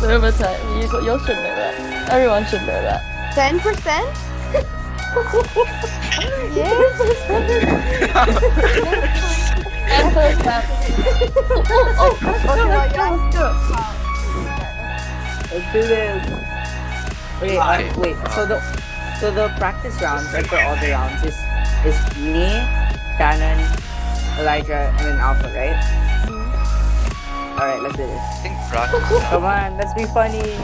over time. You should know that. Everyone should know that. 10%? Yes. 10%. Okay, well, you have to. Let's do this. Okay, wait. So the practice rounds, like for all the rounds, is me, Canon, Elijah, and then Alpha, right? Alright, let's do this. I think practice. Come on, let's be funny.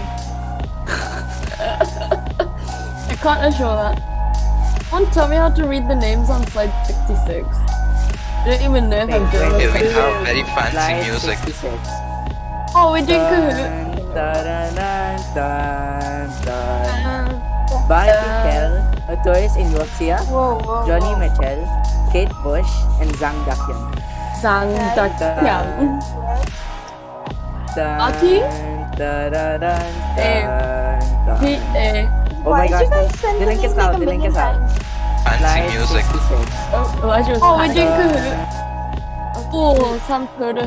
I can't assure that. Someone tell me how to read the names on slide 66. I don't even know if I'm doing Okay, it. we have very fancy Slide music. 66. Oh, we're doing Kahoot. Dun, dun, dun, dun, dun. Barry Kel, Toys in Yoxia, Whoa. Johnny Mitchell, Kate Bush, and Zhang Dakyan. Sang Dakyang. Aki? Oh my Why did gosh, you guys send the dilink link us like out, a dilink million us out. times? Fancy music. 66. Oh, we're doing Kahoot. Oh, some photo.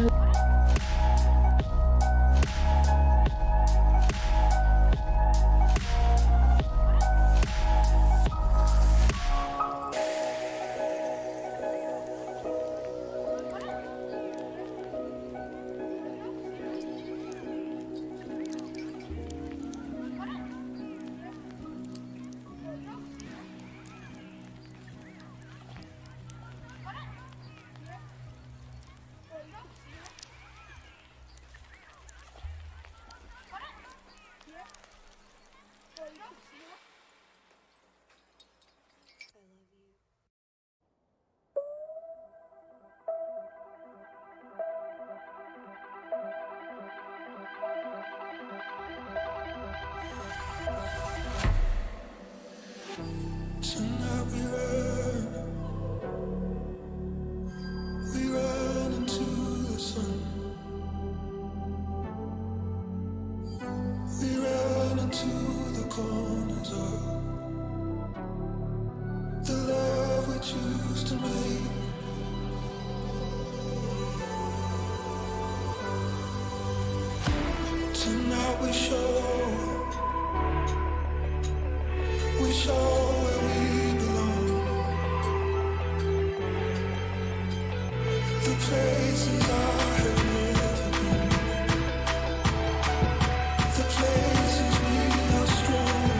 Tonight we ran into the sun. We ran into the corners of the love we choose to make. Tonight we show where we belong. The places I have never been. The places we are strong.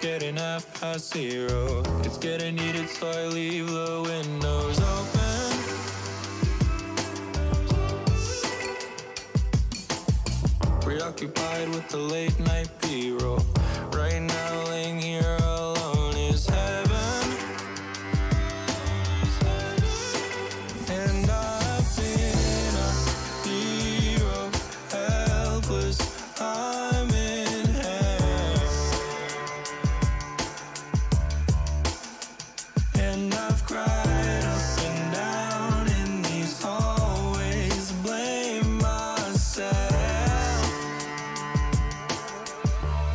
Getting 0:30. It's getting heated, so I leave the windows open. Preoccupied with the late night B-roll. Right now, laying here alone is heaven. And I've been a hero, helpless. I'm in hell. And I've cried up and down in these hallways, blame myself.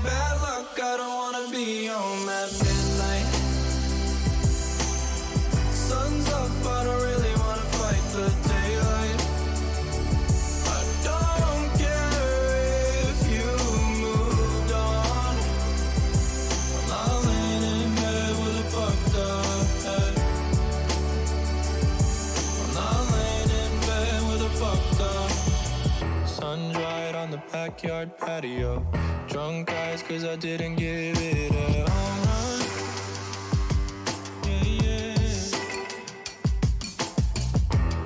Bad luck, I don't wanna be home at midnight. Sun's up, I don't really wanna fight the daylight. I don't care if you moved on. I'm not laying in bed with a fucked up head. I'm not laying in bed with a fucked up. Sun dried on the backyard patio. Drunk eyes cause I didn't give it a home run. Yeah, yeah.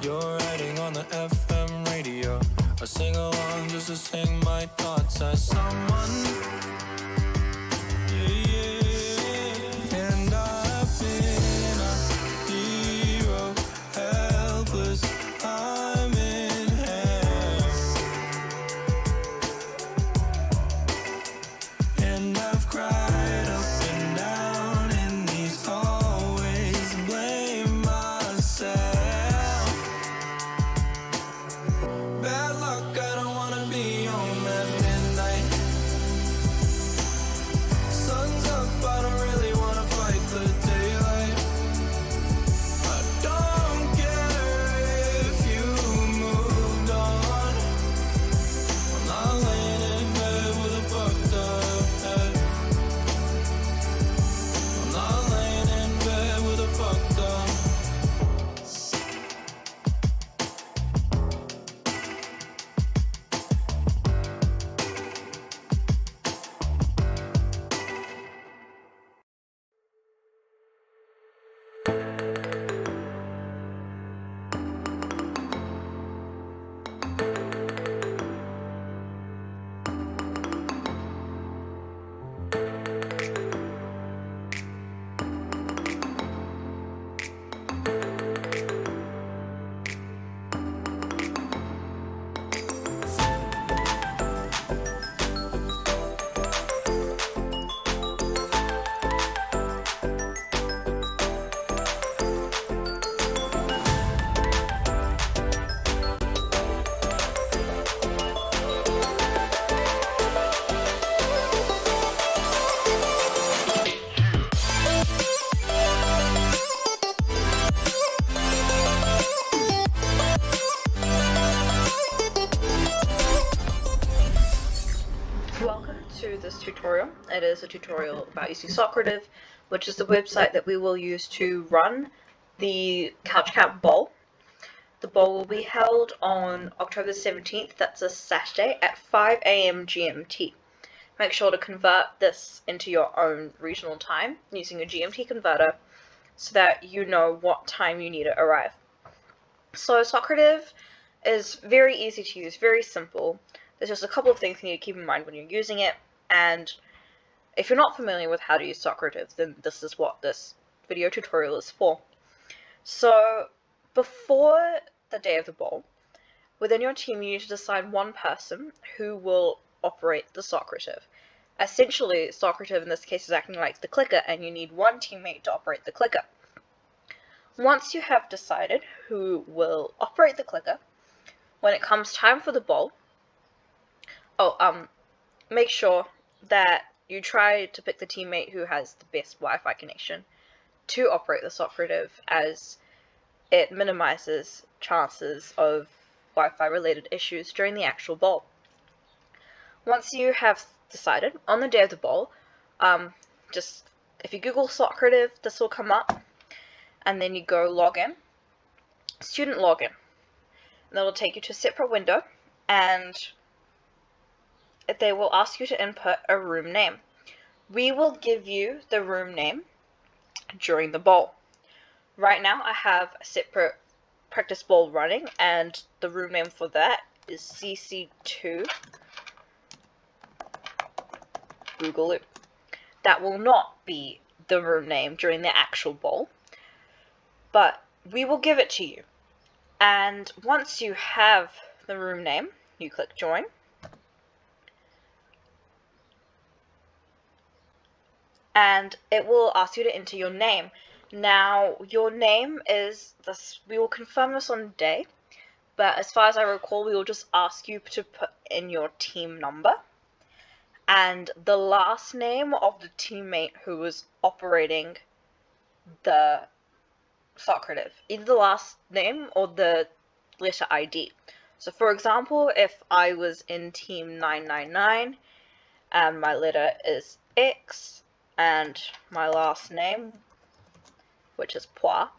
You're writing on the FM radio. I sing along just to sing my thoughts as someone. Yeah, yeah. And I've been a hero, helpless. I'm in hell. And I've cried up and down in these hallways, blame myself. Bad luck, I don't wanna be home at midnight. tutorial. It is a tutorial about using Socrative, which is the website that we will use to run the Couch Camp Bowl. The bowl will be held on October 17th, that's a Saturday, at 5 AM GMT. Make sure to convert this into your own regional time using a GMT converter so that you know what time you need to arrive. So Socrative is very easy to use, very simple. There's just a couple of things you need to keep in mind when you're using it, and if you're not familiar with how to use Socrative, then this is what this video tutorial is for. So before the day of the bowl, within your team you need to decide one person who will operate the Socrative. Essentially, Socrative in this case is acting like the clicker, and you need one teammate to operate the clicker. Once you have decided who will operate the clicker, when it comes time for the bowl, make sure that you try to pick the teammate who has the best Wi-Fi connection to operate the Socrative, as it minimizes chances of Wi-Fi related issues during the actual bowl. Once you have decided, on the day of the bowl, if you Google Socrative, this will come up, and then you go login, student login, and that'll take you to a separate window, and they will ask you to input a room name. We will give you the room name during the bowl. Right now I have a separate practice bowl running, and the room name for that is CC2 Boogaloo. That will not be the room name during the actual bowl, but we will give it to you. And once you have the room name, you click join. And it will ask you to enter your name. Now, your name is this. We will confirm this on the day, but as far as I recall, we will just ask you to put in your team number and the last name of the teammate who was operating the Socrative, either the last name or the letter ID. So, for example, if I was in team 999 and my letter is X, and my last name, which is Pwa,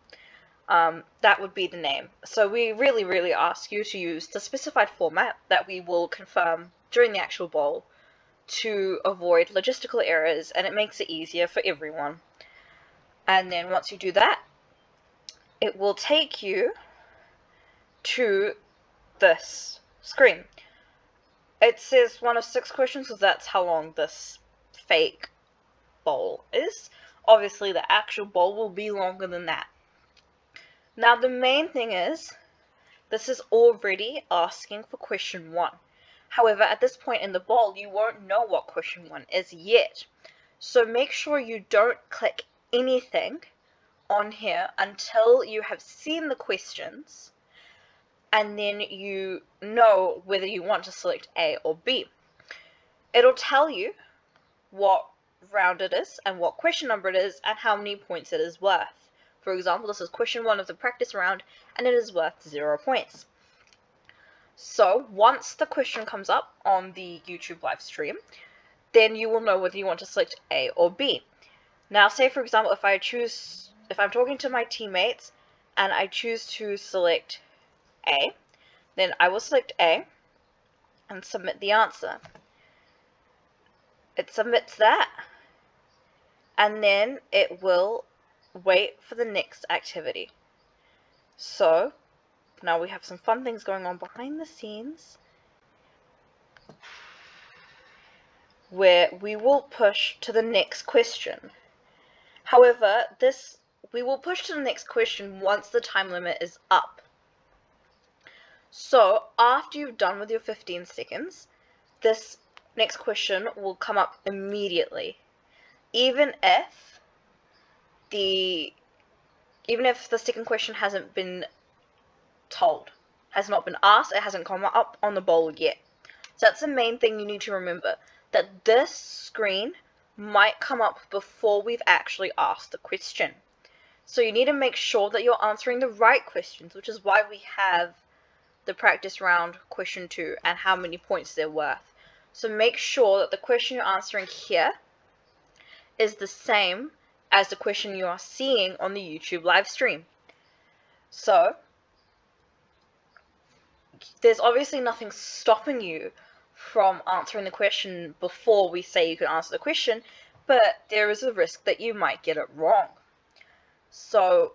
that would be the name. So we really ask you to use the specified format that we will confirm during the actual bowl to avoid logistical errors, and it makes it easier for everyone. And then once you do that, it will take you to this screen. It says one of 6 questions, because that's how long this fake bowl is. Obviously the actual bowl will be longer than that. Now the main thing is, this is already asking for question 1. However, at this point in the bowl, you won't know what question 1 is yet. So make sure you don't click anything on here until you have seen the questions, and then you know whether you want to select A or B. It'll tell you what round it is and what question number it is and how many points it is worth. For example, this is question 1 of the practice round, and it is worth 0 points. So once the question comes up on the YouTube live stream, then you will know whether you want to select A or B. Now say for example, if I'm talking to my teammates and I choose to select A, then I will select A and submit the answer. It submits that, and then it will wait for the next activity. So now we have some fun things going on behind the scenes, where we will push to the next question. However, we will push to the next question once the time limit is up. So after you've done with your 15 seconds, this next question will come up immediately, even if the second question hasn't been told, has not been asked, it hasn't come up on the bowl yet. So that's the main thing you need to remember, that this screen might come up before we've actually asked the question. So you need to make sure that you're answering the right questions, which is why we have the practice round question 2 and how many points they're worth. So make sure that the question you're answering here is the same as the question you are seeing on the YouTube live stream. So there's obviously nothing stopping you from answering the question before we say you can answer the question, but there is a risk that you might get it wrong. So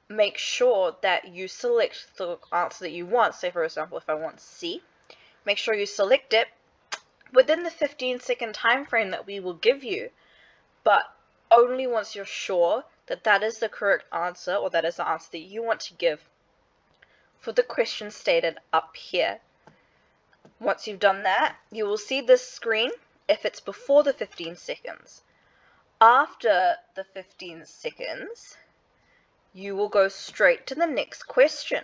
make sure that you select the answer that you want. Say for example, if I want C, make sure you select it within the 15-second time frame that we will give you, but only once you're sure that that is the correct answer, or that is the answer that you want to give for the question stated up here. Once you've done that, you will see this screen if it's before the 15 seconds. After the 15 seconds, you will go straight to the next question.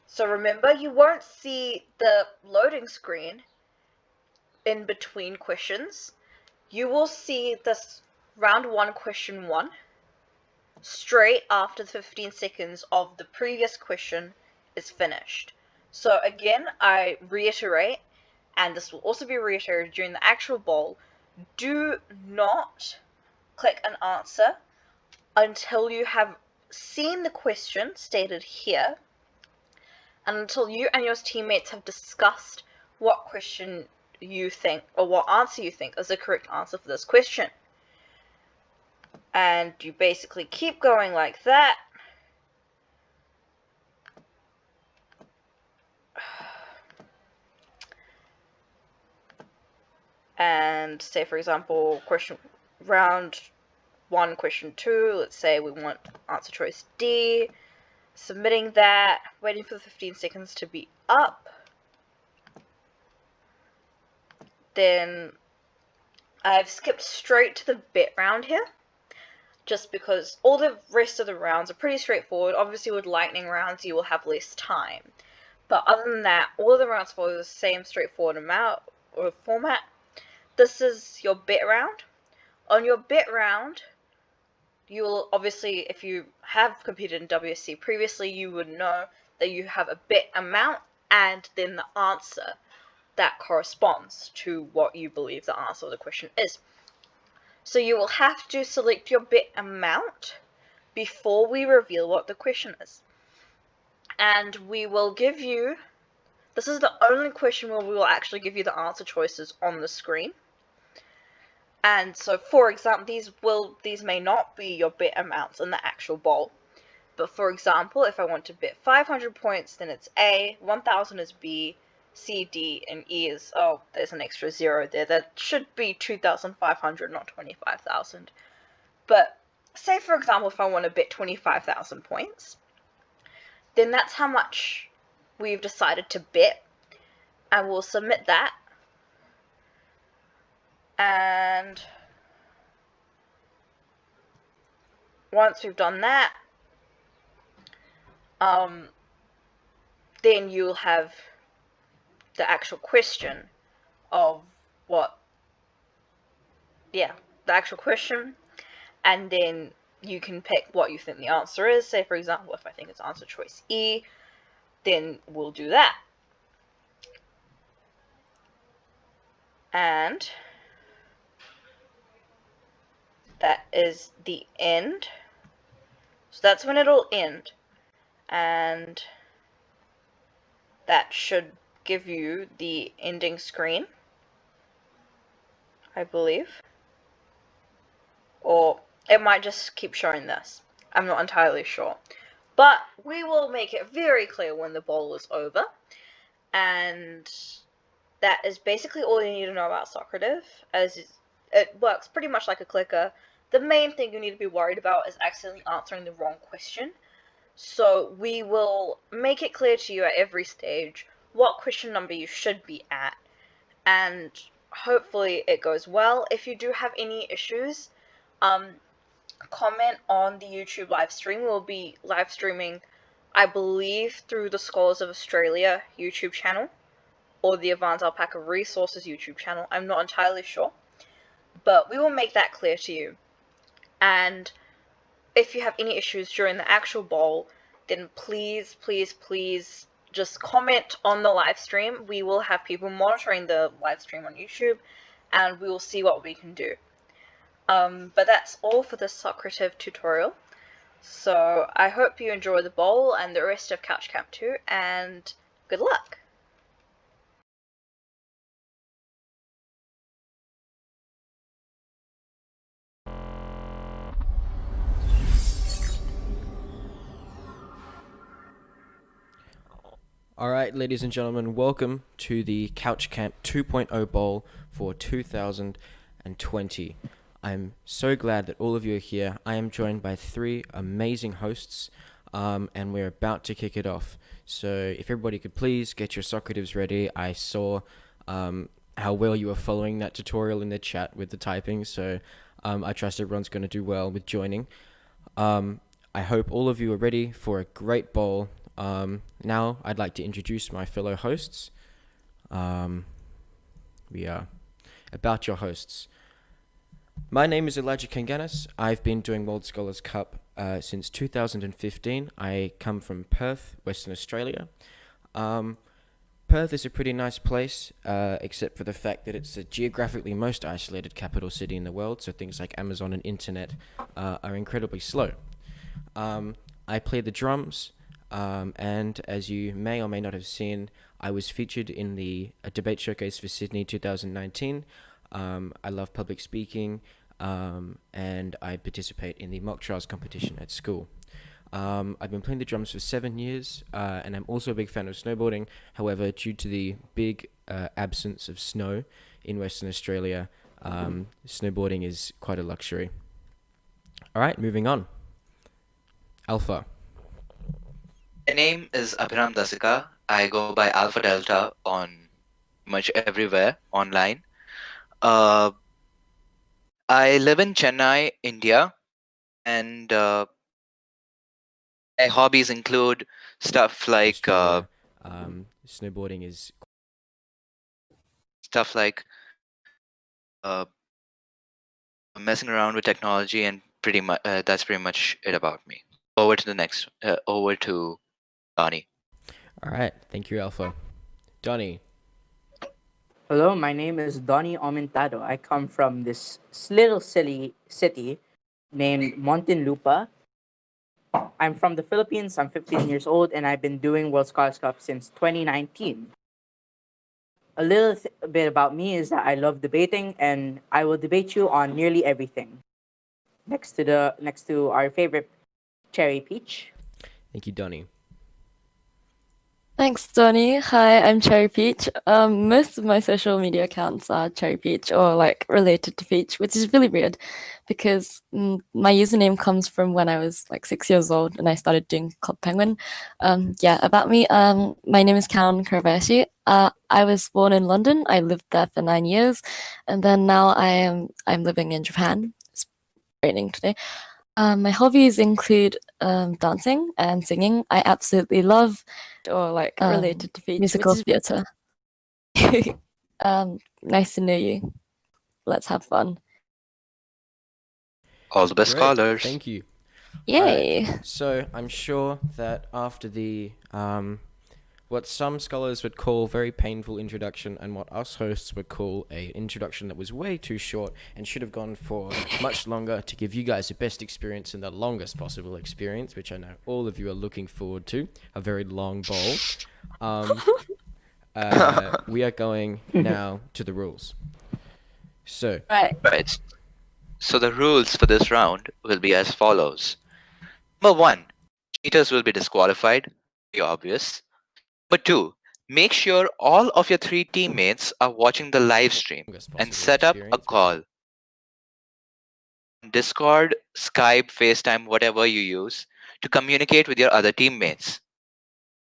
So remember, you won't see the loading screen in between questions. You will see this round 1 question 1 straight after the 15 seconds of the previous question is finished. So again, I reiterate, and this will also be reiterated during the actual bowl, do not click an answer until you have seen the question stated here, and until you and your teammates have discussed what question you think, or what answer you think is the correct answer for this question. And you basically keep going like that. And say for example, round 1, question 2, let's say we want answer choice D, submitting that, waiting for the 15 seconds to be up. Then I've skipped straight to the bet round here, just because all the rest of the rounds are pretty straightforward. Obviously with lightning rounds you will have less time, but other than that, all of the rounds follow the same straightforward format. This is your bet round. On your bet round, you will obviously, if you have competed in WSC previously, you would know that you have a bet amount and then the answer that corresponds to what you believe the answer of the question is. So you will have to select your bet amount before we reveal what the question is. And we will give you, this is the only question where we will actually give you the answer choices on the screen. And so for example, these may not be your bet amounts in the actual bowl. But for example, if I want to bet 500 points, then it's A, 1000 is B, C, D, and E is, oh, there's an extra 0 there. That should be 2,500, not 25,000. But say for example, if I want to bet 25,000 points, then that's how much we've decided to bet, and we'll submit that. And once we've done that, then you'll have the actual question of the actual question, and then you can pick what you think the answer is. Say for example, if I think it's answer choice E, then we'll do that. And that is the end. So that's when it'll end, and that should give you the ending screen, I believe. Or it might just keep showing this. I'm not entirely sure. But we will make it very clear when the bowl is over. And that is basically all you need to know about Socrative, as it works pretty much like a clicker. The main thing you need to be worried about is accidentally answering the wrong question. So we will make it clear to you at every stage what question number you should be at, and hopefully it goes well. If you do have any issues, comment on the YouTube live stream. We'll be live streaming, I believe, through the Scholars of Australia YouTube channel or the Avan's Alpaca Resources YouTube channel. I'm not entirely sure, but we will make that clear to you. And if you have any issues during the actual bowl, then please just comment on the live stream. We will have people monitoring the live stream on YouTube, and we will see what we can do. But that's all for the Socrative tutorial. So I hope you enjoy the bowl and the rest of Couch Camp 2, and good luck! Alright, ladies and gentlemen, welcome to the Couch Camp 2.0 Bowl for 2020. I'm so glad that all of you are here. I am joined by 3 amazing hosts, and we're about to kick it off. So if everybody could please get your Socratives ready. I saw how well you were following that tutorial in the chat with the typing, so I trust everyone's going to do well with joining. I hope all of you are ready for a great bowl. Now I'd like to introduce my fellow hosts. We are about your hosts. My name is Elijah Kanganis. I've been doing World Scholars Cup since 2015. I come from Perth, Western Australia. Perth is a pretty nice place, except for the fact that it's the geographically most isolated capital city in the world, so things like Amazon and internet are incredibly slow. I play the drums, and as you may or may not have seen, I was featured in the debate showcase for Sydney 2019. I love public speaking, and I participate in the mock trials competition at school. I've been playing the drums for 7 years, and I'm also a big fan of snowboarding. However, due to the big absence of snow in Western Australia, snowboarding is quite a luxury. Alright, moving on. Alpha. My name is Abhiram Dasika. I go by Alpha Delta on much everywhere online. I live in Chennai, India, and my hobbies include stuff like Snowboarding is messing around with technology, and that's pretty much it about me. Over to the next. Over to Donnie. Alright, thank you, Alpha. Donnie. Hello, my name is Donnie Aumentado. I come from this little silly city named Muntinlupa. I'm from the Philippines. I'm 15 years old, and I've been doing World Scholars Cup since 2019. A little bit about me is that I love debating, and I will debate you on nearly everything. Next to our favorite Cherry Peach. Thank you, Donnie. Thanks, Donnie. Hi, I'm Cherry Peach. Most of my social media accounts are Cherry Peach or like related to Peach, which is really weird because my username comes from when I was like 6 years old and I started doing Club Penguin. About me. My name is Karen Karabashi. I was born in London. I lived there for 9 years, and then now I'm living in Japan. It's raining today. My hobbies include dancing and singing. I absolutely love or like related to musical theatre. Nice to know you. Let's have fun. All the best Great, scholars. Thank you. Yay! Alright, so I'm sure that after the what some scholars would call very painful introduction and what us hosts would call a introduction that was way too short and should have gone for much longer to give you guys the best experience and the longest possible experience, which I know all of you are looking forward to, a very long bowl. We are going now to the rules. So, Right. So the rules for this round will be as follows. Number 1, cheaters will be disqualified. Pretty obvious. Number 2, make sure all of your 3 teammates are watching the live stream and set up a call. Discord, Skype, FaceTime, whatever you use to communicate with your other teammates.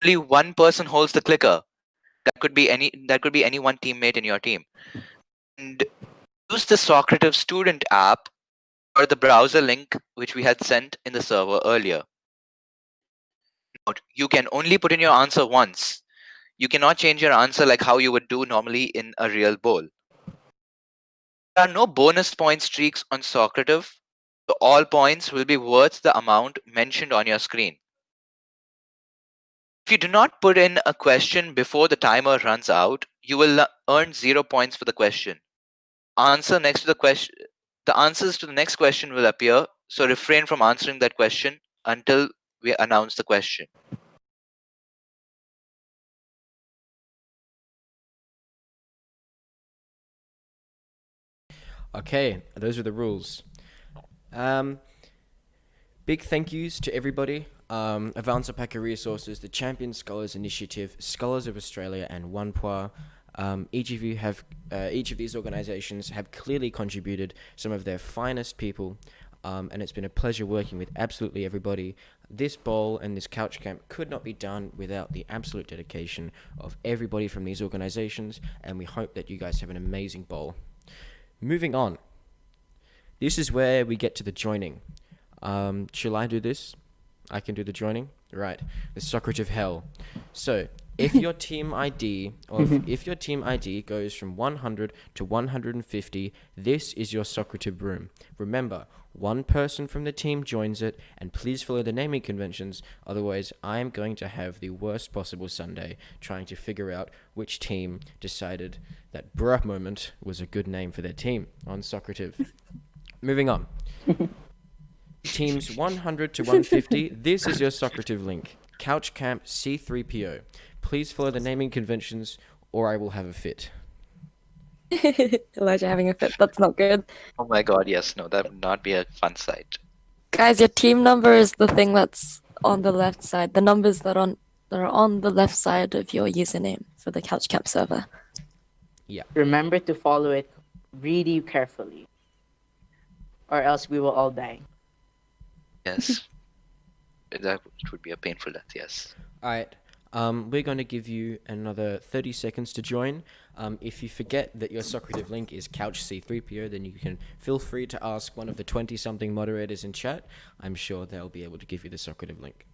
Only one person holds the clicker. That could be any one teammate in your team. And use the Socrative student app or the browser link which we had sent in the server earlier. Note, you can only put in your answer once. You cannot change your answer like how you would do normally in a real bowl. There are no bonus point streaks on Socrative, so all points will be worth the amount mentioned on your screen. If you do not put in a question before the timer runs out, you will earn 0 points for the question. Answer next to the question. The answers to the next question will appear, so refrain from answering that question until we announce the question. Okay, those are the rules. Big thank yous to everybody. Avan Alpaca Resources, the Champion Scholars Initiative, Scholars of Australia, and Onepwaa. Each of these organizations have clearly contributed some of their finest people, and it's been a pleasure working with absolutely everybody. This bowl and this couch camp could not be done without the absolute dedication of everybody from these organizations, and we hope that you guys have an amazing bowl. Moving on. This is where we get to the joining. Shall I do this? I can do the joining? Right. The Socrative Hell. So, if your team ID goes from 100 to 150, this is your Socrative room. Remember, one person from the team joins it, and please follow the naming conventions, otherwise I am going to have the worst possible Sunday trying to figure out which team decided that bruh moment was a good name for their team on Socrative. Moving on. Teams 100 to 150, this is your Socrative link. Couch Camp C3PO. Please follow the naming conventions or I will have a fit. Elijah having a fit. That's not good. Oh my god, yes, no, that would not be a fun sight. Guys, your team number is the thing that's on the left side. The numbers that are on the left side of your username for the Couch Camp server. Remember to follow it really carefully, or else we will all die. Yes. That would be a painful death, yes. Alright, we're going to give you another 30 seconds to join. If you forget that your Socrative link is Couch C3PO, then you can feel free to ask one of the 20-something moderators in chat. I'm sure they'll be able to give you the Socrative link.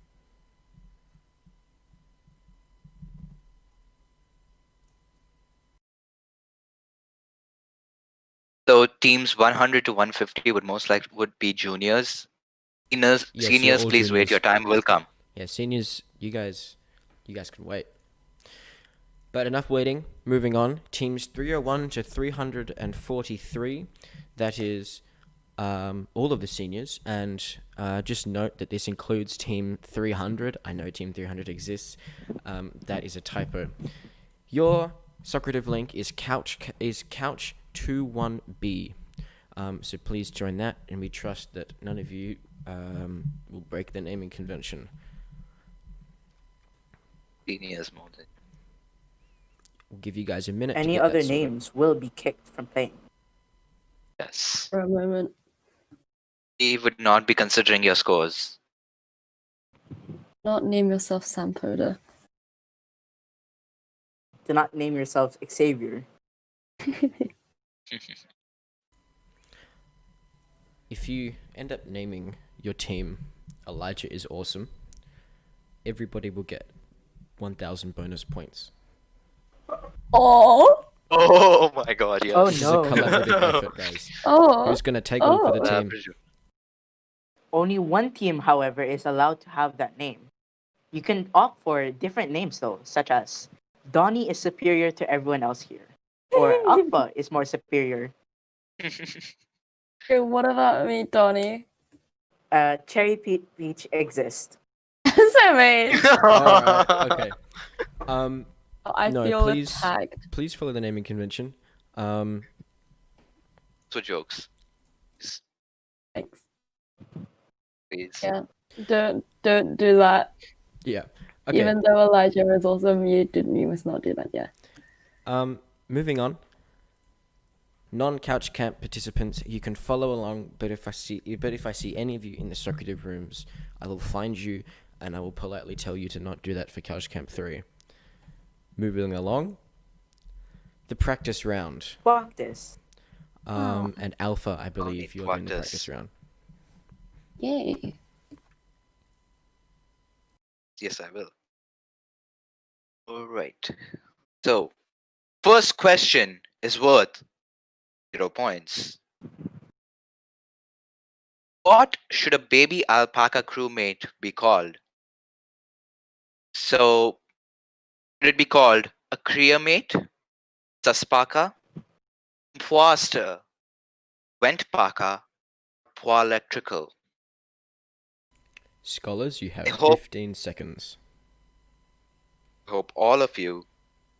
So teams 100 to 150 would most likely would be juniors. Yes, Seniors, all please wait. juniors. Your time will come. Yeah, seniors, you guys can wait. But enough waiting. Moving on. Teams 301 to 343. That is all of the seniors. And just note that this includes Team 300. I know Team 300 exists. That is a typo. Your Socrative link is Couch 21B. So please join that, and we trust that none of you will break the naming convention. Seniors more than. We'll give you guys a minute. Any to get other that sorted. names will be kicked from playing. Yes. For a moment. We would not be considering your scores. Not name yourself Sampoda. Do not name yourself Xavier. If you end up naming your team Elijah is Awesome, everybody will get 1,000 bonus points. Oh. Oh my god, yes. Oh This is a no. collaborative effort, guys. Oh. Who's going to take one for the team? Only one team, however, is allowed to have that name. You can opt for different names though, such as Donnie is superior to everyone else here, or Alpha is more superior. Okay, what about me, Donnie? Cherry Peach exists. So mean. Alright, okay. I No, feel please. attacked. Please follow the naming convention. So jokes. Thanks. Please. Yeah. Don't do that. Yeah. Okay. Even though Elijah is also muted, you must not do that. Yeah. Moving on. Non-couch camp participants, you can follow along, but if I see any of you in the Socrative rooms, I will find you and I will politely tell you to not do that for Couch Camp 3. Moving along. The practice round. Practice. And Alpha, I believe you're doing the practice. practice round. Yay. Yes, I will. Alright. So, first question is worth 0 points. What should a baby alpaca crewmate be called? So would it be called a creamate, Alpaca, Onepwaa, Onepwaa, electrical? Scholars, you have I hope 15 seconds. all of you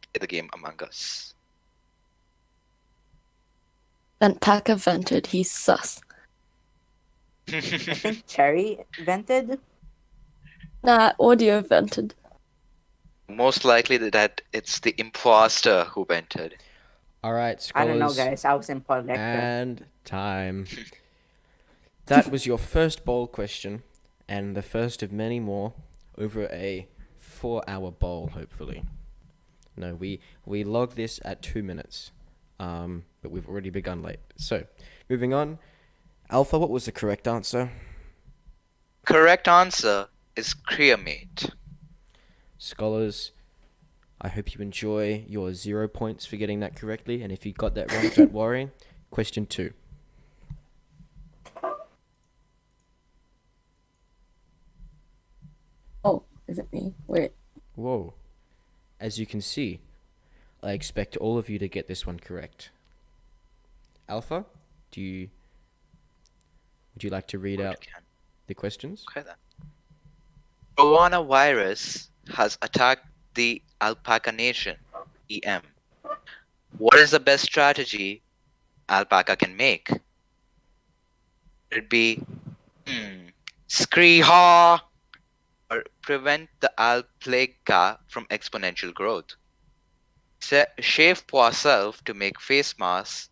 play the game Among Us. Ventaka vented. He's sus. I think Cherry vented. Nah, audio vented. Most likely that it's the imposter who entered. All right, I don't know, scholars. guys. I was in Polectra. And time. That was your first bowl question, and the first of many more over a 4-hour bowl, hopefully. No, we log this at 2 minutes, but we've already begun late. So, moving on. Alpha, what was the correct answer? Correct answer is creamate. Scholars, I hope you enjoy your 0 points for getting that correctly, and if you got that wrong, don't worry. Question 2. Oh, is it me? Wait. Whoa. As you can see, I expect all of you to get this one correct. Alpha, would you like to read out the questions? Okay then. Coronavirus has attacked the Alpaca Nation, EM. What is the best strategy Alpaca can make? Would it be scree-haw or prevent the Alpaca from exponential growth? Shave oneself to make face masks,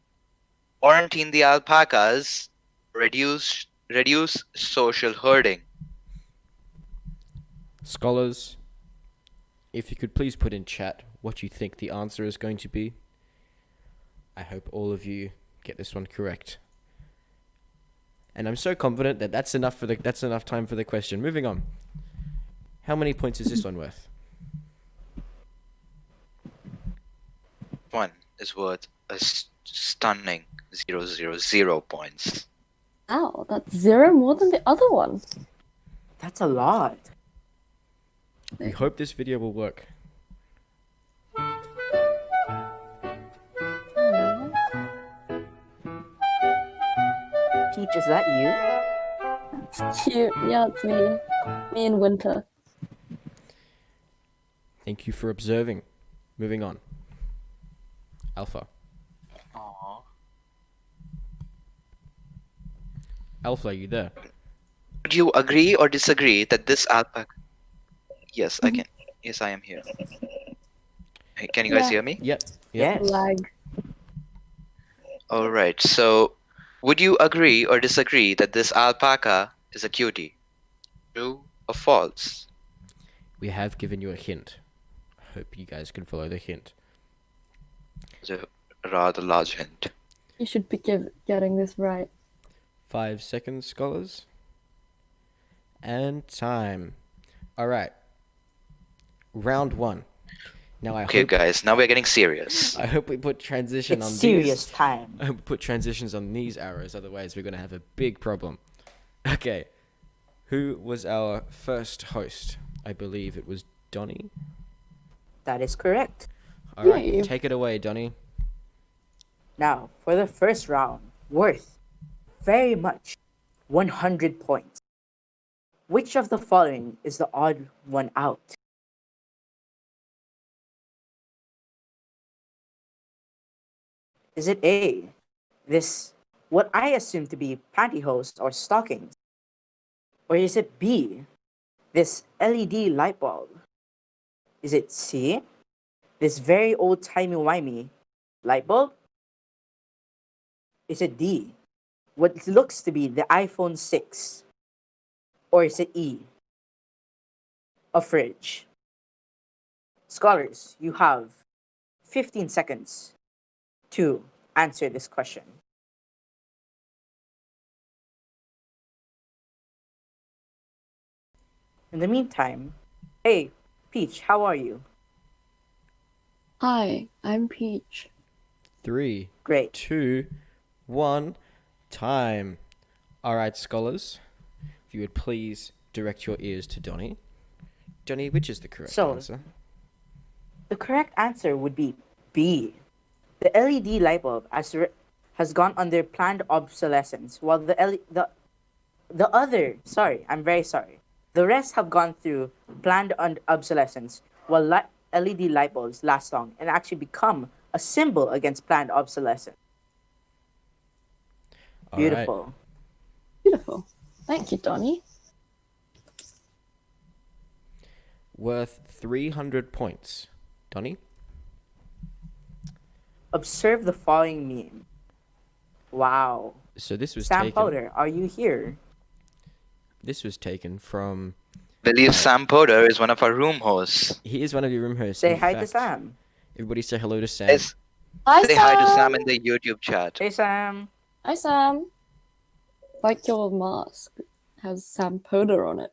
quarantine the alpacas, reduce social herding. Scholars, if you could please put in chat what you think the answer is going to be. I hope all of you get this one correct. And I'm so confident that that's enough time for the question. Moving on. How many points is this one worth? One is worth a stunning 000 points. Ow, that's 0 more than the other one. That's a lot. We hope this video will work. Peach, is that you? It's cute. Yeah, it's me. Me in winter. Thank you for observing. Moving on. Alpha. Aww. Alpha, are you there? Would you agree or disagree that this alpaca? Yes, I can. Yes, I am here. Hey, can you guys hear me? Yep. Yes. Lag. All right. So, would you agree or disagree that this alpaca is a cutie? True or false? We have given you a hint. I hope you guys can follow the hint. It's a rather large hint. You should be getting this right. 5 seconds, scholars. And time. All right. Round 1. Now I Okay, hope guys. Now we're getting serious. I hope we put transition It's on serious these. time. I hope we put transitions on these arrows, otherwise we're gonna have a big problem. Okay. Who was our first host? I believe it was Donnie. That is correct. All right, Yay. take it away, Donnie. Now, for the first round, worth very much 100 points. Which of the following is the odd one out? Is it A, this, what I assume to be pantyhose or stockings? Or is it B, this LED light bulb? Is it C, this very old timey-wimey light bulb? Is it D, what looks to be the iPhone 6? Or is it E, a fridge? Scholars, you have 15 seconds to answer this question. In the meantime, hey, Peach, how are you? Hi, I'm Peach. 3, Great. 2, 1, time. All right, scholars, if you would please direct your ears to Donnie. Johnny, which is the correct So- answer? The correct answer would be B. The LED light bulb has gone under planned obsolescence, while the other, sorry, I'm very sorry. The rest have gone through planned obsolescence, while LED light bulbs last long and actually become a symbol against planned obsolescence. All right. Beautiful. Beautiful. Thank you, Donnie. Worth 300 points. Donnie? Observe the following meme. Wow. So this was Sam taken. Powder, are you here? This was taken from. I believe Sam Potter is one of our room hosts. He is one of your room hosts. Say in hi to fact. Sam. Everybody say hello to Sam. Yes. Hi, Say hi to Sam in the YouTube chat. Hey Sam. Hi, Sam. Like your mask has Sam Poder on it.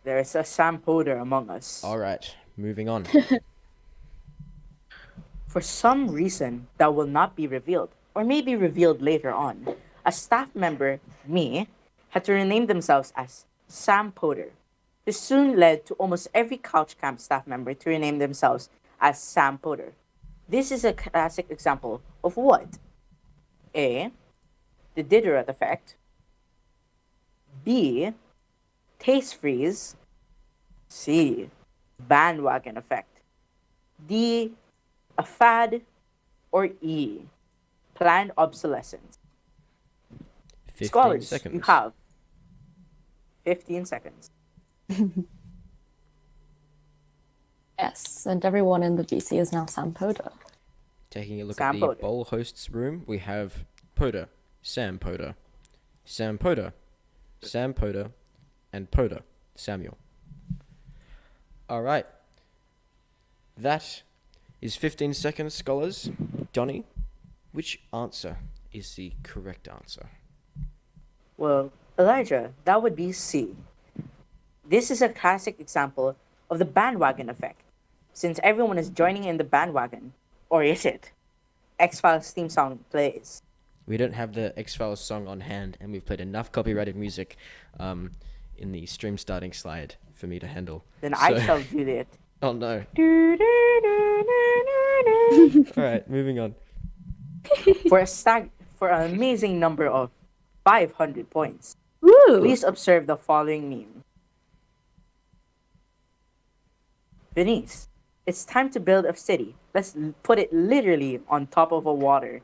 There is a Sam Powder among us. All right, moving on. For some reason that will not be revealed, or may be revealed later on, a staff member, me, had to rename themselves as Sam Powder. This soon led to almost every Couch Camp staff member to rename themselves as Sam Powder. This is a classic example of what? A. The Diderot effect. B. Taste freeze. C. Bandwagon effect. D. A fad. Or E. Planned obsolescence. 15 Scholars, seconds. you have 15 seconds. Yes, and everyone in the VC is now Sam Poder. Taking a look Sam at the Poder. bowl host's room, we have Poder, Sam Poder, Sam Poder, Sam Poder, and Poder, Samuel. All right. That is 15 seconds, scholars. Donnie, which answer is the correct answer? Well, Elijah, that would be C. This is a classic example of the bandwagon effect. Since everyone is joining in the bandwagon, or is it? X-Files theme song plays. We don't have the X-Files song on hand, and we've played enough copyrighted music in the stream starting slide for me to handle. Then I So- shall do it. Oh no. All right, moving on. For an amazing number of 500 points. Woo! Please observe the following meme. Venice, it's time to build a city. Let's put it literally on top of water,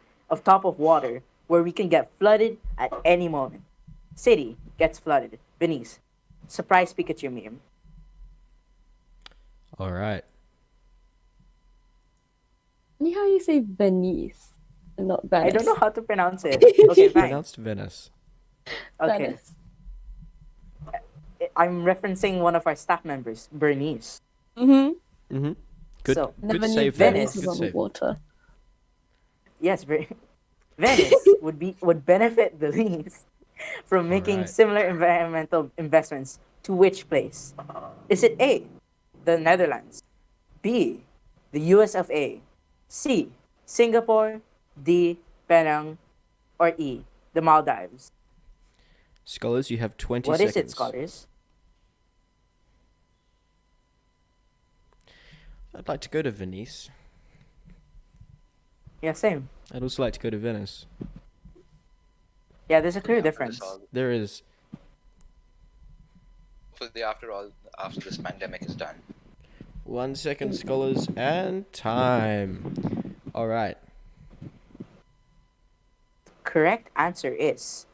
where we can get flooded at any moment. City gets flooded. Venice, surprise Pikachu meme. All right. Funny how you say Venice and not Venice. I don't know how to pronounce it. Okay, fine. Pronounced Venice. Okay, Venice. I'm referencing one of our staff members, Bernice. Mm-hmm. Mm-hmm. Good. So, Good Never knew save, Venice Venice was Good on the save. water. Yes, Venice would benefit the least from making Alright. similar environmental investments to which place? Is it A, the Netherlands, B, the US of A, C, Singapore, D, Penang, or E, the Maldives? Scholars, you have 20 What seconds. is it, scholars? I'd like to go to Venice. Yeah, same. I'd also like to go to Venice. Yeah, there's a clear difference. There is. After this pandemic is done. 1 second, scholars, and time. All right. Correct answer is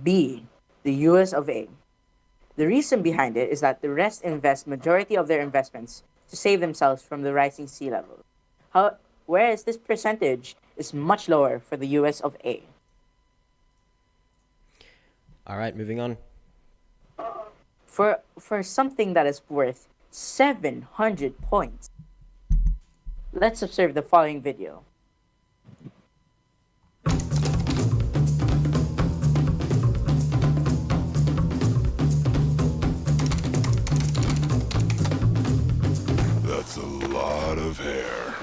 B, the US of A. The reason behind it is that the rest invest majority of their investments to save themselves from the rising sea level. Whereas this percentage is much lower for the US of A. All right, moving on. For something that is worth 700 points, let's observe the following video. That's a lot of hair.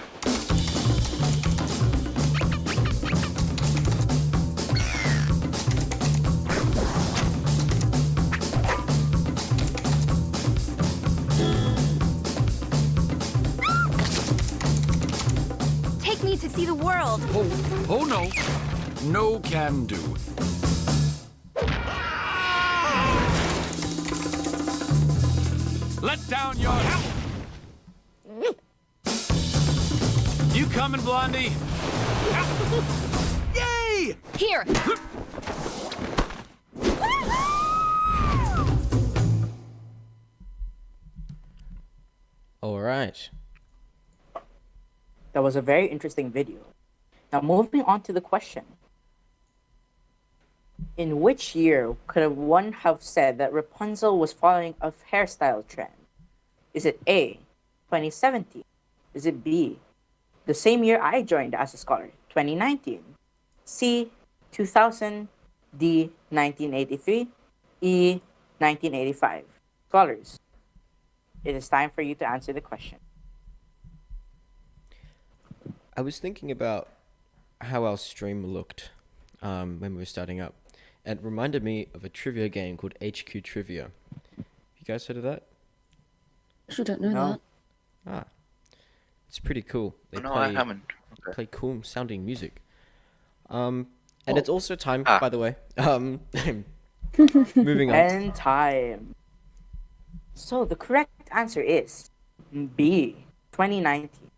world. Oh no. No can do. Let down your... You coming, Blondie? Yay! Here. All right. That was a very interesting video. Now, moving on to the question. In which year could one have said that Rapunzel was following a hairstyle trend? Is it A, 2017? Is it B, the same year I joined as a scholar, 2019? C, 2000? D, 1983? E, 1985? Scholars, it is time for you to answer the question. I was thinking about how our stream looked when we were starting up, and it reminded me of a trivia game called HQ Trivia. You guys heard of that? Actually, don't know No. that. Ah, it's pretty cool. They No, I haven't. Okay. play cool sounding music. And it's also time, Ah. by the way. Moving on. And time. So the correct answer is B, 2019.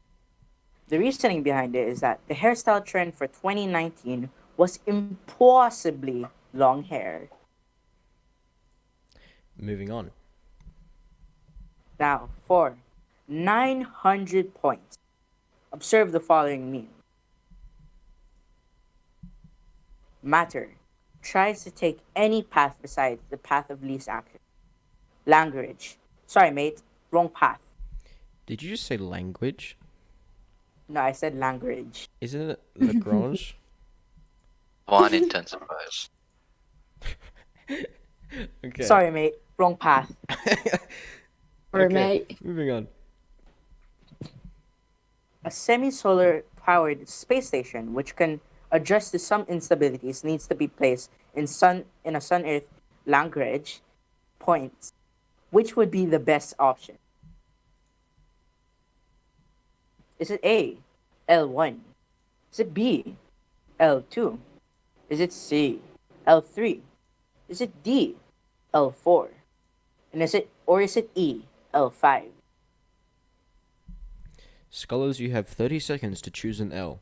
The reasoning behind it is that the hairstyle trend for 2019 was impossibly long hair. Moving on. Now, for 900 points, observe the following meme. Matter tries to take any path besides the path of least action. Language. Sorry, mate. Wrong path. Did you just say language? No, I said language. Isn't it Lagrange? One intensifiers. Okay. Sorry, mate. Wrong path. Or Okay, mate. moving on. A semi-solar powered space station which can adjust to some instabilities needs to be placed in a Sun-Earth Lagrange points. Which would be the best option? Is it A, L1? Is it B, L2? Is it C, L3? Is it D, L4? And is it E, L5? Scholars, you have 30 seconds to choose an L.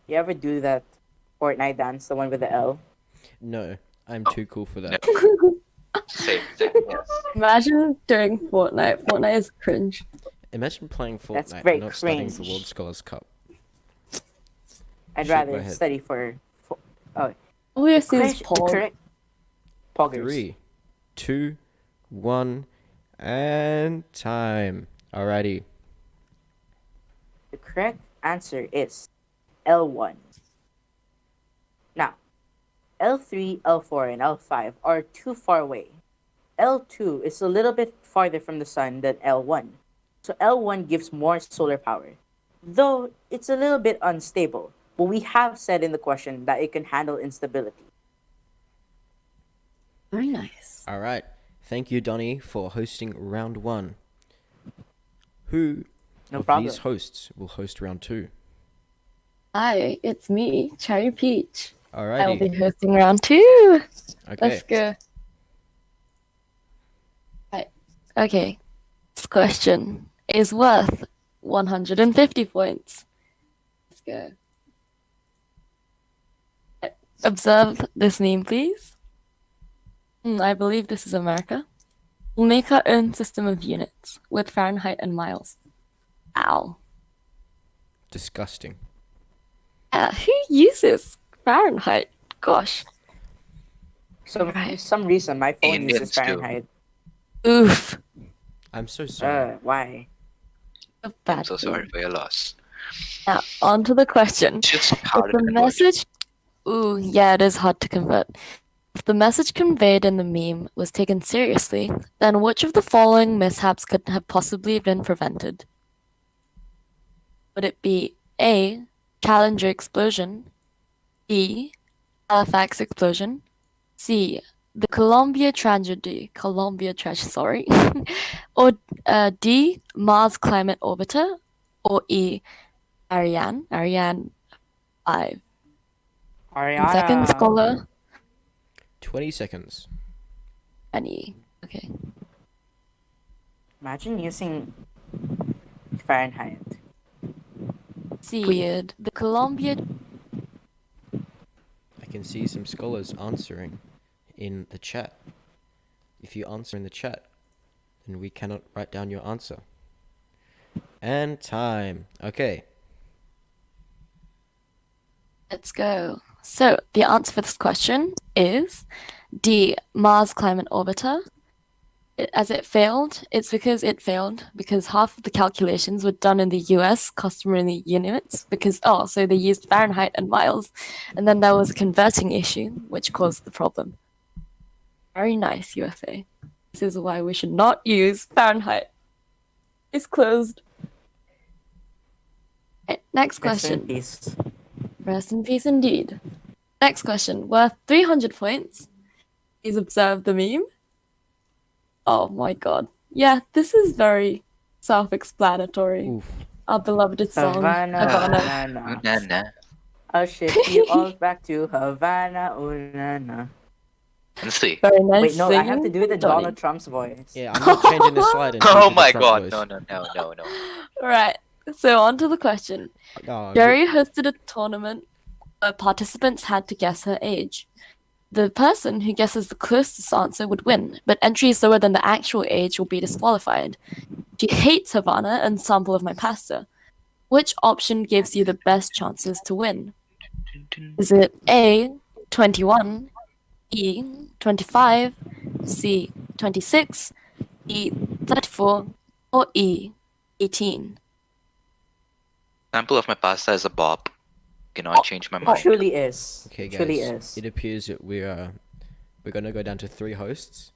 You ever do that Fortnite dance, the one with the L? No, I'm too cool for that. Same, yes. Imagine doing Fortnite. Fortnite is cringe. Imagine playing That's Fortnite very and not studying for cringe. World Scholars Cup. I'd Shake my rather head. study for oh, All we see is the Paul. correct poggers. 3, 2, 1, and time. Alrighty. The correct answer is L1. Now, L3, L4, and L5 are too far away. L2 is a little bit farther from the sun than L1. So L1 gives more solar power. Though it's a little bit unstable, but we have said in the question that it can handle instability. Very nice. Alright. Thank you, Donnie, for hosting round 1. Who No of problem. these hosts will host round 2? Hi, it's me, Cherry Peach. I'll Alrighty. be hosting round 2. Okay. Let's go. Right. Okay. This question is worth 150 points. Let's go. Observe this meme, please. I believe this is America. We'll make our own system of units with Fahrenheit and miles. Ow. Disgusting. Who uses Fahrenheit? Gosh. So for Right. some reason, my phone Indians uses do. Fahrenheit. Oof. I'm so sorry. Why? A I'm bad so thing. sorry for your loss. Now, on to the question. It's just If hard the to convert. message... Ooh, yeah, it is hard to convert. If the message conveyed in the meme was taken seriously, then which of the following mishaps could have possibly been prevented? Would it be A, Challenger explosion, B, Halifax explosion, C, the Columbia tragedy, sorry, or D, Mars climate orbiter, or E, Ariane 5. 10 seconds, Ariana. scholar. 20 seconds. Any. Okay. Imagine using Fahrenheit. C, Weird. the Columbia. I can see some scholars answering in the chat. If you answer in the chat, then we cannot write down your answer. And time. Okay. Let's go. So the answer for this question is D, Mars climate orbiter. As it failed, it's because it failed because half of the calculations were done in the US customary units so they used Fahrenheit and miles, and then there was a converting issue which caused the problem. Very nice, USA. This is why we should not use Fahrenheit. It's closed. Right, next Rest in question. peace. Rest in peace indeed. Next question, worth 300 points. Please observe the meme. Oh my god. Yeah, this is very self-explanatory. Oof. Our beloved song, Havana, Havana. Havana. Nah, nah. I'll ship you all back to Havana, oh na na. Let's see. Very nice Wait, no, I have to singing do it in from Johnny. Donald Trump's voice. Yeah, I'm not changing the slide. Oh my god, no. Right, so on to the question. No, Jerry hosted a tournament where participants had to guess her age. The person who guesses the closest answer would win, but entries lower than the actual age will be disqualified. She hates Havana and sample of my pasta. Which option gives you the best chances to win? Is it A, 21, E, 25, C, 26, E, 34, or E, 18? Sample of my pasta is a bop. Cannot change my It mind. truly is. Okay, guys. Truly is. It appears that we're gonna go down to 3 hosts.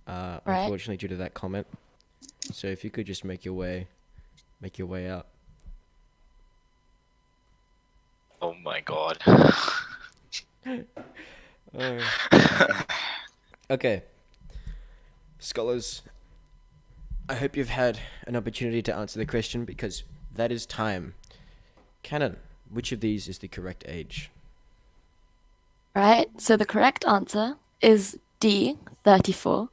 Right. Unfortunately, due to that comment. So if you could just make your way out. Oh my god. Okay. Scholars, I hope you've had an opportunity to answer the question because that is time. Canon, which of these is the correct age? Right, so the correct answer is D, 34.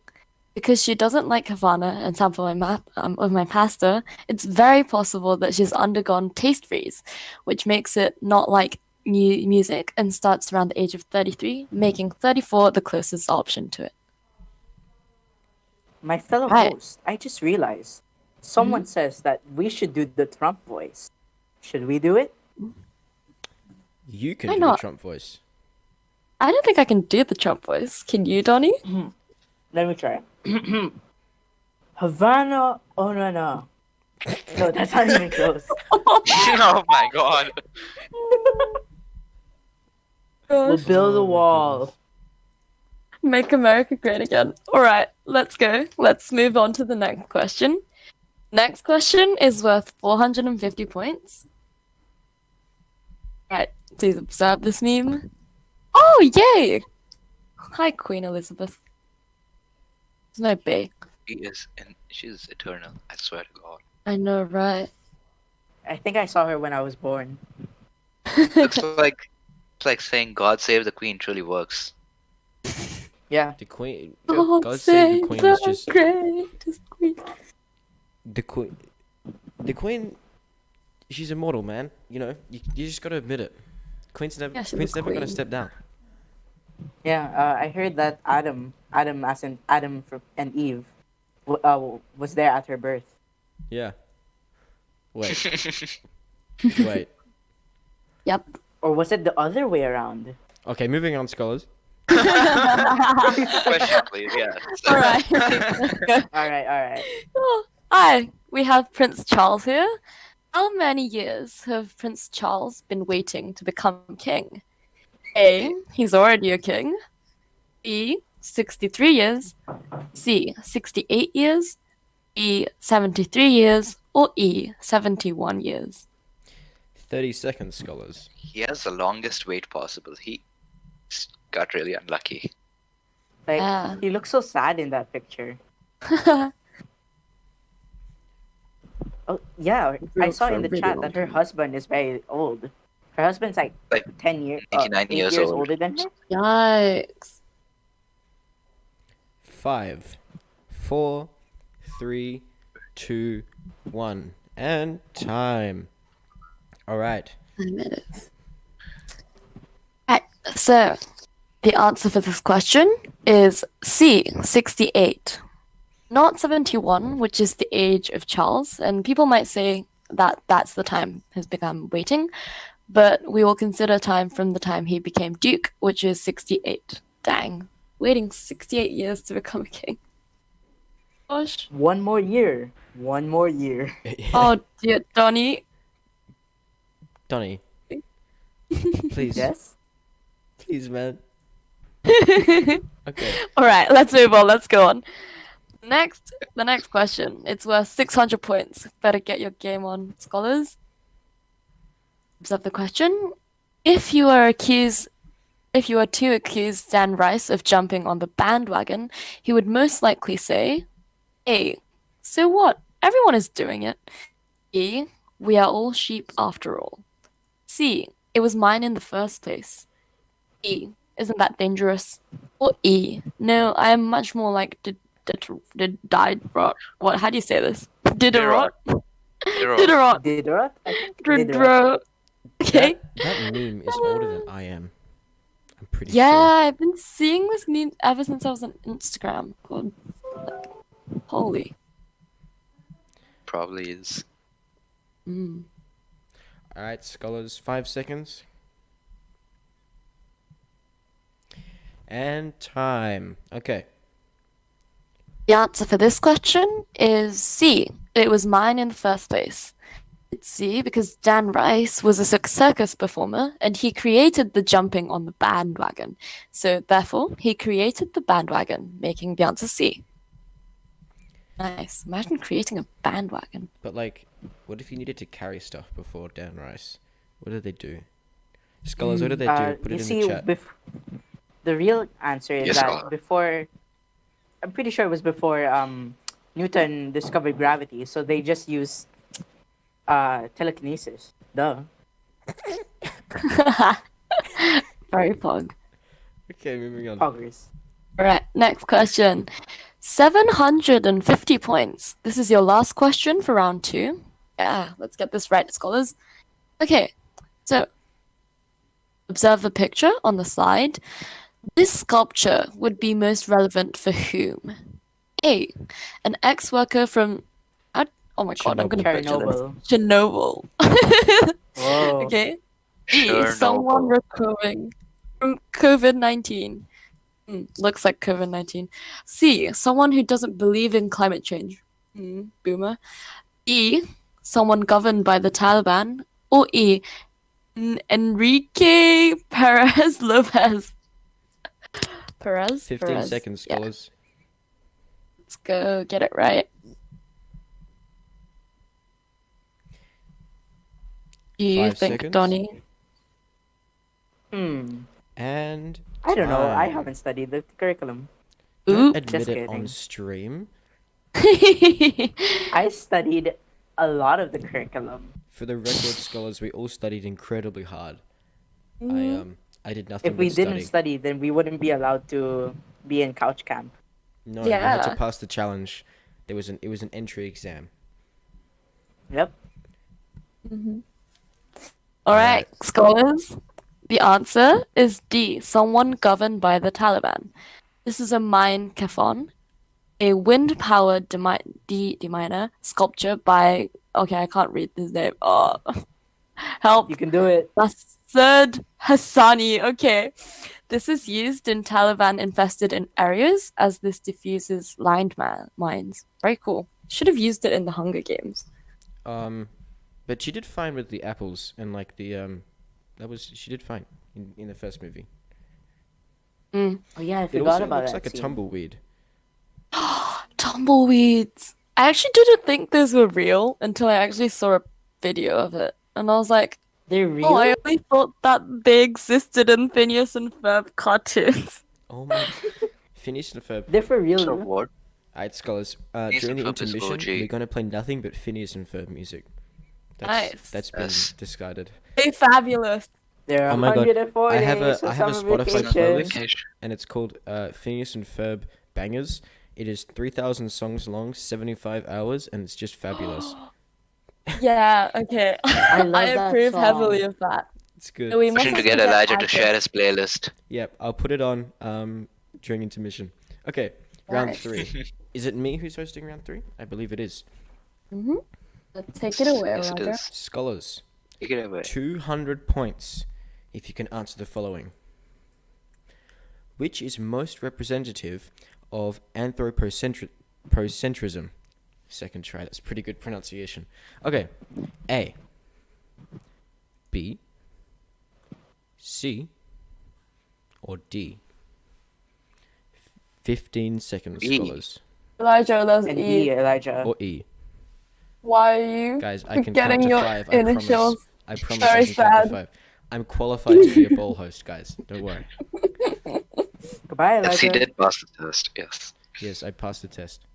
Because she doesn't like Havana and sample of my pasta, it's very possible that she's undergone taste freeze, which makes it not like music and starts around the age of 33, making 34 the closest option to it. My fellow Right. host, I just realized someone says that we should do the Trump voice. Should we do it? You can Why do not? the Trump voice. I don't think I can do the Trump voice. Can you, Donnie? Let me try. Havana, oh no no. No, that's not even close. Oh my god. We'll build a Oh my wall. Make America great again. All right, let's go. Let's move on to the next question. Next question is worth 450 points. Right, please observe this meme. Oh, yay! Hi, Queen Elizabeth. It's no B. She's eternal, I swear to god. I know, right? I think I saw her when I was born. It's like saying God save the Queen truly works. Yeah. The Queen. God, God save the Queen is the just greatest Queen. the Queen. The Queen. She's immortal, man. You know, you just gotta admit it. Queen's never gonna queen. step down. Yeah, I heard that Adam as in Adam and Eve, was there at her birth. Yeah. Wait. Wait. Yep. Or was it the other way around? Okay, moving on, scholars. Question, please, yes. All right. Let's go. Alright. Oh, hi, we have Prince Charles here. How many years have Prince Charles been waiting to become king? A, he's already a king. B, 63 years. C, 68 years. B, 73 years. Or E, 71 years. 30 seconds, scholars. He has the longest wait possible. He got really unlucky. Like Yeah. he looks so sad in that picture. Oh yeah, I saw For a in the really chat long that her time. husband is very old. Her husband's like Like 99 8 years years old. older than her. Yikes. 5, 4, 3, 2, 1, and time. All right. 10 minutes. Right, so the answer for this question is C, 68. Not 71, which is the age of Charles, and people might say that that's the time has become waiting, but we will consider time from the time he became Duke, which is 68. Dang, waiting 68 years to become a king. Gosh. One more year. One more year. Oh dear, Donnie. Donnie, please, Yes. please, man. Okay. All right, let's move on. Let's go on. The next question. It's worth 600 points. Better get your game on, scholars. Observe the question. If you were to accuse Dan Rice of jumping on the bandwagon, he would most likely say, A, so what? Everyone is doing it. B, we are all sheep after all. C, it was mine in the first place. E, isn't that dangerous? Or E, no, I am much more like died rot. What? How do you say this? Diderot. Diderot. Diderot? I think Diderot. Diderot. Okay. That meme is older than I am. I'm pretty Yeah, sure. I've been seeing this meme ever since I was on Instagram. God. Holy. Probably is. Mm. All right, scholars, 5 seconds. And time. Okay. The answer for this question is C. It was mine in the first place. It's C because Dan Rice was a circus performer and he created the jumping on the bandwagon. So therefore, he created the bandwagon, making the answer C. Nice. Imagine creating a bandwagon. But, like, what if you needed to carry stuff before Dan Rice? What did they do? Scholars, what did they do? Put You it in see, the chat. the real answer is Yes, that scholar. before, I'm pretty sure it was before Newton discovered gravity, so they just used telekinesis. Duh. Very pog. Okay, moving on. Poggers. Alright, next question. 750 points. This is your last question for round 2. Yeah, let's get this right, scholars. Okay, so observe the picture on the slide. This sculpture would be most relevant for whom? A, an ex-worker from... Oh my god, I'm gonna butcher this. Chernobyl. Chernobyl. Whoa. Okay. B, Sure, someone no. recovering from COVID-19. Looks like COVID-19. C, someone who doesn't believe in climate change. Boomer. E, someone governed by the Taliban. Or E, Enrique Perez Lopez. Perez? 15 Perez. seconds, Yeah. scholars. Let's go get it right. Do you 5 think, seconds. Donnie? And I don't know. I time. haven't studied the curriculum. Oop. Admit Just it kidding. on stream. I studied a lot of the curriculum. For the record, scholars, we all studied incredibly hard. I did nothing If we but didn't study. study, then we wouldn't be allowed to be in couch camp. No, we had to Yeah. pass the challenge. It was an entry exam. Yep. All right, scholars. The answer is D, someone governed by the Taliban. This is a mine cathon, a wind-powered deminer sculpture by... Okay, I can't read this name. Oh, help. You can do it. Nasser Hassani. Okay. This is used in Taliban-infested in areas as this diffuses lined mines. Very cool. Should have used it in the Hunger Games. But she did fine with the apples and like the she did fine in the first movie. Oh yeah, I It forgot also about looks that like a scene. tumbleweed. Tumbleweeds. I actually didn't think those were real until I actually saw a video of it. And I was like, They're real. oh, I only thought that they existed in Phineas and Ferb cartoons. Oh my! Phineas and Ferb. They're for real. So no? what? Alright, scholars. Phineas During the and Ferb is intermission, OG. we're gonna play nothing but Phineas and Ferb music. Nice. That's been Yes. discarded. Hey, fabulous. There are Oh my God, 104 I have days a of Spotify summer playlist, vacation. and it's called Phineas and Ferb Bangers. It is 3,000 songs long, 75 hours, and it's just fabulous. Yeah, okay. I love I that approve heavily song. of that. It's good. So we must Pushing to also get get Elijah to Avan. share his playlist. Yep, I'll put it on during intermission. Okay, round Nice. 3. Is it me who's hosting round 3? I believe it is. Take it away, Yes, it Elijah. is. Scholars, Take it away. 200 points if you can answer the following. Which is most representative of anthropocentrism? Second try, that's pretty good pronunciation. Okay, A, B, C, or D? 15 seconds, B. scholars. Elijah, that's And E. E, Elijah. Or E. Why are you Guys, I can getting count to your 5, I initials? promise. I promise I very can count to sad? 5. I'm qualified to be a ball host, guys. Don't worry. Goodbye, Yes, he Elijah. did pass the test. Yes. Yes, I passed the test.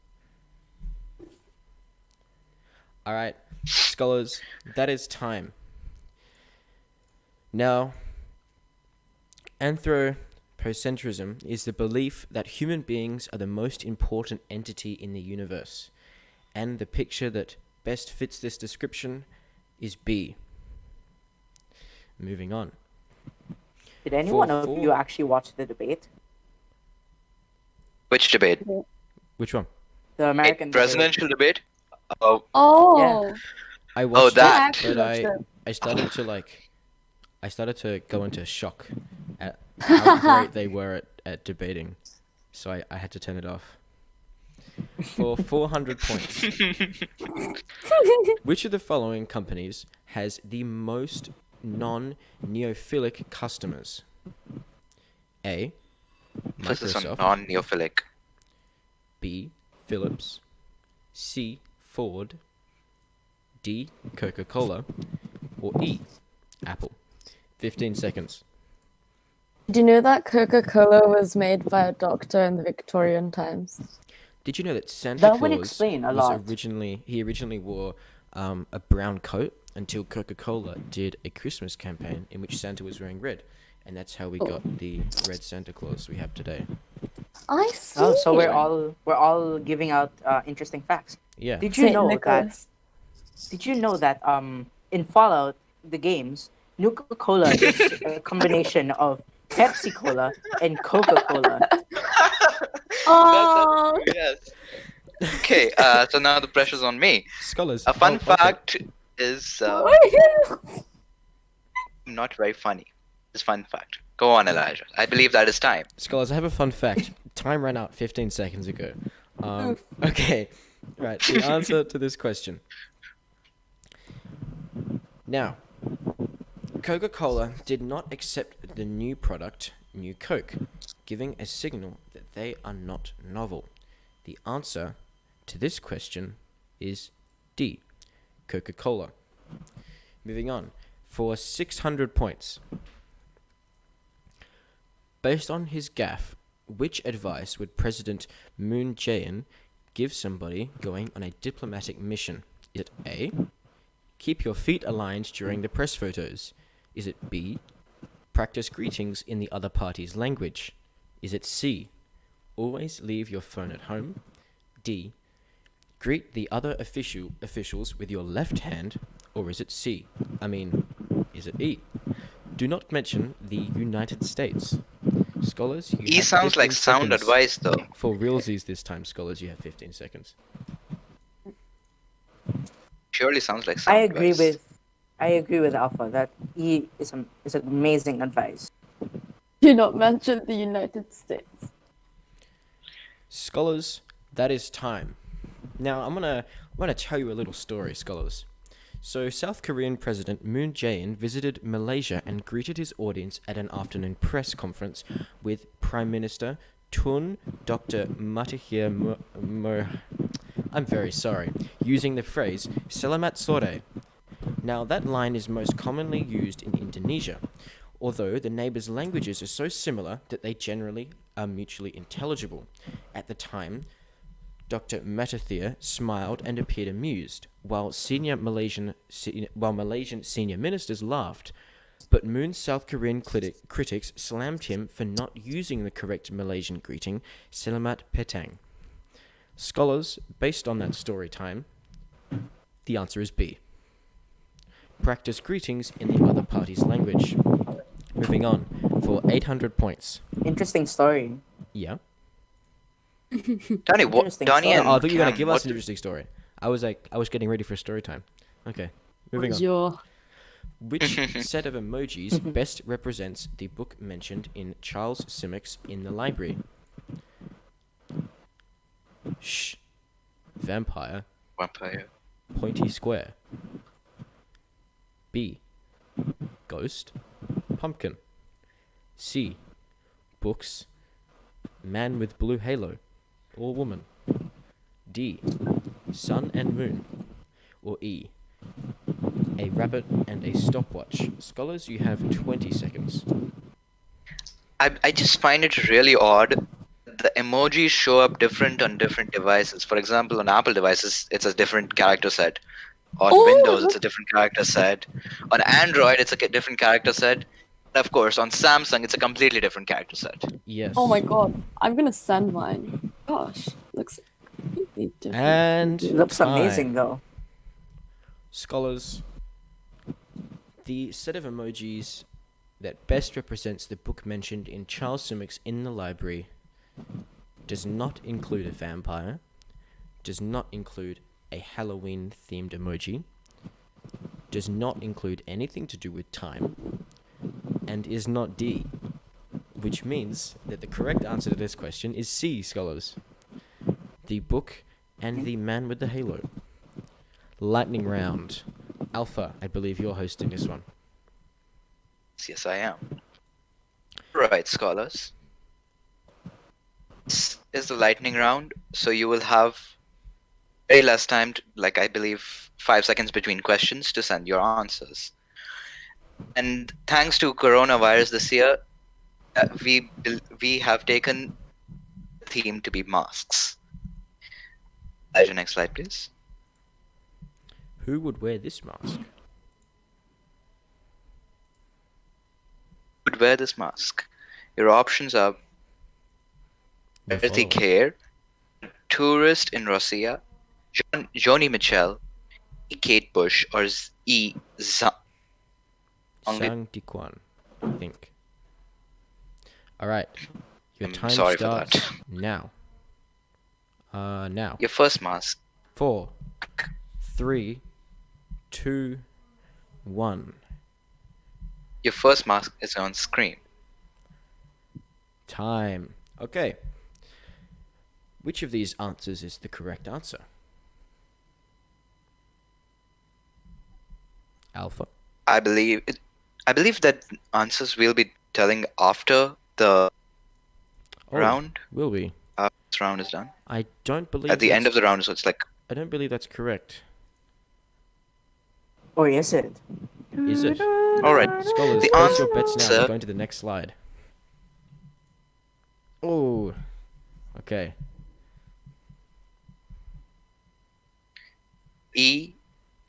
Alright, scholars, that is time. Now, anthropocentrism is the belief that human beings are the most important entity in the universe. And the picture that best fits this description is B. Moving on. Did anyone of four- you actually watch the debate? Which debate? Which one? The American debate. Presidential debate? Oh, Oh, I watched that. it, but I started to go into shock at how great they were at debating. So I had to turn it off. For 400 points. Which of the following companies has the most non-neophilic customers? A. emphasis on Microsoft. non-neophilic. B. Philips. C. Ford. D. Coca-Cola. Or E. Apple. 15 seconds. did you know that Coca-Cola was made by a doctor in the Victorian times? Did you know that Santa That would Claus explain a was lot. originally wore a brown coat until Coca-Cola did a Christmas campaign in which Santa was wearing red, and that's how we got the red Santa Claus we have today. I see. Oh, so we're all giving out interesting facts. Yeah. Did you Saint know Nicholas. that in Fallout the games, Nuka Cola is a combination of Pepsi Cola and Coca Cola. Oh, Yes. Okay, so now the pressure's on me. Scholars. A fun oh, okay. fact is not very funny. It's fun fact. Go on, Elijah. I believe that is time. Scholars, I have a fun fact. Time ran out 15 seconds ago. Okay. Right. The answer to this question. Now, Coca-Cola did not accept the new product, New Coke, giving a signal that they are not novel. The answer to this question is D, Coca-Cola. Moving on, for 600 points. Based on his gaffe, which advice would President Moon Jae-in give somebody going on a diplomatic mission? Is it A, keep your feet aligned during the press photos? Is it B, practice greetings in the other party's language? Is it C, always leave your phone at home? D, greet the other officials with your left hand? Or is it C? Is it E? Do not mention the United States. Scholars, you E have sounds like 15 sound seconds. advice, though. For realsies this time, scholars, you have 15 seconds. Surely sounds like sound I agree advice. with Alpha that E is amazing advice. do not mention the United States. Scholars, that is time. Now, I'm gonna tell you a little story, scholars. So, South Korean President Moon Jae-in visited Malaysia and greeted his audience at an afternoon press conference with Prime Minister Tun Dr. Mahathir I'm very sorry, using the phrase "Selamat sore." Now, that line is most commonly used in Indonesia, although the neighbors' languages are so similar that they generally are mutually intelligible. At the time, Dr. Mahathir smiled and appeared amused, while Malaysian senior ministers laughed. But Moon's South Korean critics slammed him for not using the correct Malaysian greeting, Selamat Petang. Scholars, based on that story time, the answer is B. Practice greetings in the other party's language. Moving on, for 800 points. Interesting story. Yeah. Donnie, what? Interesting Donnie story. and Oh, I thought you were going Cam, to give us what- an interesting story. I was getting ready for story time. Okay, moving What's on. your Which set of emojis best represents the book mentioned in Charles Simics In the Library? Shh. Vampire. Vampire. Pointy square. B. Ghost. Pumpkin. C. Books. Man with blue halo. Or woman. D. Sun and moon. Or E. A rabbit and a stopwatch. Scholars, you have 20 seconds. I just find it really odd. The emojis show up different on different devices. For example, on Apple devices, it's a different character set. On Windows, it's a different character set. On Android, it's a different character set. And of course, on Samsung, it's a completely different character set. Yes. Oh my god, I'm gonna send mine. Gosh, looks completely different. And It looks time. amazing though. Scholars, the set of emojis that best represents the book mentioned in Charles Simics In the Library does not include a vampire, does not include a Halloween-themed emoji, does not include anything to do with time, and is not D, which means that the correct answer to this question is C, scholars. The book and the man with the halo. Lightning round. Alpha, I believe you're hosting this one. Yes, I am. Right, scholars. This is the lightning round, so you will have very less time, like I believe 5 seconds between questions to send your answers. And thanks to coronavirus this year, we have taken the theme to be masks. Elijah, next slide, please. Who would wear this mask? Would wear this mask. Your options are The Dorothy following. Kerr, tourist in Russia, Joni Mitchell, E. Kate Bush, or E. Zhang. Sang Dikwan, I think. Alright. Your I'm time sorry for starts that. now. Now. Your first mask. 4, 3, 2, 1. Your first mask is on screen. Time. Okay. Which of these answers is the correct answer? Alpha. I believe that answers we'll be telling after the round. Will we? After this round is done. I don't believe At the end that's- of the round, so it's like I don't believe that's correct. Or is it? Is it? all right. Scholars, The place your bets now. answer- We're going to the next slide. Oh. Okay. E.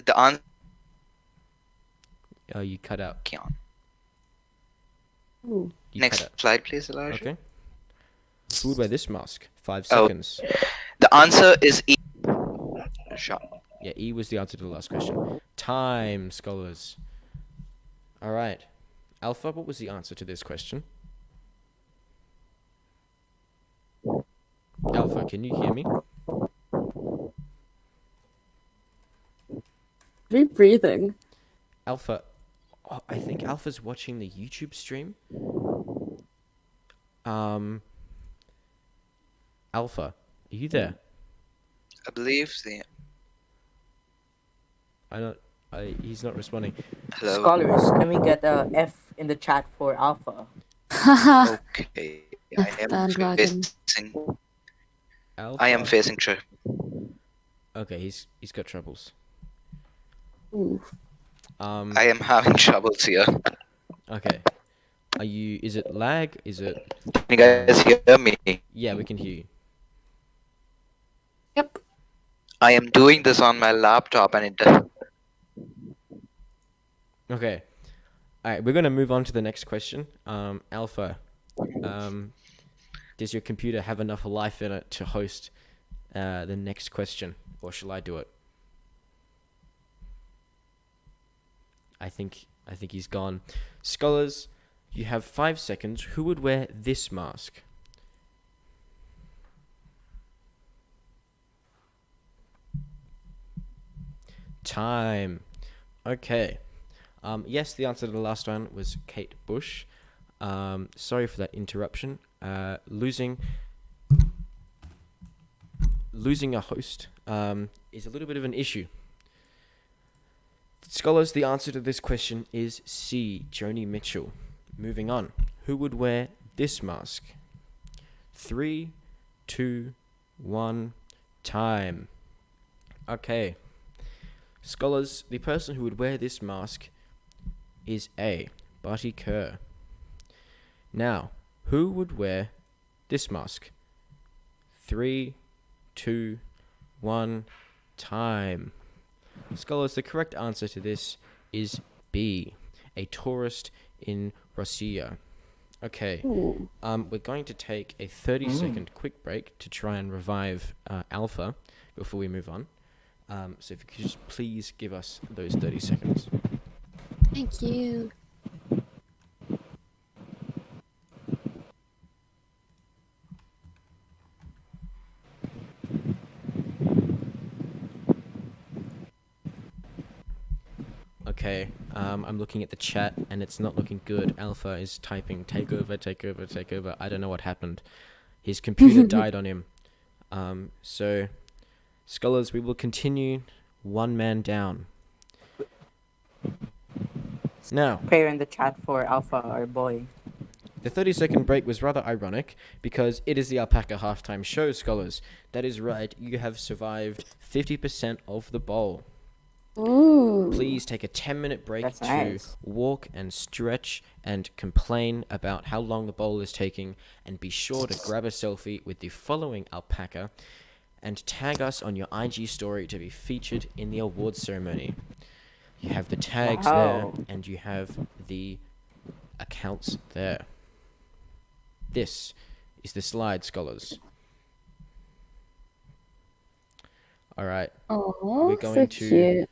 The answer. Oh, you cut out. Kian. Ooh. You Next cut out. slide, please, Elijah. Okay. Who would wear this mask? 5 Oh. seconds. The answer is E. Shot. Yeah, E was the answer to the last question. Time, scholars. All right. Alpha, what was the answer to this question? Alpha, can you hear me? Are you breathing? Alpha, oh, I think Alpha's watching the YouTube stream. Alpha, are you there? I believe the. He's not responding. Hello. Scholars, can we get a F in the chat for Alpha? Okay. I am Bandwagon. facing. Alpha. I am facing. Okay, he's got troubles. Ooh. I am having troubles here. Okay. Is it lag? Is it? Can you guys hear me? Yeah, we can hear you. Yep. I am doing this on my laptop and it. Okay. All right, we're gonna move on to the next question. Alpha, does your computer have enough life in it to host the next question, or shall I do it? I think he's gone. Scholars, you have 5 seconds. Who would wear this mask? Time. Okay. Yes, the answer to the last one was Kate Bush. Sorry for that interruption. Losing a host is a little bit of an issue. Scholars, the answer to this question is C, Joni Mitchell. Moving on. Who would wear this mask? 3, 2, 1, time. Okay. Scholars, the person who would wear this mask is A, Barty Kerr. Now, who would wear this mask? 3, 2, 1, time. Scholars, the correct answer to this is B, a tourist in Russia. Okay, we're going to take a 30-second quick break to try and revive Alpha before we move on. So if you could just please give us those 30 seconds. Thank you. Okay, I'm looking at the chat and it's not looking good. Alpha is typing take over, take over, take over. I don't know what happened. His computer died on him. So, scholars, we will continue. One man down. Now, Prayer in the chat for Alpha, our boy. the 30-second break was rather ironic because it is the Alpaca halftime show, scholars. That is right, you have survived 50% of the bowl. Ooh. Please take a 10-minute break That's to nice. walk and stretch and complain about how long the bowl is taking, and be sure to grab a selfie with the following alpaca and tag us on your IG story to be featured in the awards ceremony. You have the tags Wow. there and you have the accounts there. This is the slide, scholars. All right. Oh, We're going so to- cute.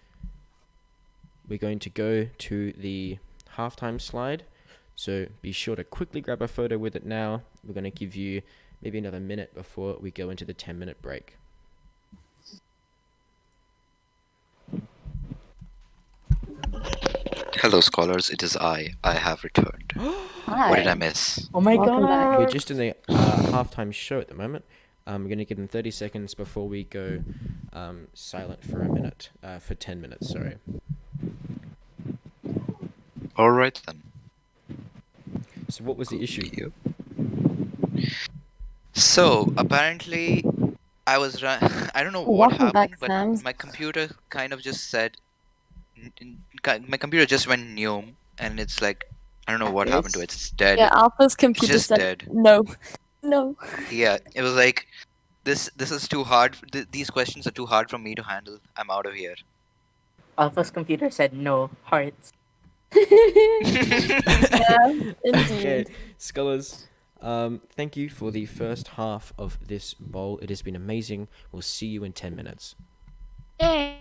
We're going to go to the halftime slide, so be sure to quickly grab a photo with it now. We're going to give you maybe another minute before we go into the 10-minute break. Hello, scholars. It is I. I have returned. Hi. What did I miss? Oh my Welcome back. god. We're just in the halftime show at the moment. We're going to give them 30 seconds before we go silent for a minute, for 10 minutes, sorry. All right then. So what was the issue? You. So apparently, I was I don't know what Welcome back, happened, but Sams. my computer kind of just said. My computer just went new, and it's like I don't know what happened to it. It's dead. Yeah, Alpha's computer just said dead. no. No. Yeah, it was like this is too hard. These questions are too hard for me to handle. I'm out of here. Alpha's computer said no. Hearts. Yeah, Okay, indeed. scholars, thank you for the first half of this bowl. It has been amazing. We'll see you in 10 minutes. Yay.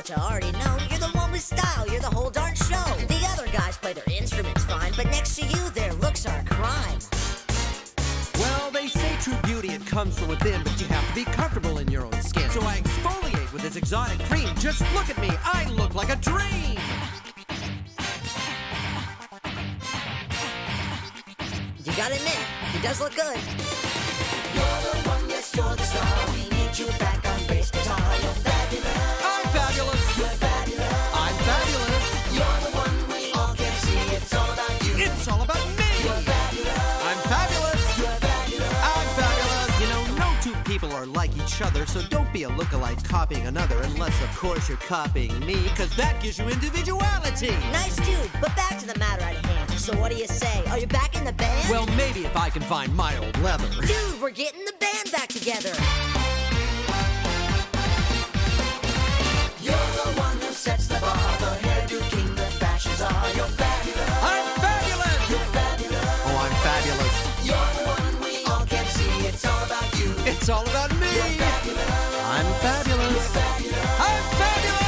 Don't you already know? You're the one with style, you're the whole darn show. The other guys play their instruments fine, but next to you, their looks are a crime. Well, they say true beauty, it comes from within, but you have to be comfortable in your own skin. So I exfoliate with this exotic cream. Just look at me, I look like a dream! You gotta admit, he does look good. You're the one, yes, you're the star. We need you back on bass guitar. You're fabulous. I'm fabulous! You're fabulous. I'm fabulous! You're the one we all can see. It's all about you. It's all about me! You're fabulous. I'm fabulous! You're fabulous. I'm fabulous! You know, no two people are like each other, so don't be a lookalike copying another, unless, of course, you're copying me, because that gives you individuality! Nice dude, but back to the matter at hand. So what do you say? Are you back in the band? Well, maybe if I can find my old leather. Dude, we're getting the band back together. You're the one who sets the bar. The hairdo king, the fashions are. You're fabulous. I'm fabulous! You're fabulous. Oh, I'm fabulous. You're the one we all can see. It's all about you. It's all about me! You're fabulous. I'm fabulous! You're fabulous. I'm fabulous!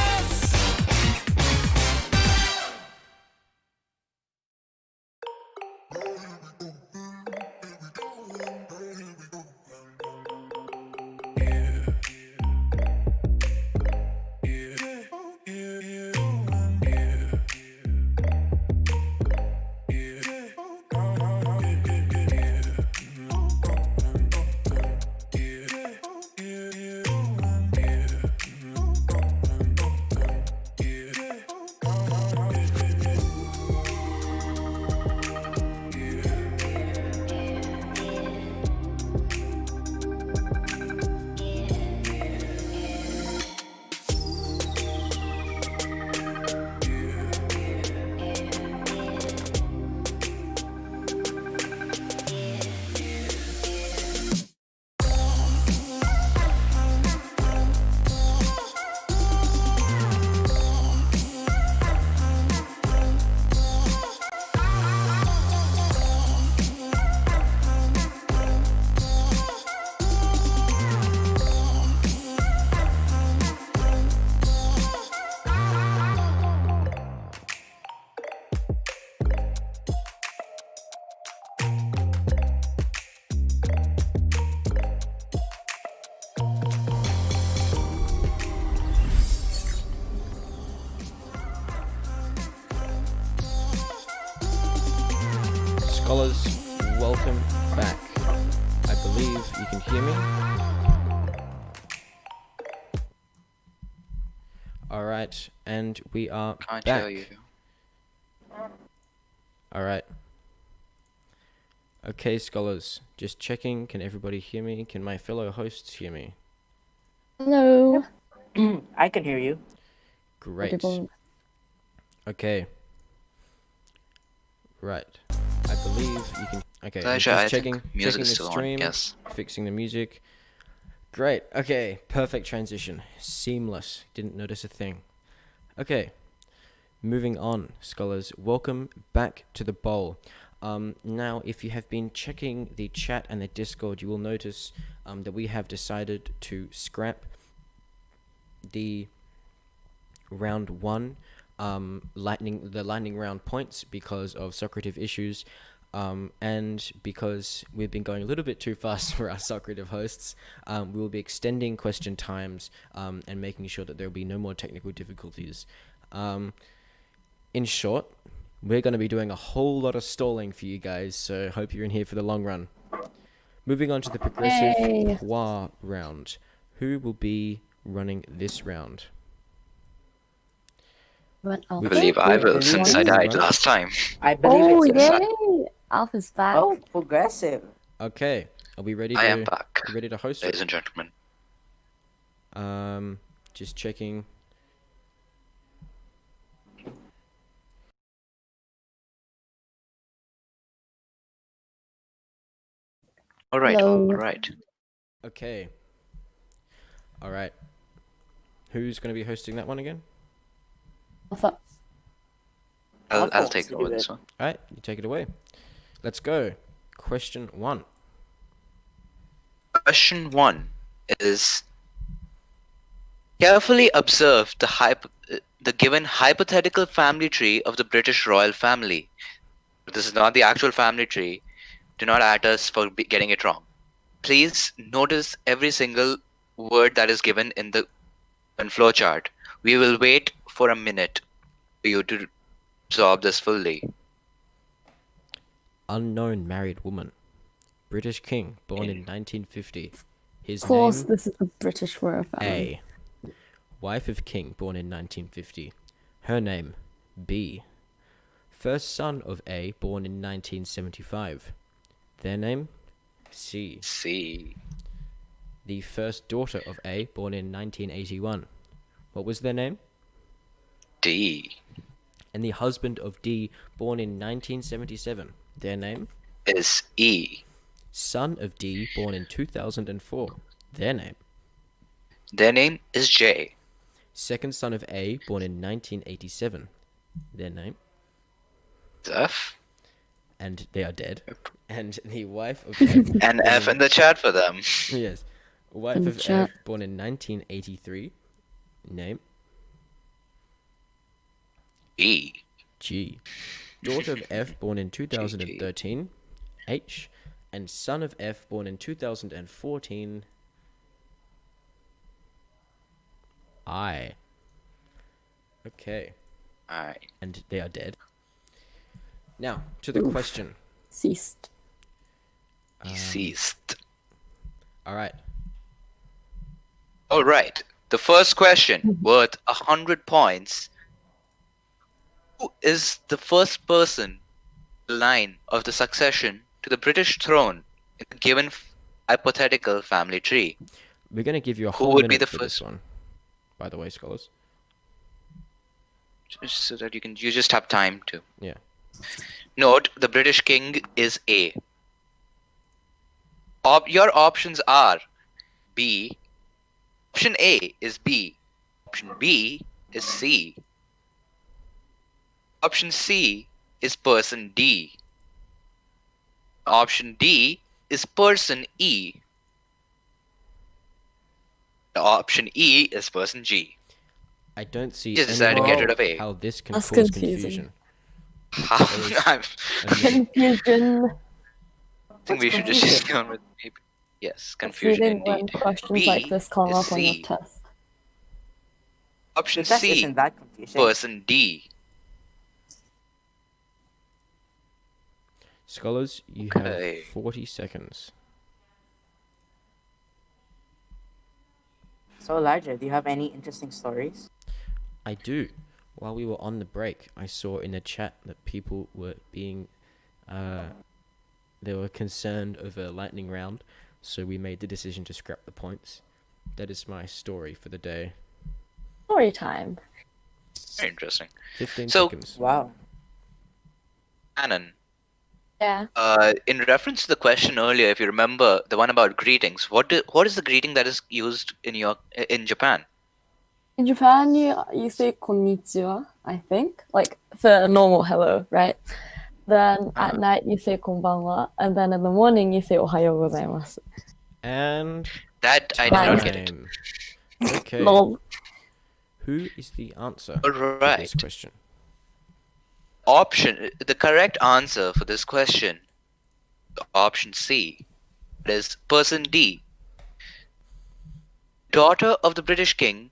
Scholars, welcome back. I believe you can hear me. Alright, and we are Can't back. hear you. Alright. Okay, scholars, just checking. Can everybody hear me? Can my fellow hosts hear me? Hello. I can hear you. Great. Audible. Okay. Right. I believe you can. Okay. I'm Elijah, I just checking. think music checking is the still on, stream. yes. Fixing the music. Great. Okay. Perfect transition. Seamless. Didn't notice a thing. Okay. Moving on, scholars. Welcome back to the bowl. Now, if you have been checking the chat and the Discord, you will notice that we have decided to scrap the round 1 lightning round points because of Socrative issues, and because we've been going a little bit too fast for our Socrative hosts. We will be extending question times and making sure that there will be no more technical difficulties. In short, we're going to be doing a whole lot of stalling for you guys, so hope you're in here for the long run. Moving on to the progressive Onepwaa round. Who will be running this round? I believe I will, since I died last time. I believe it's yay! Alpha's back. Oh, progressive. Okay, are we ready? I am back, ready to host? ladies and gentlemen. Just checking. All right, Hello. all right. Okay. All right. Who's going to be hosting that one again? Alpha. I'll take over this one. All right, you take it away. Let's go. Question 1. Question 1 is: Carefully observe the given hypothetical family tree of the British royal family. This is not the actual family tree. Do not at us for getting it wrong. Please notice every single word that is given in the flowchart. We will wait for a minute for you to absorb this fully. Unknown married woman. British king, born in 1950. His Of course, name this is the British royal family. A. Wife of king, born in 1950. Her name B. First son of A, born in 1975. Their name C. C. The first daughter of A, born in 1981. What was their name? D. And the husband of D, born in 1977. Their name is E. Son of D, born in 2004. Their name. Their name is J. Second son of A, born in 1987. Their name is F. And they are dead. And the wife of F. And F in the chat for them. Yes. Wife of F, born in 1983. Name E. G. Daughter of F, born in 2013. H. And son of F, born in 2014. I. Okay. I. And they are dead. Now, to the question. Ceased. Ceased. Alright. Alright. The first question, worth 100 points. Who is the first person in line of the succession to the British throne in the given hypothetical family tree? We're going to give you a Who whole would minute be the for first this one, by the way, scholars. Just so that you just have time to. Yeah. Note, the British king is A. Your options are B. Option A is B. Option B is C. Option C is person D. Option D is person E. Option E is person G. I don't see Just decided to get rid of A. how this can That's cause confusing. confusion. Confusion. I think we should just go on with maybe. Yes, confusion When indeed. questions B like this come is up on your C. test. Option The test C, isn't that confusing. person D. Scholars, you Okay. have 40 seconds. So Elijah, do you have any interesting stories? I do. While we were on the break, I saw in the chat that people were being, they were concerned over a lightning round, so we made the decision to scrap the points. That is my story for the day. Story time. Very interesting. 15 So- seconds. Wow. Annan, Yeah. in reference to the question earlier, if you remember the one about greetings, what is the greeting that is used in Japan? In Japan, you say konnichiwa, I think, like for a normal hello, right? Then at night you say konbanwa, and then in the morning you say ohayou gozaimasu. And That I did not get it. time. Okay. Lol. Who is the answer All to right. this question? The correct answer for this question, option C, is person D. Daughter of the British king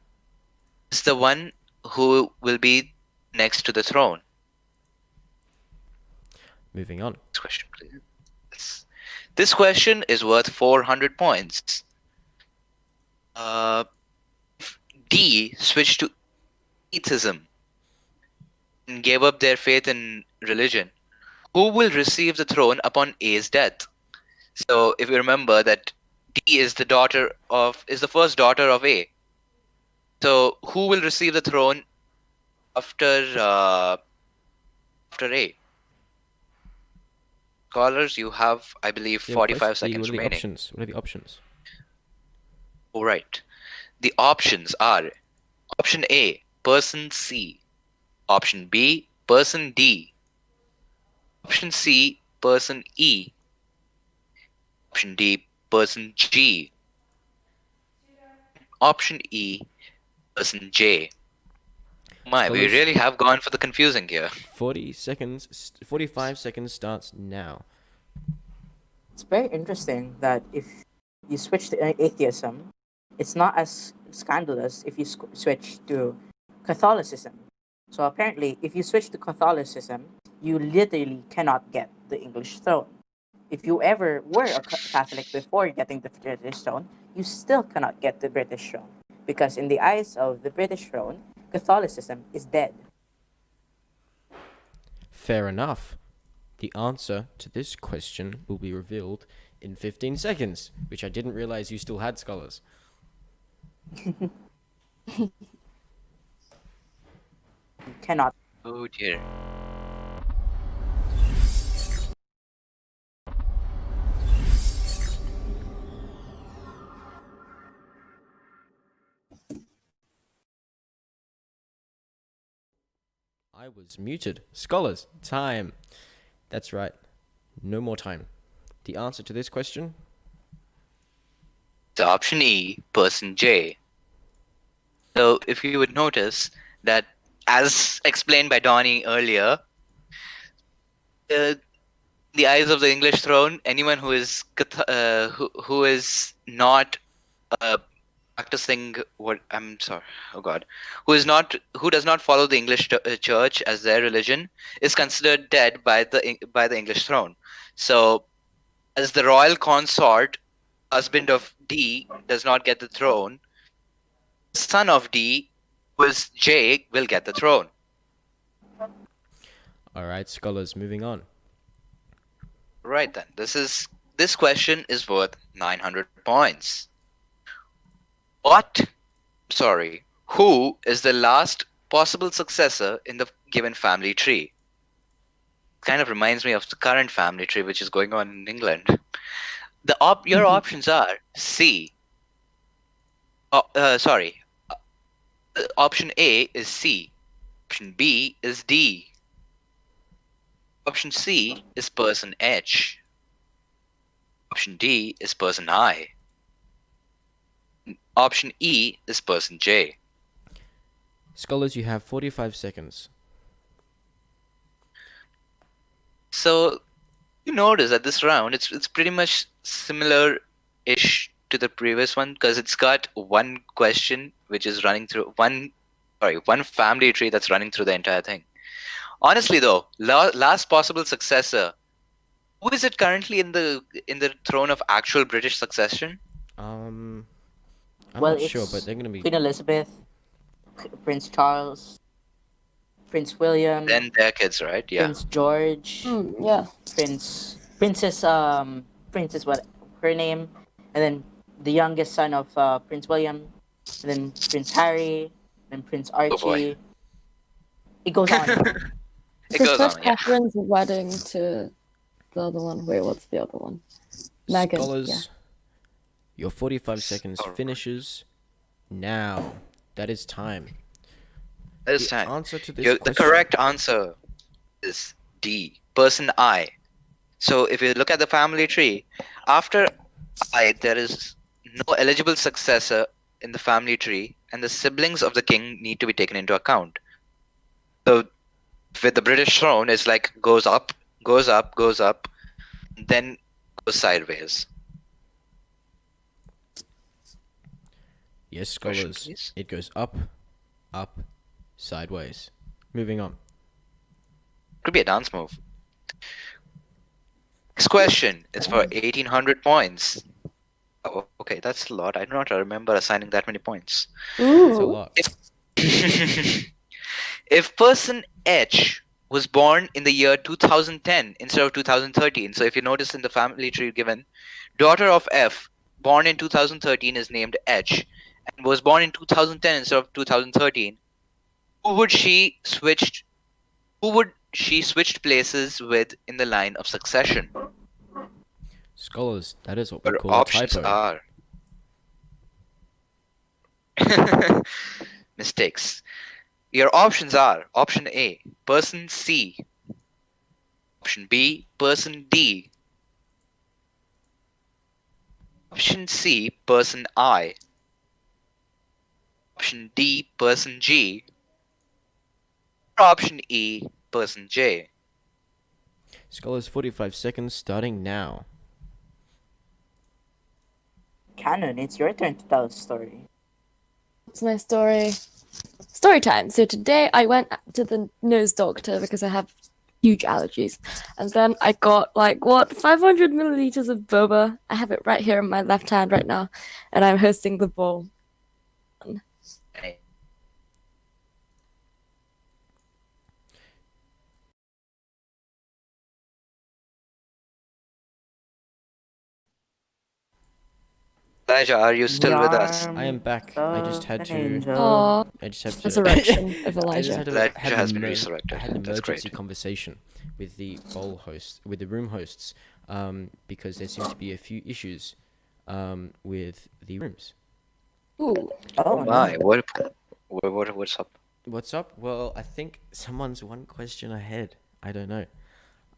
is the one who will be next to the throne. Moving on. Next question, please. This question is worth 400 points. If D switched to atheism and gave up their faith in religion, who will receive the throne upon A's death? So, if you remember that D is the first daughter of A. So, who will receive the throne after A? Scholars, you have, I believe, Yeah, 45 what are seconds the remaining. options? What are the options? All right. The options are option A, person C. Option B, person D. Option C, person E. Option D, person G. Option E, person J. My, we Scholars- really have gone for the confusing here. 45 seconds starts now. It's very interesting that if you switch to atheism, it's not as scandalous if you switch to Catholicism. So apparently, if you switch to Catholicism, you literally cannot get the English throne. If you ever were a Catholic before getting the British throne, you still cannot get the British throne. Because in the eyes of the British throne, Catholicism is dead. Fair enough. The answer to this question will be revealed in 15 seconds, which I didn't realize you still had, Scholars. You cannot. Oh dear. I was muted. Scholars, time. That's right. No more time. The answer to this question? So option E, person J. So if you would notice that, as explained by Donnie earlier, the eyes of the English throne, anyone who is who is not practicing what I'm sorry, oh God, who does not follow the English church as their religion is considered dead by the English throne. So, as the royal consort, husband of D does not get the throne, son of D, who is J, will get the throne. All right, Scholars, moving on. Right then, this question is worth 900 points. Who is the last possible successor in the given family tree? Kind of reminds me of the current family tree which is going on in England. Your options are C. Option A is C. Option B is D. Option C is person H. Option D is person I. Option E is person J. Scholars, you have 45 seconds. So you notice that this round it's pretty much similar-ish to the previous one because it's got one question which is running through one family tree that's running through the entire thing. Honestly though, last possible successor, who is it currently in the throne of actual British succession? I'm Well, not sure, it's but they're going to be... Queen Elizabeth, Prince Charles, Prince William, Then their kids, right? Yeah. Prince George, Yeah. Princess what her name, and then the youngest son of Prince William, and then Prince Harry, then Prince Oh boy. Archie. It goes on. It goes Princess on, yeah. Catherine's wedding to the other one. Wait, what's the other one? Meghan. Scholars, Yeah. your 45 seconds finishes now. That is time. That is The time. answer to this The question- correct answer is D, person I. So if you look at the family tree, after I, there is no eligible successor in the family tree, and the siblings of the king need to be taken into account. So with the British throne, it's like goes up, then goes sideways. Yes, Question, Scholars, please. it goes up, sideways. Moving on. Could be a dance move. Next question is for 1800 points. Oh, okay, that's a lot. I do not remember assigning that many points. It's a lot. If person H was born in the year 2010 instead of 2013, so if you notice in the family tree given, daughter of F born in 2013 is named H and was born in 2010 instead of 2013, who would she switched places with in the line of succession? Scholars, that is what we Your call a options typo. are mistakes. Your options are option A, person C, option B, person D, option C, person I, Option D, person G. Or option E, person J. Scholars, 45 seconds starting now. Canon, it's your turn to tell a story. It's my story. Story time. So today I went to the nose doctor because I have huge allergies. And then I got 500 milliliters of boba. I have it right here in my left hand right now. And I'm hosting the bowl. Elijah, are you still with us? I am back. I just had to. Aw, I just have to. resurrection of I just Elijah. had to Elijah have has an been emer- resurrected. I had an That's emergency great. conversation with the bowl host, with the room hosts, because there seems to be a few issues, with the rooms. Ooh. Oh, My, no. what's up? What's up? Well, I think someone's one question ahead. I don't know.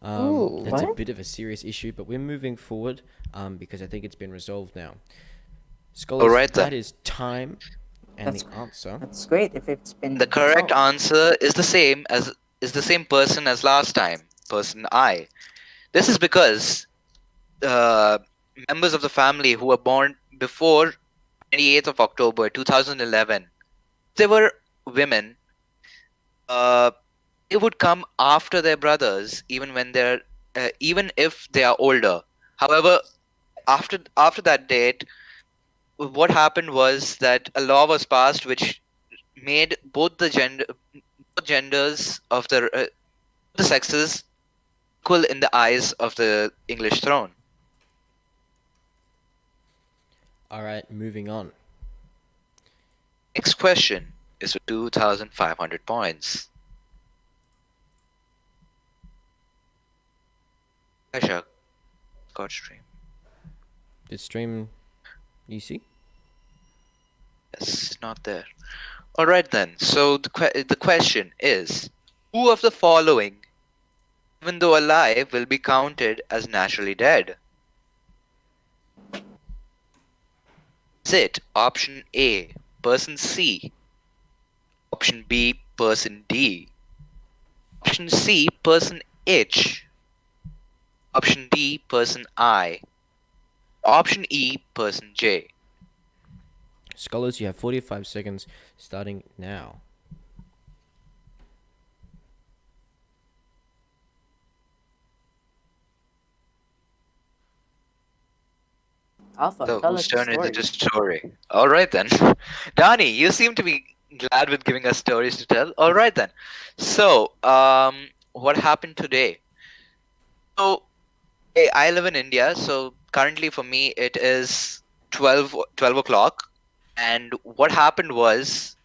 Ooh. That's a What? bit of a serious issue, but we're moving forward because I think it's been resolved now. Scholars, Alright then. that is time and That's- the answer. That's great if it's been. The correct Oh. answer is the same person as last time, person I. This is because members of the family who were born before 28th of October 2011, they were women. They would come after their brothers, even if they are older. However, after that date, what happened was that a law was passed which made both genders of the sexes equal in the eyes of the English throne. All right, moving on. Next question is for 2,500 points. Aisha, God stream. Did stream you see? Yes, it's not there. All right then. So the question is, who of the following, even though alive, will be counted as naturally dead? Is it option A, person C, option B, person D, option C, person H, option D, person I, option E, person J? Scholars, you have 45 seconds starting now. Alpha, So tell whose us turn a is story. it to story? All right then. Donnie, you seem to be glad with giving us stories to tell. All right then. So, what happened today? So, I live in India. So currently for me it is 12 o'clock. And what happened was,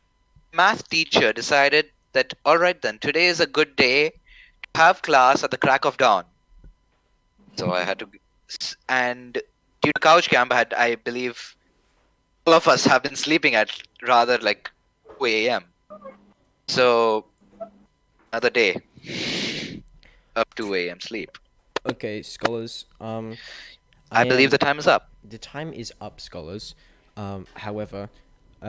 math teacher decided that all right then, today is a good day to have class at the crack of dawn. So I had to, and due to couch camp, I believe all of us have been sleeping at rather like 2 a.m. So another day up 2 a.m. sleep. Okay, scholars. I believe the time is up. The time is up, scholars. However, we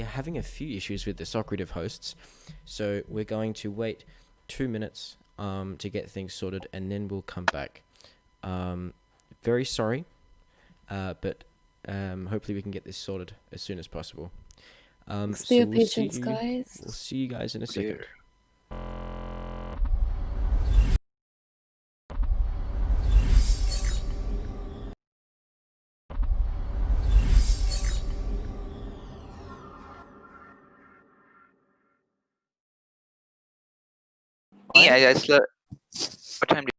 are having a few issues with the Socrative hosts, so we're going to wait 2 minutes to get things sorted, and then we'll come back. Very sorry, but hopefully we can get this sorted as soon as possible. Thanks for your patience, We'll guys. see you guys in a second. Clear. Yeah, I slept. What time do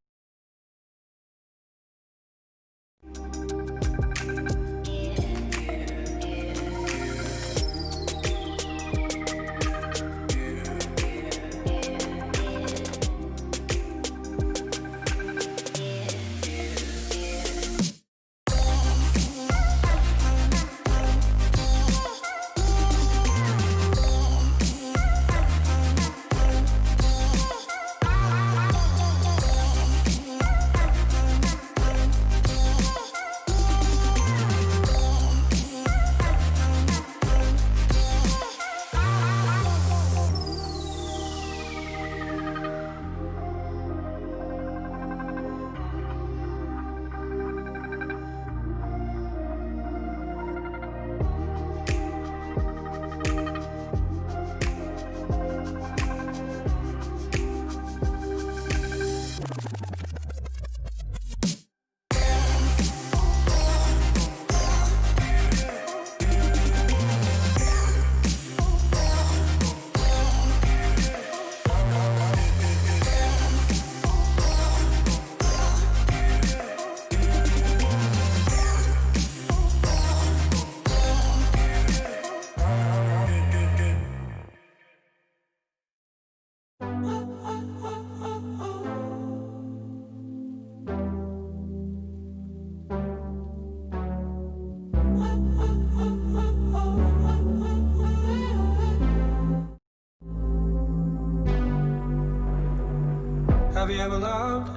Have you ever loved?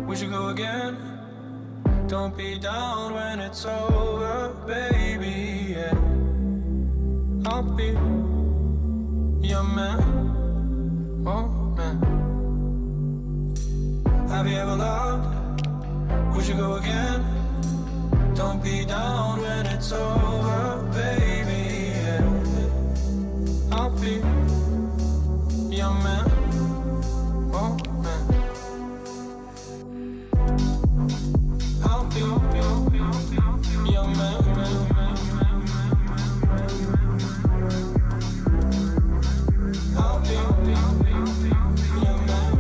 We should go again. Don't be down when it's over, baby. Yeah. I'll be your man. Oh man. Have you ever loved? We should go again. Don't be down when it's over, baby. Yeah. I'll be your man. Oh man. I'll be your man. I'll be your man.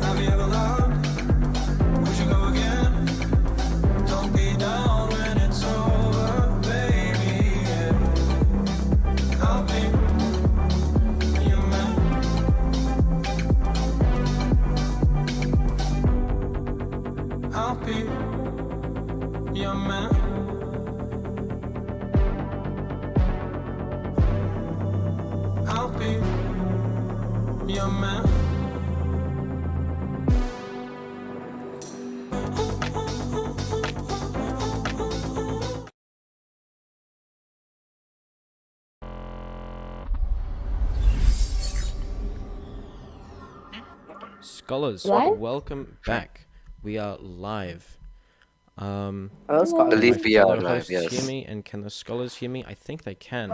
Have you ever loved? We should go again. Don't be down when it's over, baby. Yeah. I'll be your man. I'll be your man. I'll be your man. Scholars, Live? welcome back. We are live. Hello, I Scott. believe we fellow are live, hosts hear yes. me, and can the scholars hear me? I think they can.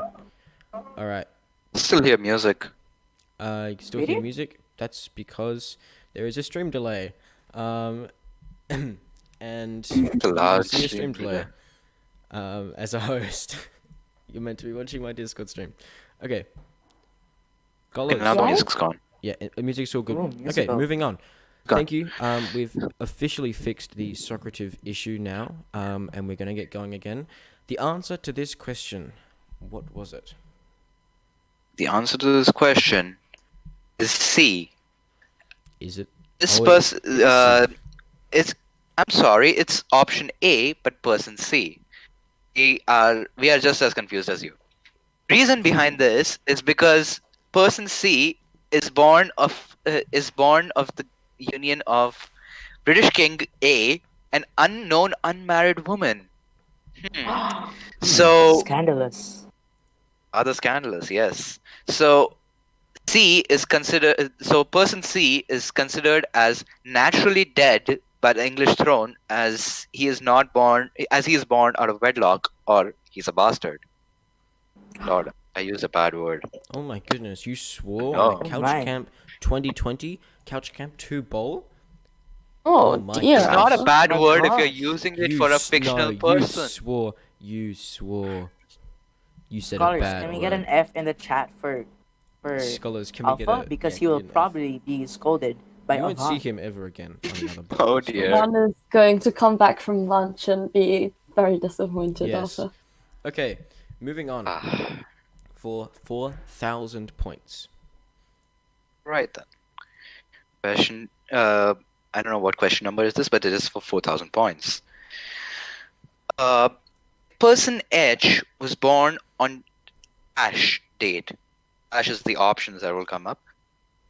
All right. Still hear music. You still Really? hear music? That's because there is a stream delay. And you a can large see a stream stream delay. As a host, you're meant to be watching my Discord stream. Okay. Okay, Scholars. now the Live? music's gone. Yeah, music's all good. Oh, Okay, musical. moving on. Go on. Thank you. We've officially fixed the Socrative issue now, and we're going to get going again. The answer to this question, what was it? The answer to this question is C. Is it? This Oh, person, it's C. it's. I'm sorry, it's option A, but person C. We are just as confused as you. Reason behind this is because person C is born of the union of British King A, an unknown unmarried woman. So Scandalous. other scandalous, yes. So person C is considered as naturally dead by the English throne as he is born out of wedlock, or he's a bastard. Lord, I used a bad word. Oh my goodness, you swore No. on a Couch my. Camp 2020 Couch Camp 2 bowl? Oh my dear. It's not a gosh. bad my word if you're gosh. using it for a fictional person. You swore. You said a Scholars, bad can we word. get an F in the chat for Scholars, can we get Alpha? a... Because yeah, he will can we get an F? probably be scolded by You won't see Avan. him ever again on another bowl. Oh Scholars. dear. One is going to come back from lunch and be very disappointed Yes. after. Okay, moving on. Ah, For 4,000 points. right then. Question. I don't know what question number is this, but it is for 4,000 points. Person H was born on Ash date. Ash is the options that will come up.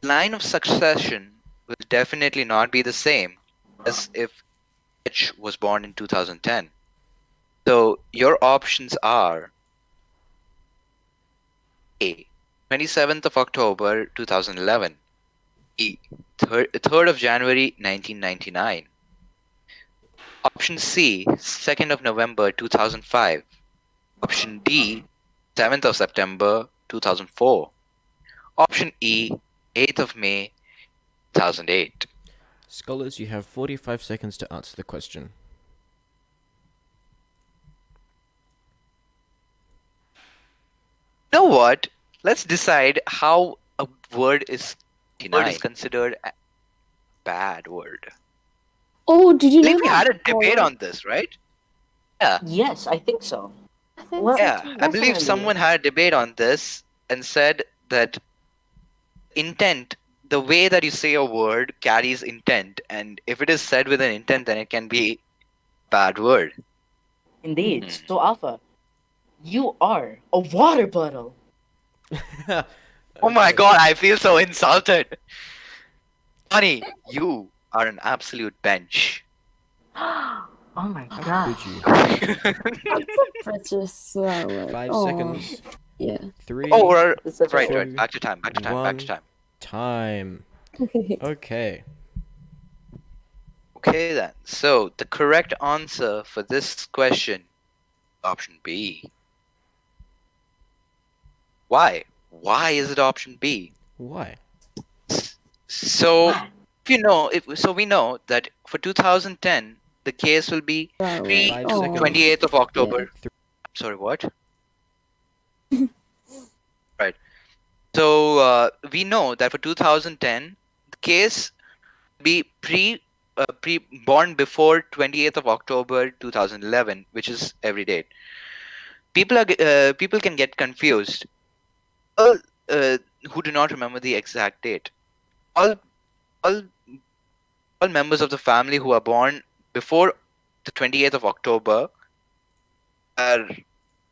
Line of succession will definitely not be the same as if H was born in 2010. So your options are A, 27th of October 2011. B, 3rd of January 1999. Option C, 2nd of November 2005. Option D, 7th of September 2004. Option E, 8th of May 2008. Scholars, you have 45 seconds to answer the question. You know what? Let's decide how a word is considered a bad word. Oh, did you I know believe we that? had a debate on this, right? Yeah. Yes, I think so. I think Well, so Yeah, too. I believe definitely. someone had a debate on this and said that intent, the way that you say a word carries intent, and if it is said with an intent, then it can be a bad word. Indeed. Mhm. So, Alpha, you are a water bottle. Oh my Okay. god, I feel so insulted. Honey, you are an absolute bench. Oh my How god. could you? That's a pretty swear word. 5 Oh, seconds. yeah. 3, Oh, It's such a right, two, right. Back to time, back to time, back to 1. time. Time. Okay. Okay then. So the correct answer for this question, option B. Why? Why is it option B? Why? So so we know that for 2010 the case will be Swear word. pre 5 Oh, seconds. 28th of October. yeah. I'm sorry, what? Right. So we know that for 2010 the case will be pre born before 28th of October 2011, which is every date. People can get confused. All who do not remember the exact date. All all all members of the family who are born before the 28th of October are,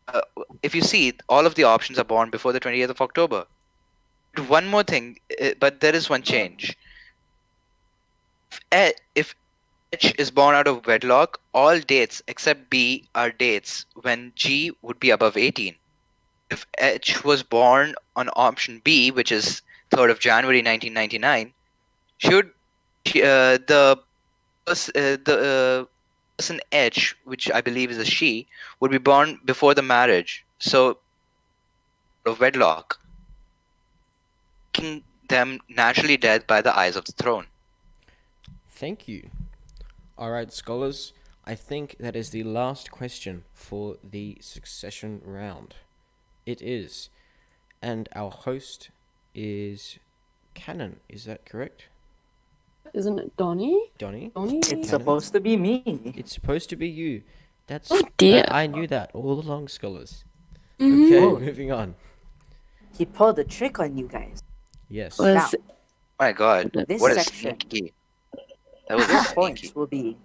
uh, if you see, all of the options are born before the 28th of October. But one more thing, but there is one change. If H is born out of wedlock, all dates except B are dates when G would be above 18. If H was born on option B, which is 3rd of January 1999, should the person H, which I believe is a she, would be born before the marriage. So, of wedlock, making them naturally dead by the eyes of the throne. Thank you. Alright, scholars. I think that is the last question for the succession round. It is. And our host is Cannon. Is that correct? Isn't it Donnie? Donnie? Donnie? It's supposed to be me. It's supposed to be you. That's. Oh dear. I knew that all along, scholars. Mhm. Okay, Oh. moving on. He pulled a trick on you guys. Yes. Was My God, This what a section, sneaky! That was your sneaky. points will be.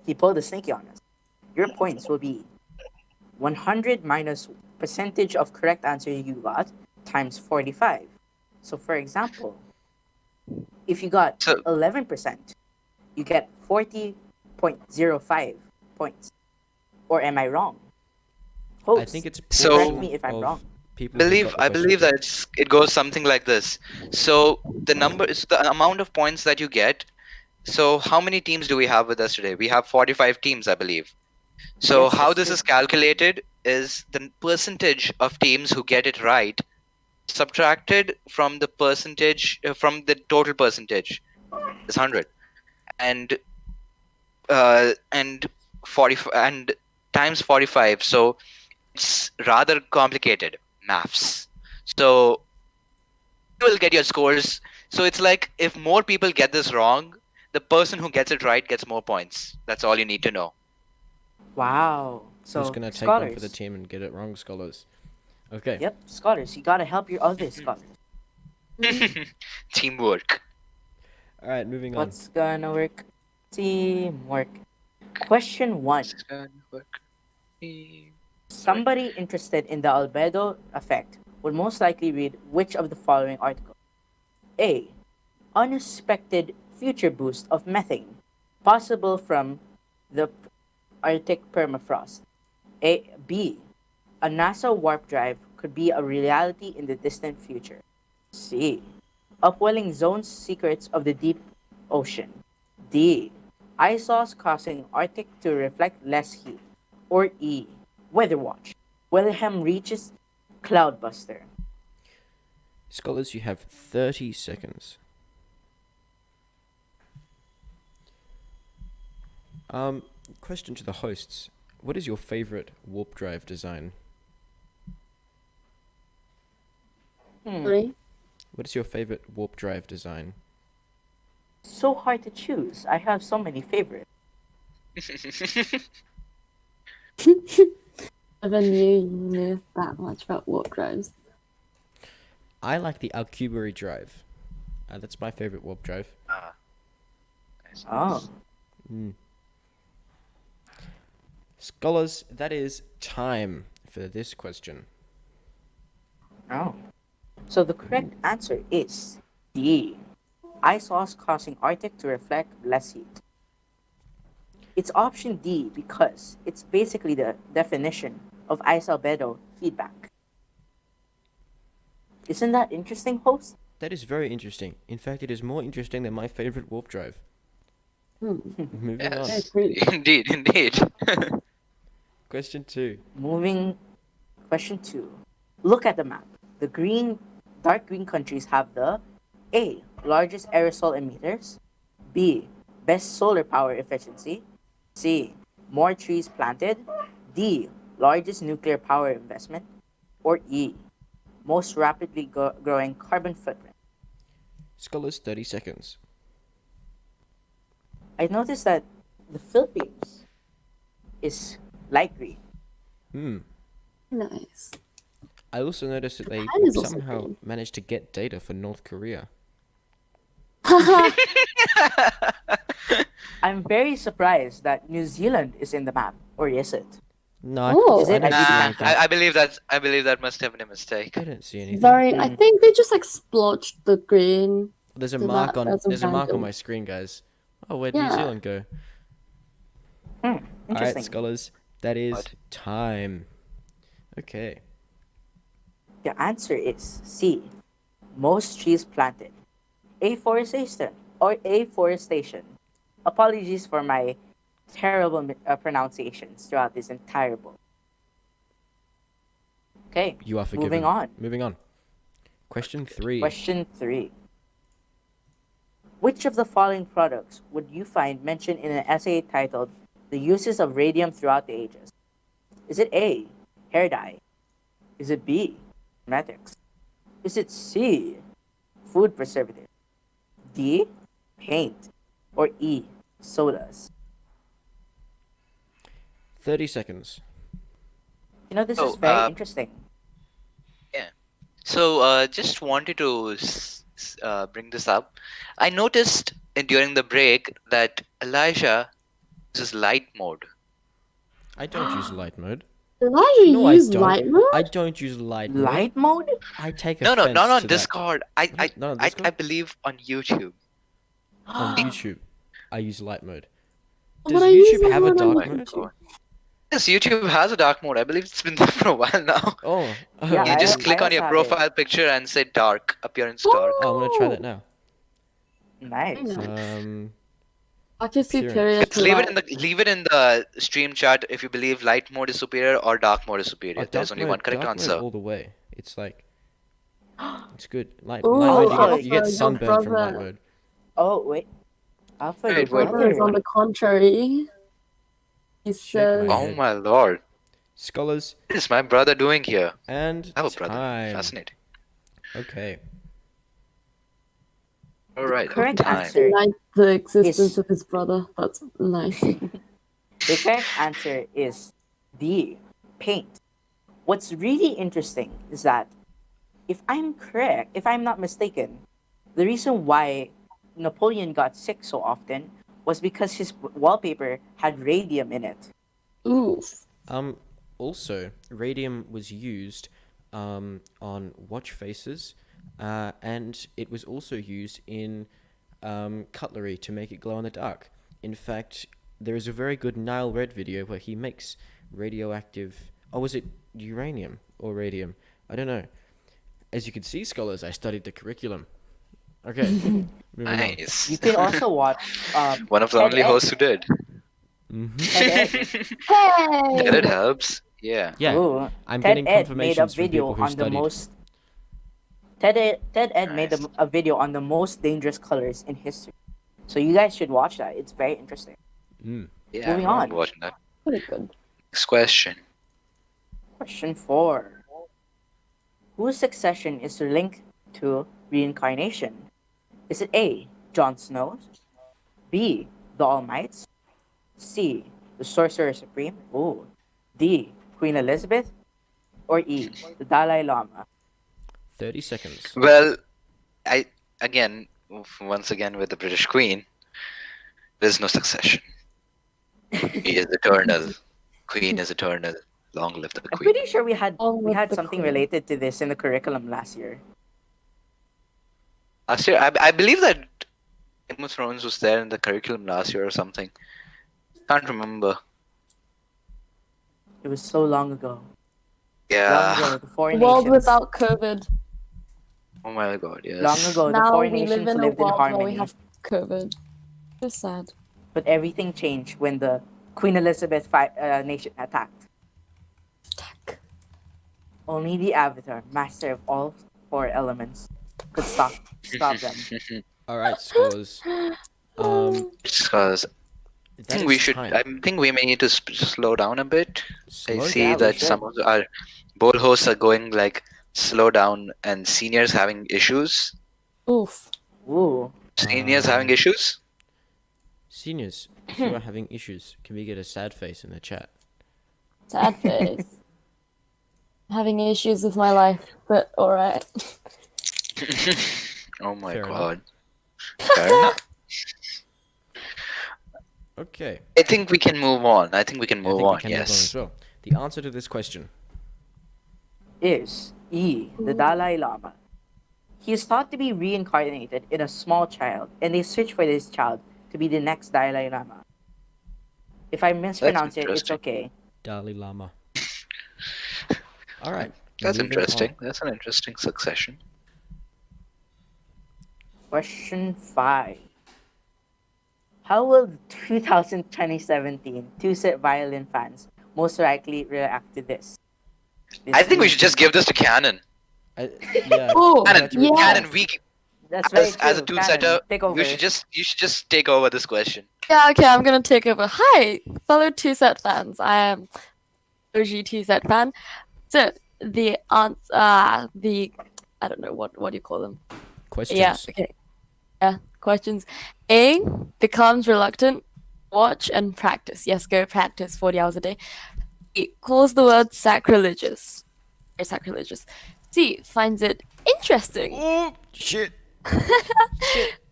He pulled a sneaky on us. Your points will be 100 minus percentage of correct answer you got times 45. So, for example, if you got So 11%, you get 40.05 points. Or am I wrong? Host, I think it's So- correct portion me if I'm of wrong. people who got the I question believe that correct. it goes something like this. So the number is the amount of points that you get. So how many teams do we have with us today? We have 45 teams, I believe. So Yes, how that's this true. is calculated is the percentage of teams who get it right subtracted from the percentage from the total percentage is 100, and 40 and times 45. So it's rather complicated maths. So you will get your scores. So it's like if more people get this wrong, the person who gets it right gets more points. That's all you need to know. Wow. So, Who's gonna take scholars. one for the team and get it wrong, scholars? Okay. Yep, scholars. You gotta help your other scholars. Teamwork. All right, moving on. What's gonna work? Teamwork. Question 1. This is gonna work. Somebody interested in the albedo effect would most likely read which of the following articles? A. Unexpected future boost of methane, possible from the Arctic permafrost. B. A NASA warp drive could be a reality in the distant future. C. Upwelling zones secrets of the deep ocean. D. Ice loss causing Arctic to reflect less heat. Or E. Weather watch. Wilhelm reaches cloudbuster. Scholars, you have 30 seconds. Question to the hosts. What is your favorite warp drive design? Sorry? What is your favorite warp drive design? So hard to choose. I have so many favorites. Never knew you knew that much about warp drives. I like the Alcubary drive. That's my favorite warp drive. Nice. Oh. Scholars, that is time for this question. Oh. So the correct answer is D. Ice loss causing Arctic to reflect less heat. It's option D because it's basically the definition of ice albedo feedback. Isn't that interesting, host? That is very interesting. In fact, it is more interesting than my favorite warp drive. Moving Yes, on. indeed. Question 2. Question 2. Look at the map. The dark green countries have the A. Largest aerosol emitters. B. Best solar power efficiency. C. More trees planted. D. Largest nuclear power investment. Or E. Most rapidly growing carbon footprint. Scholars, 30 seconds. I noticed that the Philippines is light green. Nice. I also noticed that they Japan is also somehow green. managed to get data for North Korea. I'm very surprised that New Zealand is in the map. Or is it? No, I, Oh. Is it? I don't see Nah, anything. I believe that must have been a mistake. I don't see anything. Very. I think they just like splotched the green. There's a to mark that on. as a There's a mark on random. my screen, guys. Oh, where'd New Yeah. Zealand go? All right, Interesting. scholars. That is What? time. Okay. The answer is C. Most trees planted. Afforestation or afforestation. Apologies for my terrible pronunciations throughout this entire book. Okay, You are forgiven. moving on. Moving on. Question 3. Question 3. Which of the following products would you find mentioned in an essay titled The Uses of Radium Throughout the Ages? Is it A. Hair dye? Is it B. Cosmetics? Is it C. Food preservative? D. Paint? Or E. Sodas? 30 seconds. You know, this Oh, is very interesting. So, just wanted to bring this up. I noticed during the break that Elijah uses light mode. I don't use light mode. Elijah No, I use don't. light mode? I don't use light mode. Light mode? I take No, offense not on to Discord. Not on I Discord? believe on YouTube. That. On YouTube, I use light mode. But Does I use YouTube light have a mode on dark my mode? God. Yes, YouTube has a dark mode. I believe it's been there for a while now. Oh, Yeah, You just I click on your also have it. profile picture and say dark, appearance dark. oh, I'm gonna try that now. Nice. Dark is appearance. superior Just to leave it in the stream chat if you believe light mode is superior or dark mode is superior. There's only one correct dark answer. Mode all the way. It's like, it's good. Light Ooh, mode, Alpha, you get your sunburn from light brother. mode. Oh, wait. Alpha, your Wait, what? Brother is on brother. the contrary. He Shake my says, Oh head. my lord. Scholars What is my brother doing here? and I have a brother. time. Fascinating. Okay. Alright, Correct time. answer. denied the existence Yes. of his brother. That's nice. The correct answer is D. Paint. What's really interesting is that if I'm correct, if I'm not mistaken, the reason why Napoleon got sick so often was because his wallpaper had radium in it. Oof. Also, radium was used on watch faces, and it was also used in cutlery to make it glow in the dark. In fact, there is a very good Nile Red video where he makes radioactive. Oh, was it uranium or radium? I don't know. As you can see, scholars, I studied the curriculum. Okay, moving on. Nice. You can also watch One of the TED only Ed. hosts who did. TED Ed. That it Hey! helps. Yeah. Yeah, Ooh, I'm TED getting Ed made a confirmations from video people who on the studied. most. TED Ed made Nice. a video on the most dangerous colors in history. So you guys should watch that. It's very interesting. Yeah, Moving I'm on. watching that. Pretty good. Next question. Question 4. Whose succession is linked to reincarnation? Is it A. Jon Snow? B. The All Mights? C. The Sorcerer Supreme? Ooh. D. Queen Elizabeth? Or E. The Dalai Lama? 30 seconds. Well, once again with the British Queen, there's no succession. He is eternal. Queen is eternal. Long live the I'm Queen. pretty sure we had All with the something Queen. related to this in the curriculum last year. Last year, I believe that Game of Thrones was there in the curriculum last year or something. Can't remember. It was so long ago. Long Yeah. ago, the four World nations. without COVID. Oh my god, yes. Long ago, the Now four we live nations in a lived in world where we harmony. have COVID. So sad. But everything changed when the Queen Elizabeth nation attacked. Only the Avatar, master of all four elements, could stop them. All right, scholars. Because I That think we is should. time. I think we may need to slow down a bit. I Slow see down, we that some should. of our bowl hosts are going like slow down, and seniors having issues. Oof. Ooh. Seniors having issues. Seniors, if you are having issues, can we get a sad face in the chat? Sad face. Having issues with my life, but alright. Oh my Fair god. Fair enough. Okay. I think we can move on. I think we can I move think we on. can move on Yes. as well. The answer to this question. Is E, the Dalai Lama. He is thought to be reincarnated in a small child, and they search for this child to be the next Dalai Lama. If I mispronounce it, it's interesting. okay. Dalai Lama. All right. That's moving interesting. on. That's an interesting succession. Question 5. How will 2017 two-set violin fans most likely react to this? I think we should just give this to Canon. Yeah. Oh, Canon, yeah. Canon, we That's very as a true. two-setter, Canon, take over. you should just take over this question. Yeah, okay, I'm gonna take over. Hi, fellow two-set fans. I am OG two-set fan. So the answer, I don't know what do you call them? Questions. Yeah, okay. Yeah, questions. A, becomes reluctant, watch and practice. Yes, go practice 40 hours a day. B, calls the word sacrilegious. Very sacrilegious. C, finds it interesting. Oh shit!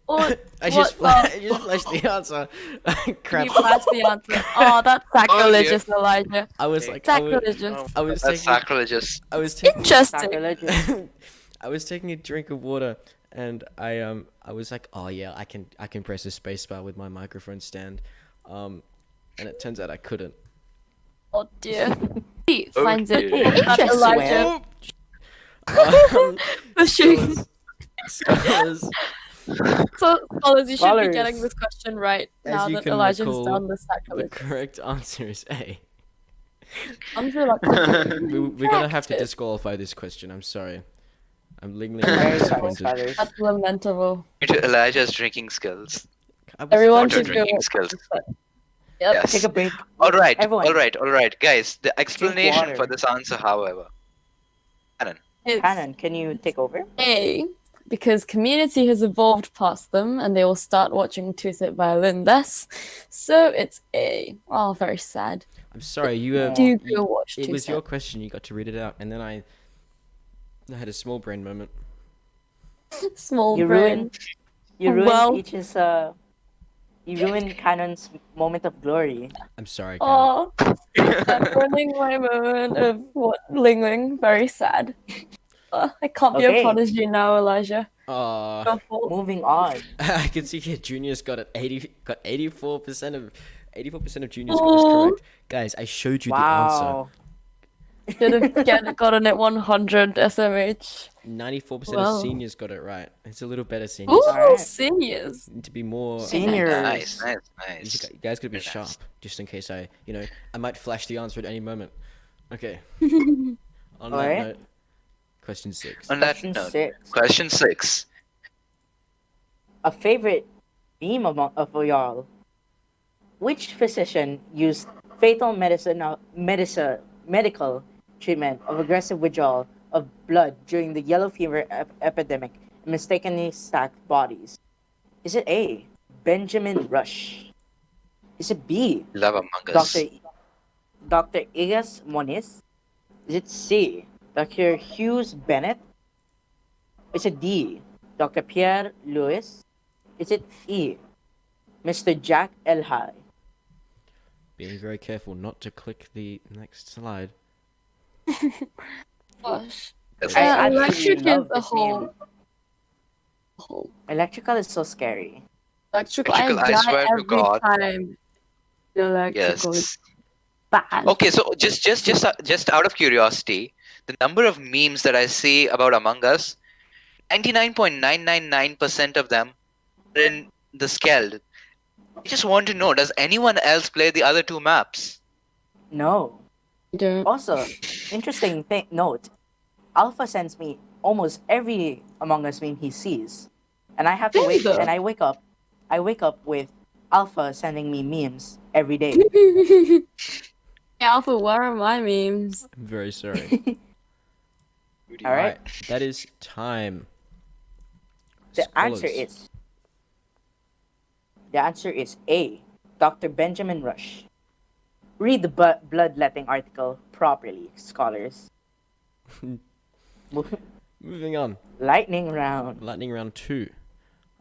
Or I just flashed the answer. Crap. you flashed the answer. Oh, that's sacrilegious, Elijah. I was like, I Sacrilegious. was That's taking, sacrilegious. I was taking, Interesting. Sacrilegious. I was taking a drink of water, and I was like, oh yeah, I can press a spacebar with my microphone stand, and it turns out I couldn't. Oh dear. C, finds it dear. interesting. Elijah. Pushing. Scholars, So, scholars, you should Scholars. be getting this question right As now you that can Elijah has recall, done the the sacrilegious. correct answer is A. I'm reluctant. We're gonna have to disqualify this question. I'm sorry. I'm legally Very sorry, disappointed. scholars. That's lamentable. Elijah's drinking skills. I was Everyone Water should go. drinking skills. Yep. Yes. Take a break. All right, Everyone. all right, guys. The explanation water. for this answer, however, Canon. It's Canon, can you take over? A, because community has evolved past them and they will start watching two-set violin less. So it's A. Oh, very sad. I'm sorry. You Do go watch It was two-set. your question. You got to read it out, and then I had a small brain moment. Small You brain. ruined. You ruined Well- Peach's. You ruined Canon's moment of glory. I'm sorry. Canon. Oh, I'm ruining my moment of what Ling Ling. Very sad. I can't be Okay. a prodigy now, Elijah. Aw. Your fault. Moving on. I can see here Junior's got 84% of 84% of Junior's got this Oh. correct. Guys, I showed you the answer. Wow. Should have gotten it 100 SMH. 94% Wow. of seniors got it right. It's a little better, seniors. Ooh, Alright. seniors. Need to be more. Seniors. Nice. You guys gotta be Very sharp, nice. just in case I might flash the answer at any moment. Okay. On that Alright. note, question 6. On that Question note, 6. question 6. A favorite meme of y'all. Which physician used fatal medical treatment of aggressive withdrawal of blood during the yellow fever epidemic and mistakenly stacked bodies? Is it A, Benjamin Rush? Is it B, Love Among Us. Dr. Igas Moniz? Is it C, Dr. Hughes Bennett? Is it D, Dr. Pierre Lewis? Is it E, Mr. Jack Elhai? Being very careful not to click the next slide. Gosh. Yes. I Yeah, actually electric love is a this whole. meme. Oh, Electrical is so scary. electrical. I Electrical, I die swear to every God. time. The electrical is Yes. bad. Okay, so just out of curiosity, the number of memes that I see about Among Us, 99.999% of them are in the Skeld. I just want to know, does anyone else play the other two maps? No. Don't. Also, interesting thing note. Alpha sends me almost every Among Us meme he sees, and I have to wait. And I wake up. I wake up with Alpha sending me memes every day. Alpha, where are my memes? I'm very sorry. All right. Alright, that is time. The answer Scholars. is. The answer is A. Dr. Benjamin Rush. Read the bloodletting article properly, scholars. Moving on. Lightning round. Lightning round 2.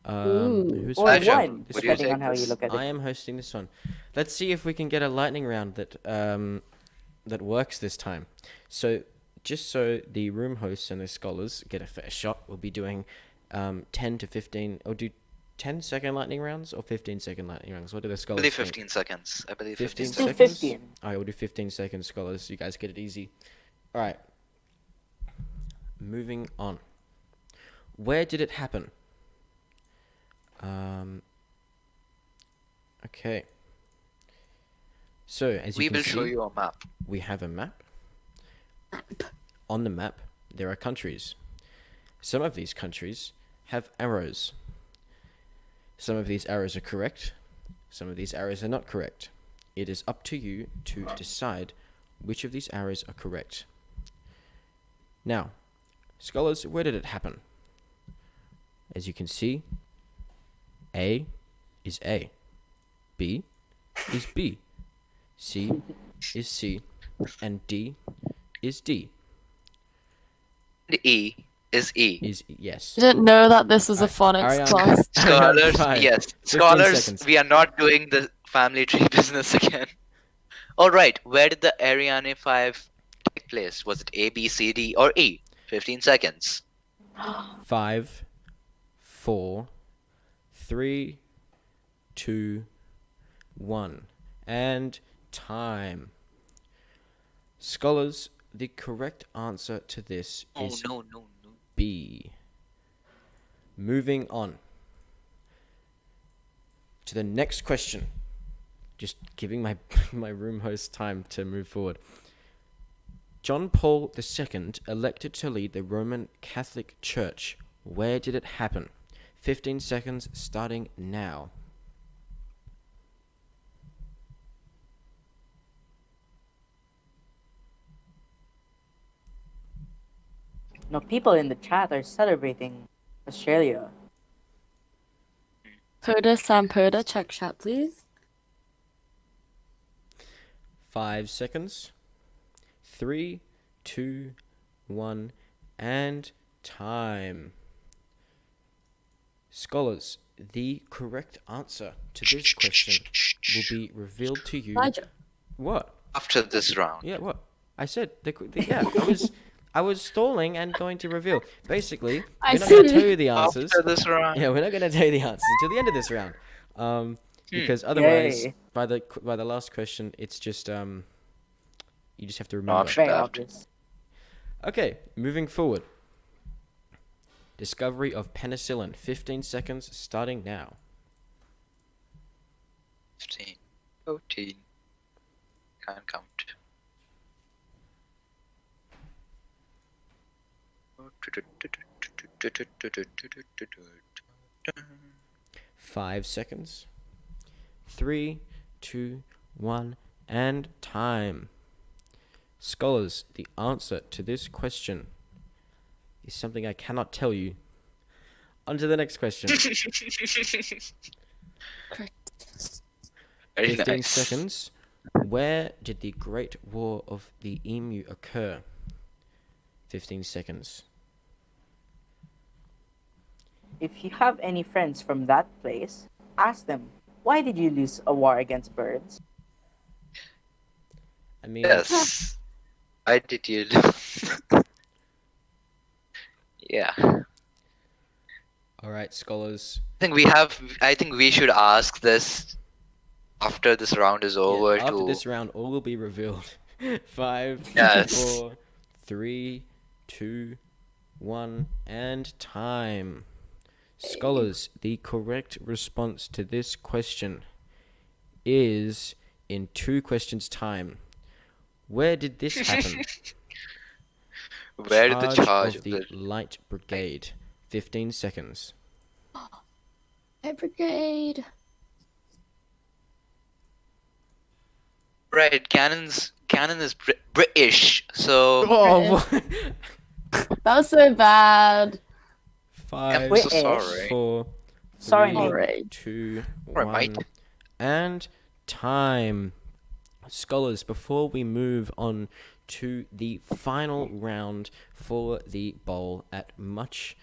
Ooh. Who's Or Aisha, one, this would you depending take on how you this? look at it. I am hosting this one. Let's see if we can get a lightning round that works this time. So, just so the room hosts and the scholars get a fair shot, we'll be doing 10 to 15, or do 10-second lightning rounds or 15-second lightning rounds? What do the I scholars believe think? 15 seconds. I believe 15 Let's do seconds? 15. Alright, we'll do 15 seconds, scholars. You guys get it easy. Alright. Moving on. Where did it happen? Okay. So, as you We can will see, show you a map. we have a map. On the map, there are countries. Some of these countries have arrows. Some of these arrows are correct. Some of these arrows are not correct. It is up to you to decide which of these arrows are correct. Now, scholars, where did it happen? As you can see, A is A, B is B, C is C, and D is D. And E is E. Is yes. I didn't know that this was a phonics Ariane. class. Scholars, Five. yes. 15 Scholars, seconds. we are not doing the family tree business again. Alright, where did the Ariane 5 take place? Was it A, B, C, D, or E? 15 seconds. 5, 4, 3, 2, 1. And time. Scholars, the correct answer to this Oh, is no. B. Moving on to the next question. Just giving my my room host time to move forward. John Paul II elected to lead the Roman Catholic Church. Where did it happen? 15 seconds starting now. No, people in the chat are celebrating Australia. Poda Sam Poda, check chat, please. 5 seconds. 3, 2, 1, and time. Scholars, the correct answer to this question will be revealed to you. Elijah. What? After this round. Yeah, what? I said, yeah, I was stalling and going to reveal. Basically, I we're not going to see. tell you the answers. After this round. Yeah, we're not going to tell you the answers until the end of this round. Because otherwise, Yay. by the last question, it's just you just have to No remember. option Very left. obvious. Okay, moving forward. Discovery of penicillin. 15 seconds starting now. 15, 14. Can't count. 5 seconds. 3, 2, 1, and time. Scholars, the answer to this question is something I cannot tell you. On to the next question. Very 15 nice. seconds. Where did the Great War of the Emu occur? 15 seconds. If you have any friends from that place, ask them, why did you lose a war against birds? I mean, Yes. Why did you lose? Yeah. All right, scholars. I think we should ask this after this round is Yeah, over. after to this round, all will be revealed. 5, Yes. 4, 3, 2, 1, and time. Scholars, the correct response to this question is in 2 questions' time. Where did this happen? Where did the charge of the Light Brigade. 15 seconds. Hey, brigade. Right, Canon is British, so Oh, That was so bad. 5, I'm so sorry. 4, Sorry, 3, mate. Alright. 2, Alright, 1, mate. and time. Scholars, before we move on to the final round for the bowl at most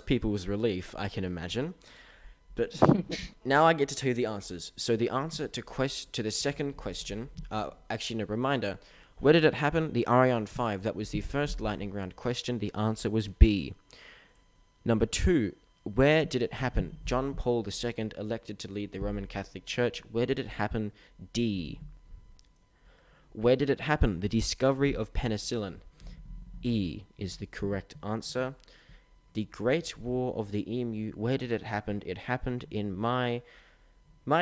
people's relief, I can imagine. But now I get to tell you the answers. So the answer to the second question, actually, no, reminder, where did it happen? The Ariane 5, that was the first lightning round question. The answer was B. Number 2, where did it happen? John Paul II elected to lead the Roman Catholic Church. Where did it happen? D. Where did it happen? The discovery of penicillin. E is the correct answer. The Great War of the Emu, where did it happen? It happened in my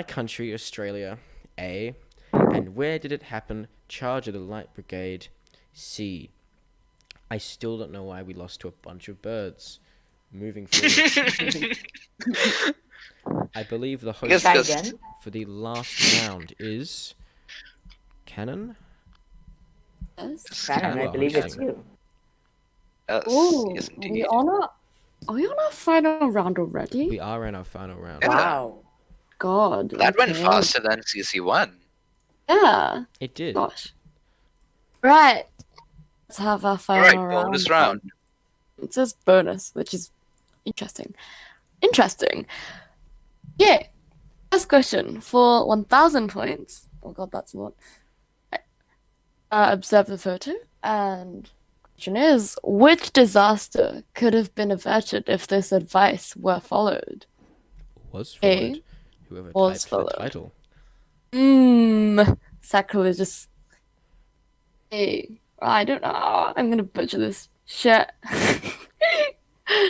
country, Australia. A. And where did it happen? Charge of the Light Brigade. C. I still don't know why we lost to a bunch of birds. Moving forward. I believe the host Try again. for the last round is Cannon. Yes. Shannon, I Well, believe it's hosting. you. Yes, Ooh, yes are we indeed. are we on our final round already? We are in our final round. Yeah. Wow. God. That went okay. faster than CC1. Yeah. It did. Gosh. Right. Let's have our final Alright, round. bonus round. It says bonus, which is interesting. Interesting. Yeah. First question for 1,000 points. Oh god, that's a lot. Right. Observe the photo. And question is, which disaster could have been averted if this advice were followed? Was A. followed. Whoever Was typed followed. the title. Sacrilegious. A. I don't know. I'm gonna butcher this. Chernobyl?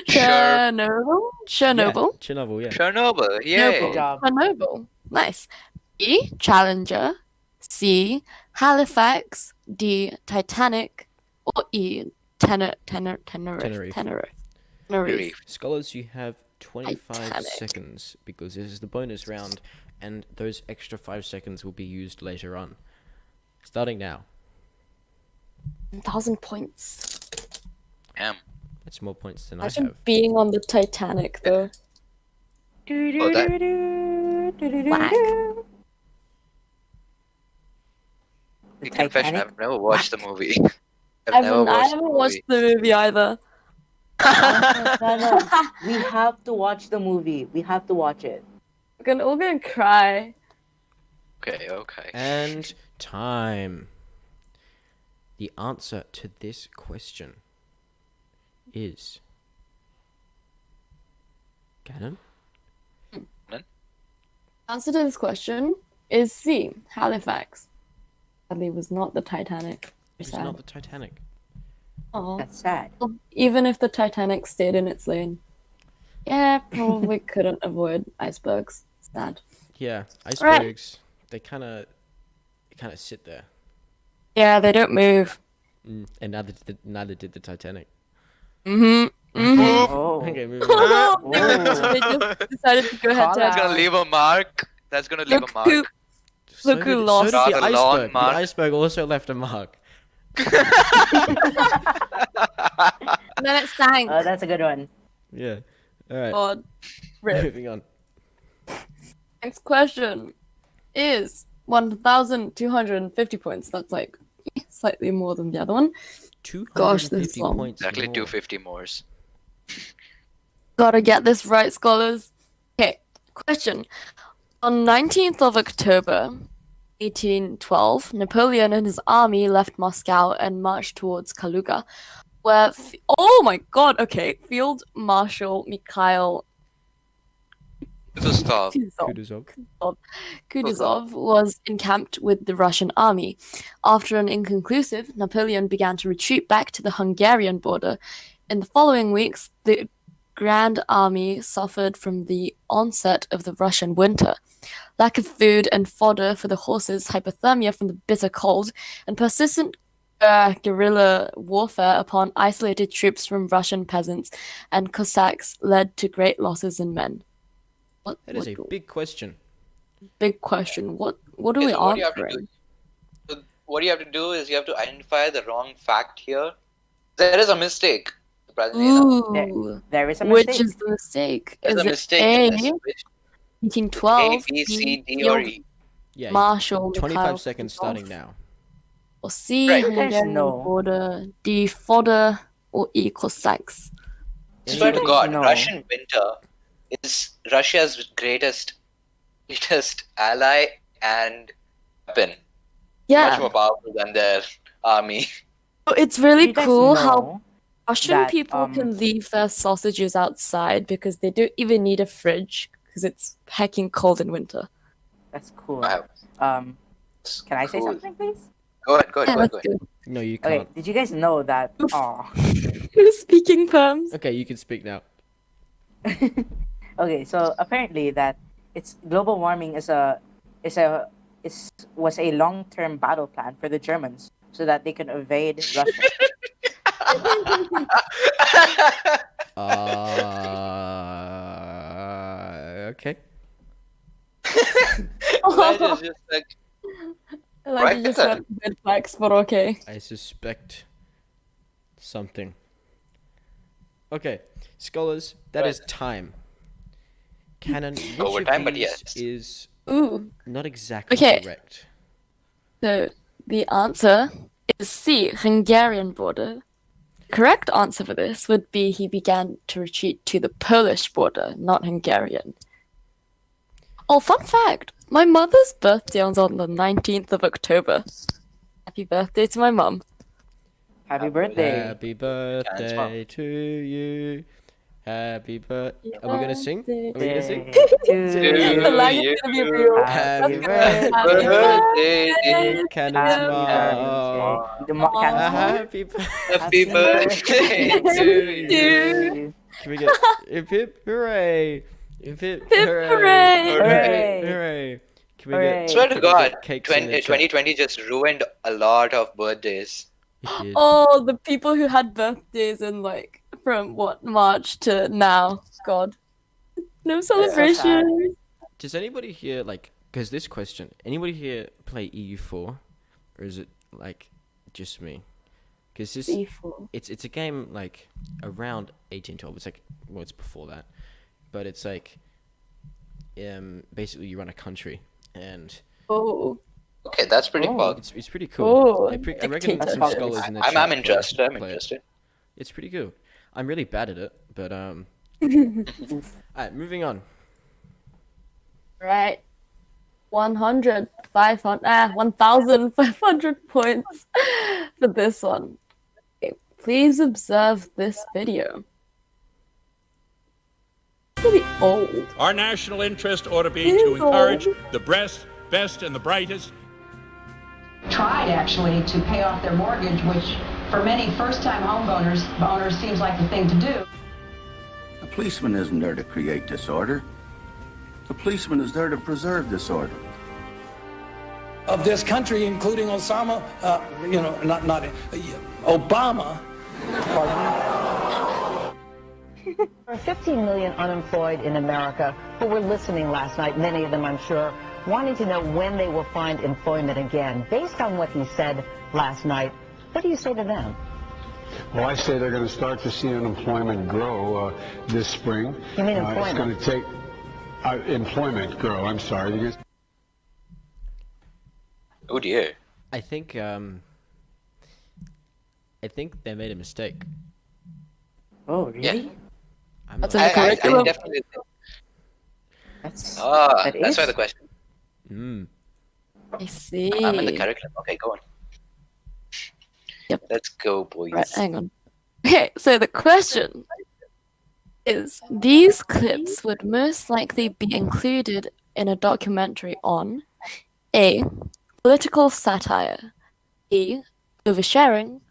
Chernobyl? Yeah, Chernobyl, yeah. Chernobyl, yay! Noble. job. Chernobyl. Nice. B. Challenger. C. Halifax. D. Titanic. Or E. Tenerife. Tenerife. Scholars, you have 25 Titanic. seconds because this is the bonus round, and those extra 5 seconds will be used later on. Starting now. 1,000 points. Damn. That's more points than I Imagine have. being on the Titanic, though. Oh, that. Whack. The Confession, Titanic? I've never watched the movie. I've never I watched the haven't watched movie. the movie either. No, we have to watch the movie. We have to watch it. We're gonna cry. Okay, okay. And time. The answer to this question is Cannon. Answer to this question is C. Halifax. Sadly, it was not the Titanic. It's Sad. not the Titanic. Aw. That's sad. Well, even if the Titanic stayed in its lane. Yeah, probably couldn't avoid icebergs. Sad. Yeah, Right. icebergs. They kind of sit there. Yeah, they don't move. And neither did the Titanic. Mm-hmm. Oh. Okay, moving on. So they just decided to go head to That's head. gonna leave a mark. That's gonna leave Look a who, mark. look who So lost. did the Rather long iceberg. The mark. iceberg also left a mark. And then it sank. Oh, that's a good one. Yeah. All right. God. Rip. Moving on. Next question is 1,250 points. That's like slightly more than the other one. 250 this is long. points. Exactly more. 250 mores. Gotta get this right, scholars. Okay, question. On 19th of October, 1812, Napoleon and his army left Moscow and marched towards Kaluga. where oh my god, okay, Field Marshal Mikhail Kutuzov. Kutuzov was encamped with the Russian army. After an inconclusive, Napoleon began to retreat back to the Hungarian border. In the following weeks, the Grand Army suffered from the onset of the Russian winter. Lack of food and fodder for the horses, hypothermia from the bitter cold, and persistent guerrilla warfare upon isolated troops from Russian peasants and Cossacks led to great losses in men. That is a big question. Big question. What are we So what you have to answering? do, so what you have to do is you have to identify the wrong fact here. There is a mistake. Ooh, There is a which mistake. is the mistake? There's Is a it mistake A, in this. Which, 1912, A, B, C, B, D, or Field E. Yeah, Marshal 25 Mikhail seconds Kutuzov, starting now. or C, Right. There's Hungarian no- border, D, fodder, or E, Cossacks? Swear to Anybody- God, No. Russian winter is Russia's greatest ally and weapon. Much Yeah, more powerful than their army. it's really You guys cool know how Russian that, people can leave their sausages outside because they don't even need a fridge because it's hecking cold in winter. That's cool. Wow. Can I say Cool. something, please? Go ahead, go Yeah, ahead, go ahead, that's go ahead. good. No, you Okay, can't. did you guys know that? Oh. Speaking terms. Okay, you can speak now. Okay, so apparently that it's global warming was a long-term battle plan for the Germans so that they can evade Russia. Okay. Elijah's just like, Elijah Right just there. went red flags, but okay. I suspect something. Okay, scholars, that is time. Canon, which Overtime, of but these yes. is Ooh. not exactly Okay. correct? So the answer is C, Hungarian border. Correct answer for this would be he began to retreat to the Polish border, not Hungarian. Oh, fun fact! My mother's birthday was on the 19th of October. Happy birthday to my mum. Happy birthday. Happy birthday to you. Happy birthday. Are we gonna sing? Are we gonna sing? The line is gonna be real. Happy Happy birthday. birthday, dear. Cannon's Happy mom. birthday. The Cannon's mom. Happy birthday. Happy birthday to you. Can we get hip hip hooray? Hip hip Hip hooray. hooray. Hooray. Hooray. Can we Hooray. get Swear to can we God, get cakes in the chat? 2020 just ruined a lot of birthdays. It did. Oh, the people who had birthdays in like from what March to now. God, no celebration. Does anybody here like? Because this question, anybody here play EU4, or is it like just me? Because this, E4. it's a game like around 1812. It's like well, it's before that, but it's like, basically you run a country and Oh, Okay, that's pretty Oh. fun. it's pretty cool. Oh, I reckon dictator. some scholars in the I'm chat interested. I'm play it. interested. It's pretty good. I'm really bad at it, but Alright, moving on. right. 1,500 points for this one. Okay, please observe this video. Pretty old. Our national interest ought to be It to is encourage old. the best and the brightest. Tried actually to pay off their mortgage, which for many first-time owners seems like the thing to do. The policeman isn't there to create disorder. The policeman is there to preserve disorder. Of this country, including Osama, Obama. There are 15 million unemployed in America who were listening last night, many of them I'm sure, wanting to know when they will find employment again. Based on what he said last night, what do you say to them? Well, I say they're going to start to see unemployment grow this spring. You mean It's employment? going to take employment grow. I'm sorry. Because Oh dear. I think they made a mistake. Oh, really? Yeah. I'm That's not in the sure. I curriculum. definitely think. That's That's is? why the question. I see. I'm in the curriculum. Okay, go on. Yep. Let's go, boys. Right, hang on. Okay, so the question is, these clips would most likely be included in a documentary on A. Political satire, B. Oversharing,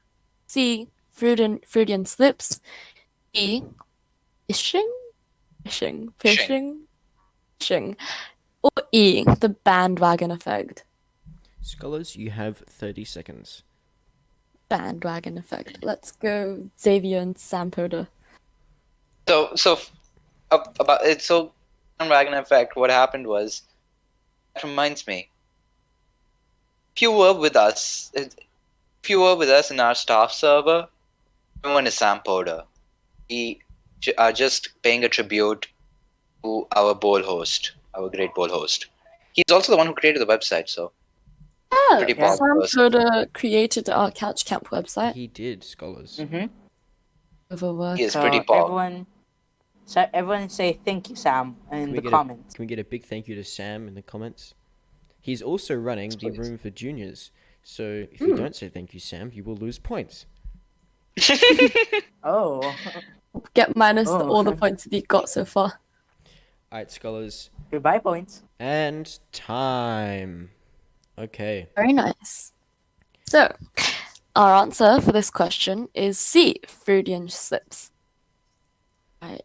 C. Freudian slips, D. Fishing? Fishing, or E. The bandwagon effect. Scholars, you have 30 seconds. Bandwagon effect. Let's go, Xavier and Sam Poda. About it. So, bandwagon effect. What happened was, that reminds me. If you were with us in our staff server, everyone is Sam Poda. We are just paying a tribute to our bowl host, our great bowl host. He's also the one who created the website, so Yeah, pretty pop Sam person. Poda created our Couch Camp website. He did, Scholars. Overworked. He is So pretty pop. everyone say thank you, Sam, in the Can comments. we get a big thank you to Sam in the comments? He's also running the room for juniors, so if you don't say thank you, Sam, you will lose points. Oh. Get minus Oh. all the points that you got so far. Alright, Scholars. Goodbye points. And time. Okay. Very nice. So, our answer for this question is C. Freudian slips. Right.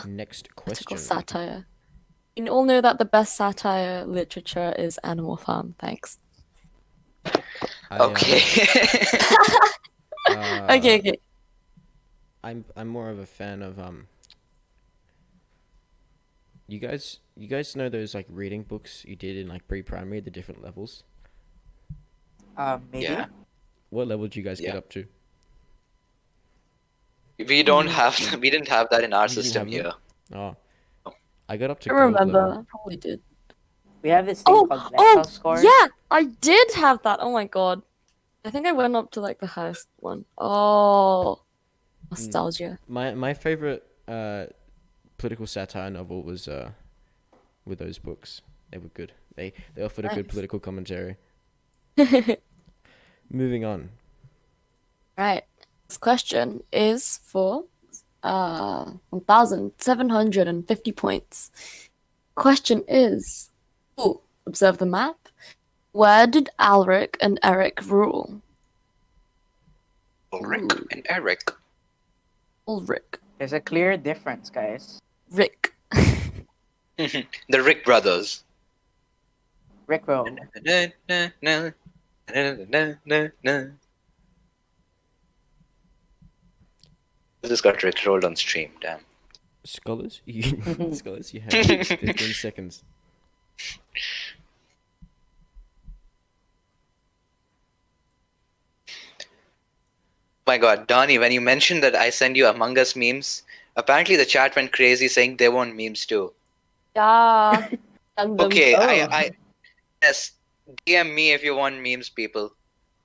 Next Political question. satire. You all know that the best satire literature is Animal Farm. Thanks. Okay. Okay. I'm more of a fan of you guys know those like reading books you did in like pre-primary, the different levels? Maybe. Yeah. What level did you guys get up to? We didn't have that in our You didn't system have here. them? Oh. I got up to I gold remember. level. I probably did. We have this thing called Lexile scores. Yeah, I did have that. Oh my god. I think I went up to like the highest one. Oh, nostalgia. My favorite political satire novel was with those books. They were good. They offered a good Nice. political commentary. Moving on. Right. This question is for 1,750 points. Question is, observe the map. Where did Alric and Eric rule? Ulrich and Eric. Ulrich. There's a clear difference, guys. Rick. The Rick brothers. Rick roll. I just got Rick rolled on stream, damn. Scholars, you have 15 seconds. My god, Donnie, when you mentioned that I send you Among Us memes, apparently the chat went crazy saying they want memes too. Yeah. Okay, I yes, DM me if you want memes, people.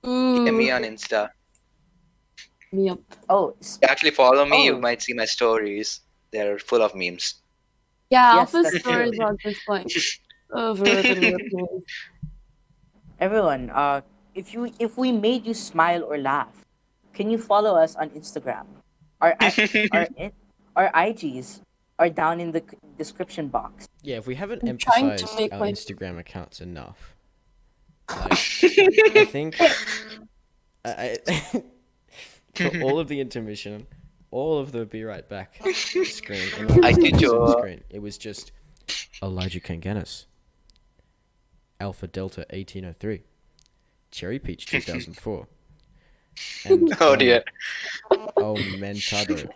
DM me on Insta. Yep. Oh, Actually follow me, you might see my stories. They're full of memes. Yeah, Yes, office that's stories true. are just like overwritten with memes. Everyone, if we made you smile or laugh, can you follow us on Instagram? Our IGs are down in the description box. Yeah, if we haven't I'm trying to emphasized make our my- Instagram accounts enough, like, I think for all of the intermission, all of the be right back screen, and all I of the did Zoom your- screen, it was just Elijah Kanganis, Alpha Delta 1803, Cherry Peach 2004, and Oh dear. Oh Mentado.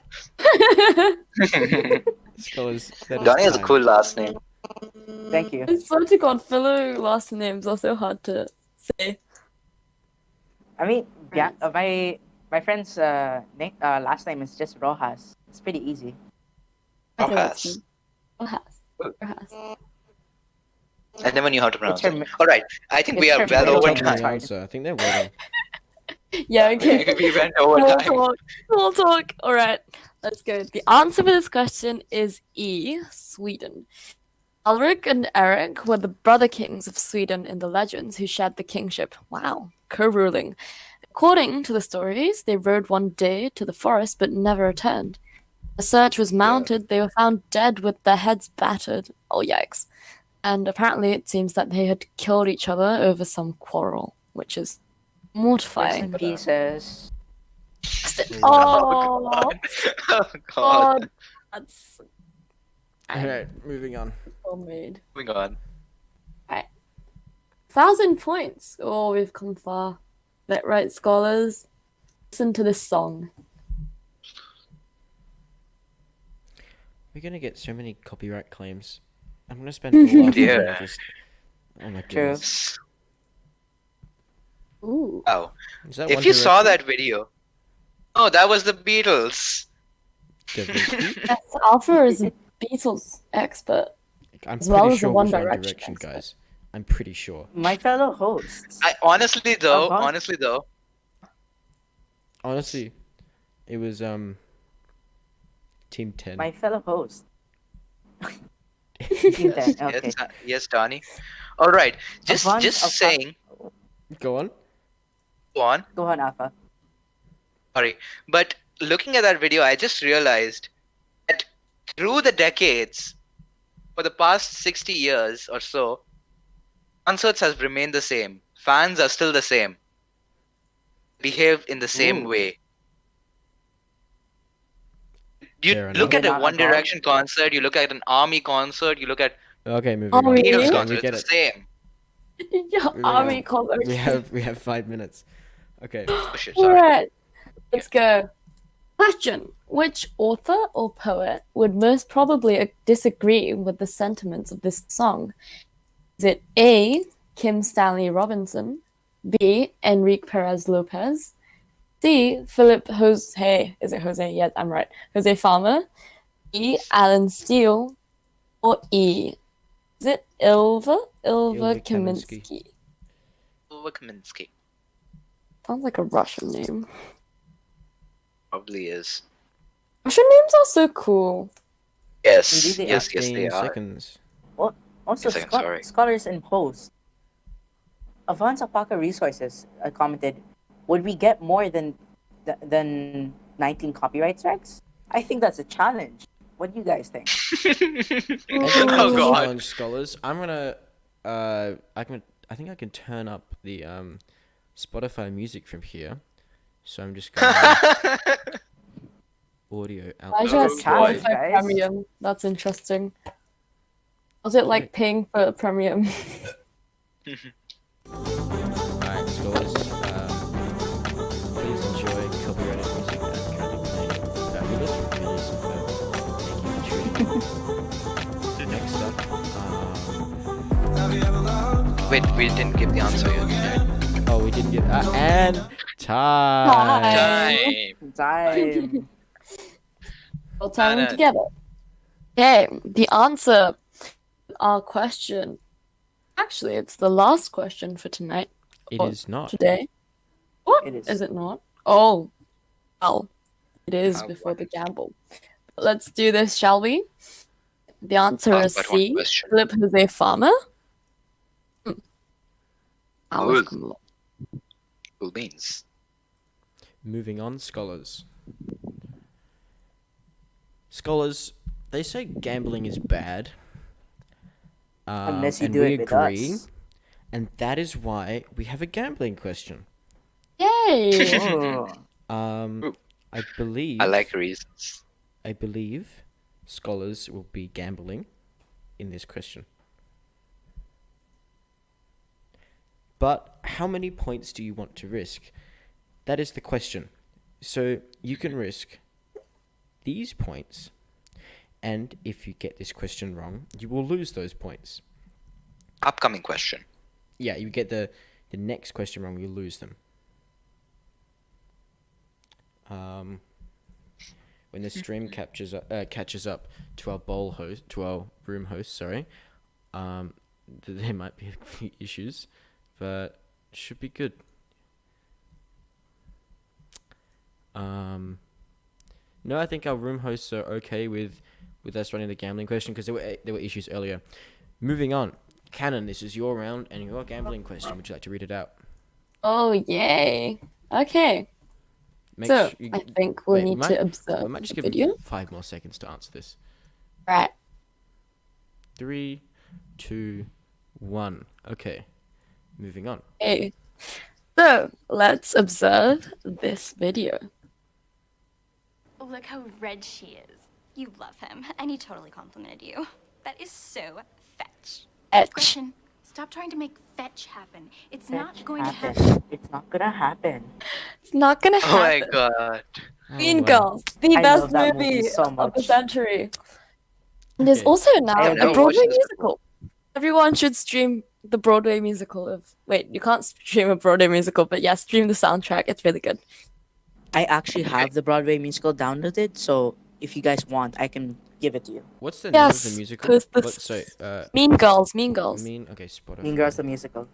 Scholars, that is Donnie has a time. cool last name. Thank you. I swear to God, fellow last names are so hard to say. I mean, yeah, my friend's last name is just Rojas. It's pretty easy. I think that's Rojas. good. Rojas. I never knew how to pronounce her it. mi- Alright, I think we it's are her well middle over name. Tell me time. the answer. I think they're waiting. Yeah, okay. We went over Small time. talk. Small talk. All right, let's go. The answer for this question is E, Sweden. Alric and Eric were the brother kings of Sweden in the legends who shared the kingship. Wow, co-ruling. The According to the stories, they rode one day to the forest but never returned. A search was mounted. They were found dead with their heads battered. Oh, yikes. And apparently it seems that they had killed each other over some quarrel, which is Rest mortifying. in pieces. Oh, God. Oh, God. God. That's Alright, moving on. well made. Moving on. 1,000 points. Oh, we've come far. That right, scholars? Listen to this song. We're gonna get so many copyright claims. I'm gonna spend all afternoon Yeah. just. Oh my True. goodness. Ooh. Wow. Is that If One you saw Direction? that video. Oh, that was the Beatles. Yes, Alpha is a Beatles expert. I'm As well pretty as the sure it One was One Direction Direction, expert. guys. I'm pretty sure. My fellow hosts. Honestly though, Avan? Honestly, it was Team 10. My fellow host. Team 10. Okay. Yes, Donnie. All right. Just Avan, saying. Go on. Go on. Go on, Alpha. Sorry, but looking at that video, I just realized that through the decades, for the past 60 years or so, concerts has remained the same. Fans are still the same. Behave in the same Ooh. way. You Fair look enough. at a Not One evolved. Direction concert, you look at an Army concert, you look at Okay, moving Oh, on. really? Beatles Yeah, concert, we get it's it. the same. Yeah, Moving Army on. concert. We have 5 minutes. Okay. Oh shit, sorry. Alright, let's go. Question. Which author or poet would most probably disagree with the sentiments of this song? Is it A. Kim Stanley Robinson, B. Enrique Perez Lopez, C. Philip Jose, is it Jose? Yes, I'm right. Jose Farmer, E. Alan Steele, or E. Is it Ilva Ilva Kaminsky? Ilva Kaminsky. Sounds like a Russian name. Probably is. Russian names are so cool. Yes, Indeed they yes, are. yes, they 15 are. seconds. Also, Yes, I'm sorry. scholars and hosts. Avan's Alpaca Resources commented, would we get more than 19 copyright strikes? I think that's a challenge. What do you guys think? I think Oh, that's a God. challenge, scholars. I'm gonna I think I can turn up the Spotify music from here. So I'm just gonna audio out. Elijah has Oh, boy. Spotify Guys. Premium. That's interesting. Was it like paying for Premium? Alright, scholars. Please enjoy copyrighted music and currently playing Fabulous from Phineas and Ferb. Thank you for tuning in. Next up, Wait, we didn't give the answer yet. oh, we didn't get and time. Time. Time. We'll tell them Banana. together. Okay, the answer to our question. Actually, it's the last question for tonight. It or is not. Today. What? It is. Is it not? Oh. Well, it is How before the gamble. Let's do this, shall we? The answer Ask is that one C. question. Philip Jose Farmer. Now we've Cool. come along. Cool beans. Moving on, scholars. Scholars, they say gambling is bad. Unless you and do we it with agree, us. and that is why we have a gambling question. Yay! Oh. I believe. I like reasons. I believe scholars will be gambling in this question. But how many points do you want to risk? That is the question. So you can risk these points, and if you get this question wrong, you will lose those points. Upcoming question. Yeah, you get the next question wrong, you lose them. When the stream catches up to our room host, sorry, there might be a few issues, but it should be good. No, I think our room hosts are okay with us running the gambling question because there were issues earlier. Moving on, Cannon, this is your round and your gambling question. Would you like to read it out? Oh, yay. Okay. Make So, su- you I g- think we'll wait, we need might, to observe we might just the give video. you 5 more seconds to answer this. Right. 3, 2, 1. Okay, moving on. Okay. So, let's observe this video. Look how red she is. You love him, and he totally complimented you. That is so fetch. Etch. Gretchen, stop trying to make fetch happen. It's not going to Happen. happen. It's not gonna happen. It's not gonna Oh my happen. god. Mean wow. Girls, the I best love that movie movie so of the much. century. And there's Okay. also I now have a never Broadway watched this musical. Everyone should stream the Broadway musical of. Wait, you can't stream a Broadway musical, but yeah, stream the soundtrack. It's really good. I actually have the Broadway musical downloaded, so if you guys want, I can give it to you. What's the name of the Yes, musical? because the What, sorry, Mean Girls, Mean Girls. okay, Spotify. Mean Girls the musical.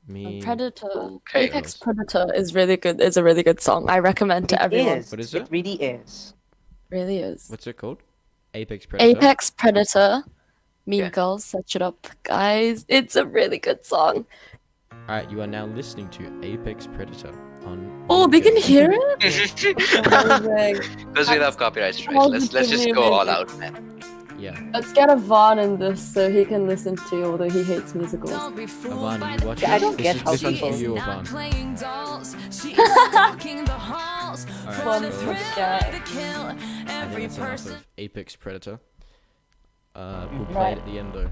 Mean Predator. Okay. Apex Predator is really good. It's a really good song. I recommend to It everyone. is. What is It it? really is. Really is. What's it called? Apex Predator? Apex Predator. Mean Yeah. Girls. Search it up, guys. It's a really good song. Alright, you are now listening to Apex Predator on... Oh, they can hear it? Because Amazing. we love copyright strikes. Let's just go all out, man. Yeah. Let's get Avan in this so he can listen to, although he hates musicals. Avan, you watch Yeah, I it? don't get how This one's for people- you, Avan. Fun Alright, so for Jack. I think that's enough of Apex Predator. We'll play Right. it at the end though.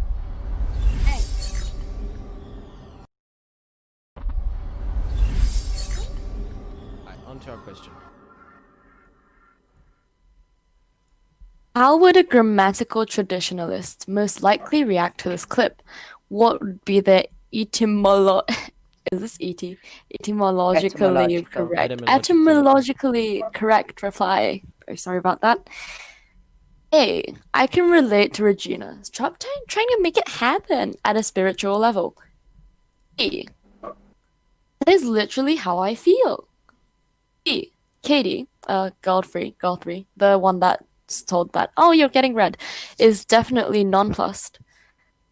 Alright, on to our question. How would a grammatical traditionalist most likely react to this clip? What would be the is this etymologically Etymological. correct? Etymologically. Etymologically correct reply. Very sorry about that. A. I can relate to Regina. Stop trying to make it happen at a spiritual level. B. That is literally how I feel. B. Katie, girl three, the one that's told that, oh, you're getting red, is definitely nonplussed.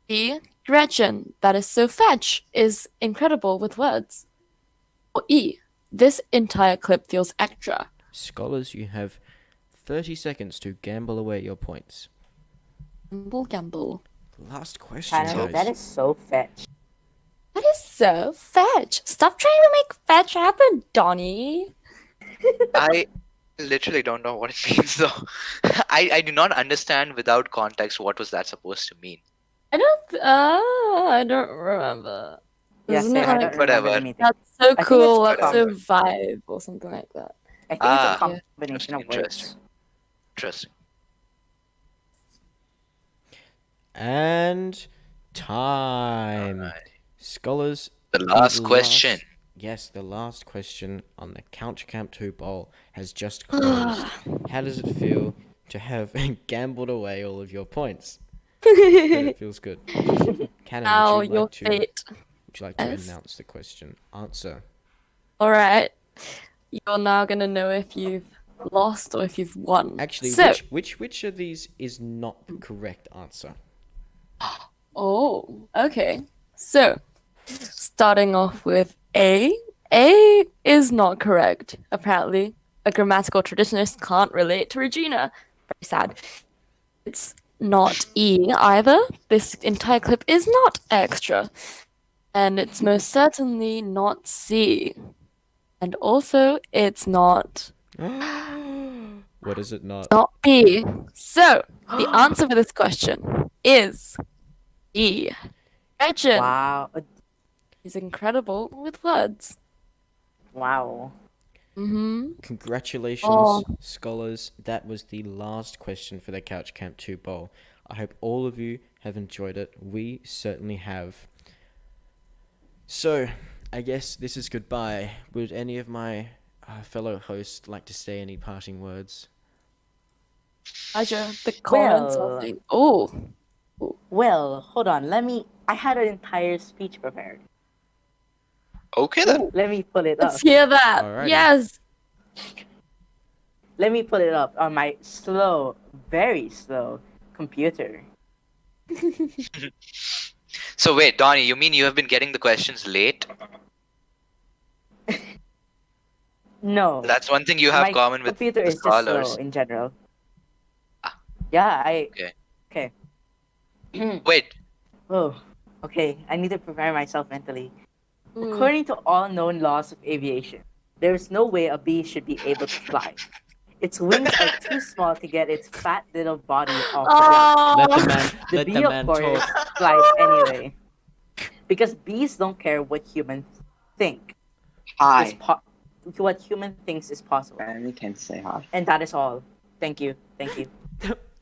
B. Gretchen, that is so fetch, is incredible with words. Or E. This entire clip feels extra. Scholars, you have 30 seconds to gamble away your points. Gamble. Last question, Channel, guys. that is so fetch. That is so fetch. Stop trying to make fetch happen, Donnie. I literally don't know what it means though. I do not understand without context what was that supposed to mean. I don't remember. Yes, Isn't it I don't like, remember Whatever. anything. that's so think it's cool, that's so common. vibe, or something like that. I think Ah. it's a combination of Interesting. words. Interesting. And time. Alright. Scholars. The last question. Yes, the last question on the Couch Camp 2 bowl has just closed. How does it feel to have gambled away all of your points? But it feels good. Cannon, Now would you your like to, fate. would you like to Yes. announce the question? Answer. Alright. You're now gonna know if you've lost or if you've won. Actually, so, which of these is not the correct answer? oh, okay. So, starting off with A. A is not correct, apparently. A grammatical traditionalist can't relate to Regina. Very sad. It's not E either. This entire clip is not extra. And it's most certainly not C. And also, it's not What is it not? not B. So, the answer for this question is E. Gretchen Wow. is incredible with words. Wow. Mm-hmm. Congratulations, Oh. scholars. That was the last question for the Couch Camp 2 bowl. I hope all of you have enjoyed it. We certainly have. So, I guess this is goodbye. Would any of my fellow hosts like to say any parting words? Pleasure. The comments Well- are saying, oh, Well, hold on. I had an entire speech prepared. Okay then. Let me pull it up. let's hear that. Alrighty. Yes. Let me pull it up on my slow, very slow computer. So wait, Donnie, you mean you have been getting the questions late? No. That's one thing you have My common with computer the is just slow scholars. in general. Ah. Yeah, Okay. Okay. Wait. Oh, okay. I need to prepare myself mentally. Mm. According to all known laws of aviation, there is no way a bee should be able to fly. Its wings are too small to get its fat little body off the ground. Let the man. The let bee, the of man course, talk. flies anyway. Because bees don't care what humans think. Hi. What human thinks is possible. We can say hi. And that is all. Thank you. Thank you.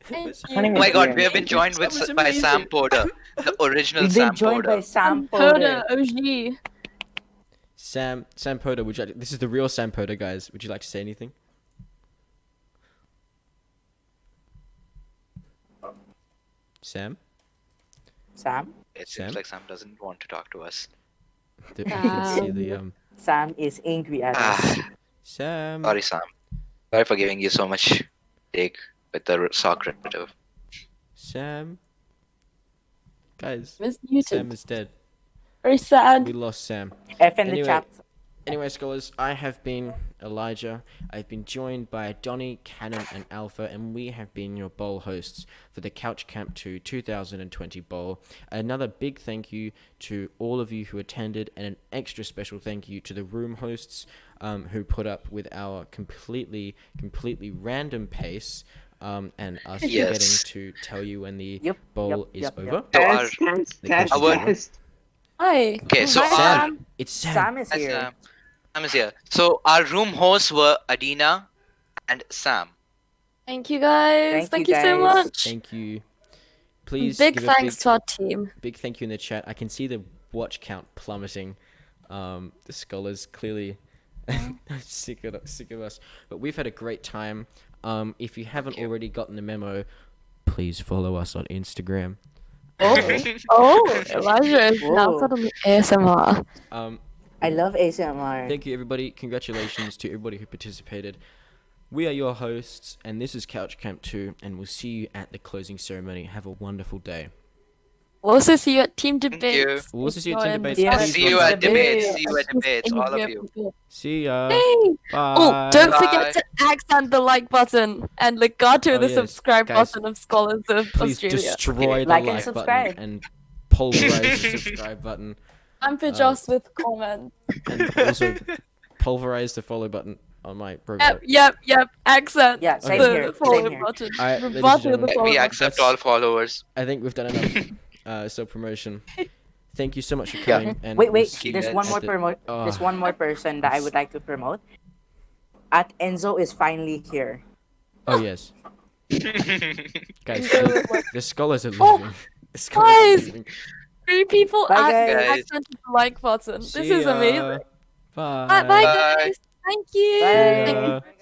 Thank Oh you. my God, we have been joined That was by Sam amazing. Porter, the original We've Sam been joined Porter. by Sam Poda, Porter. OG. Sam Poda, would you like, this is the real Sam Poda, guys. Would you like to say anything? Sam? Sam? It Sam? seems like Sam doesn't want to talk to us. You can see the Sam is angry at us. Ah, Sam. sorry, Sam. Sorry for giving you so much take with the sock relative. Sam. Guys, Miss Muted. Sam is dead. Very sad. We lost Sam. F in the chat. Anyway, scholars, I have been Elijah. I've been joined by Donnie, Cannon, and Alpha, and we have been your bowl hosts for the Couch Camp 2 2020 Bowl. Another big thank you to all of you who attended, and an extra special thank you to the room hosts who put up with our completely random pace and us Yes. forgetting to tell you when the bowl is over. So Hi. Okay, so Hi, our, It's Sam. Sam is Hi, here. Sam. Sam is here. So our room hosts were Adina and Sam. Thank you guys. Thank Thank you you so guys. much. Thank you. Please Big give thanks a to our team. big thank you in the chat. I can see the watch count plummeting. The scholars clearly sick of us, but we've had a great time. If you haven't already gotten the memo, please follow us on Instagram. Oh, Elijah is now Whoa. suddenly ASMR. I love ASMR. Thank you, everybody. Congratulations to everybody who participated. We are your hosts, and this is Couch Camp 2, and we'll see you at the closing ceremony. Have a wonderful day. We'll also see you at team you. debates. We'll also see you at team debates. Yeah, See you at debates. See you at debates, all of you. See ya. Hey! Bye. Oh, don't Bye. forget to accent the like button and legato the yes, subscribe guys, button of Scholars of Please Australia. destroy the Like and like subscribe. button and pulverize the subscribe button. I'm for Joss with comments. And also pulverize the follow button on my program. Yep. Accent Yeah, same the here, follow same here. button. Alright, ladies and Rebuttal the gentlemen, follow We button. accept all followers. I think we've done enough self-promotion. Thank you so much for coming. And Wait, we'll see you there's at one more the- There's one more person that I would like to promote. At Enzo is finally here. Oh, yes. Guys, the scholars are leaving. Oh, The scholars are guys. leaving. 3 people Bye, accented guys. the like button. This See is ya. amazing. Bye. Bye, guys. Thank you. Bye. Thank you.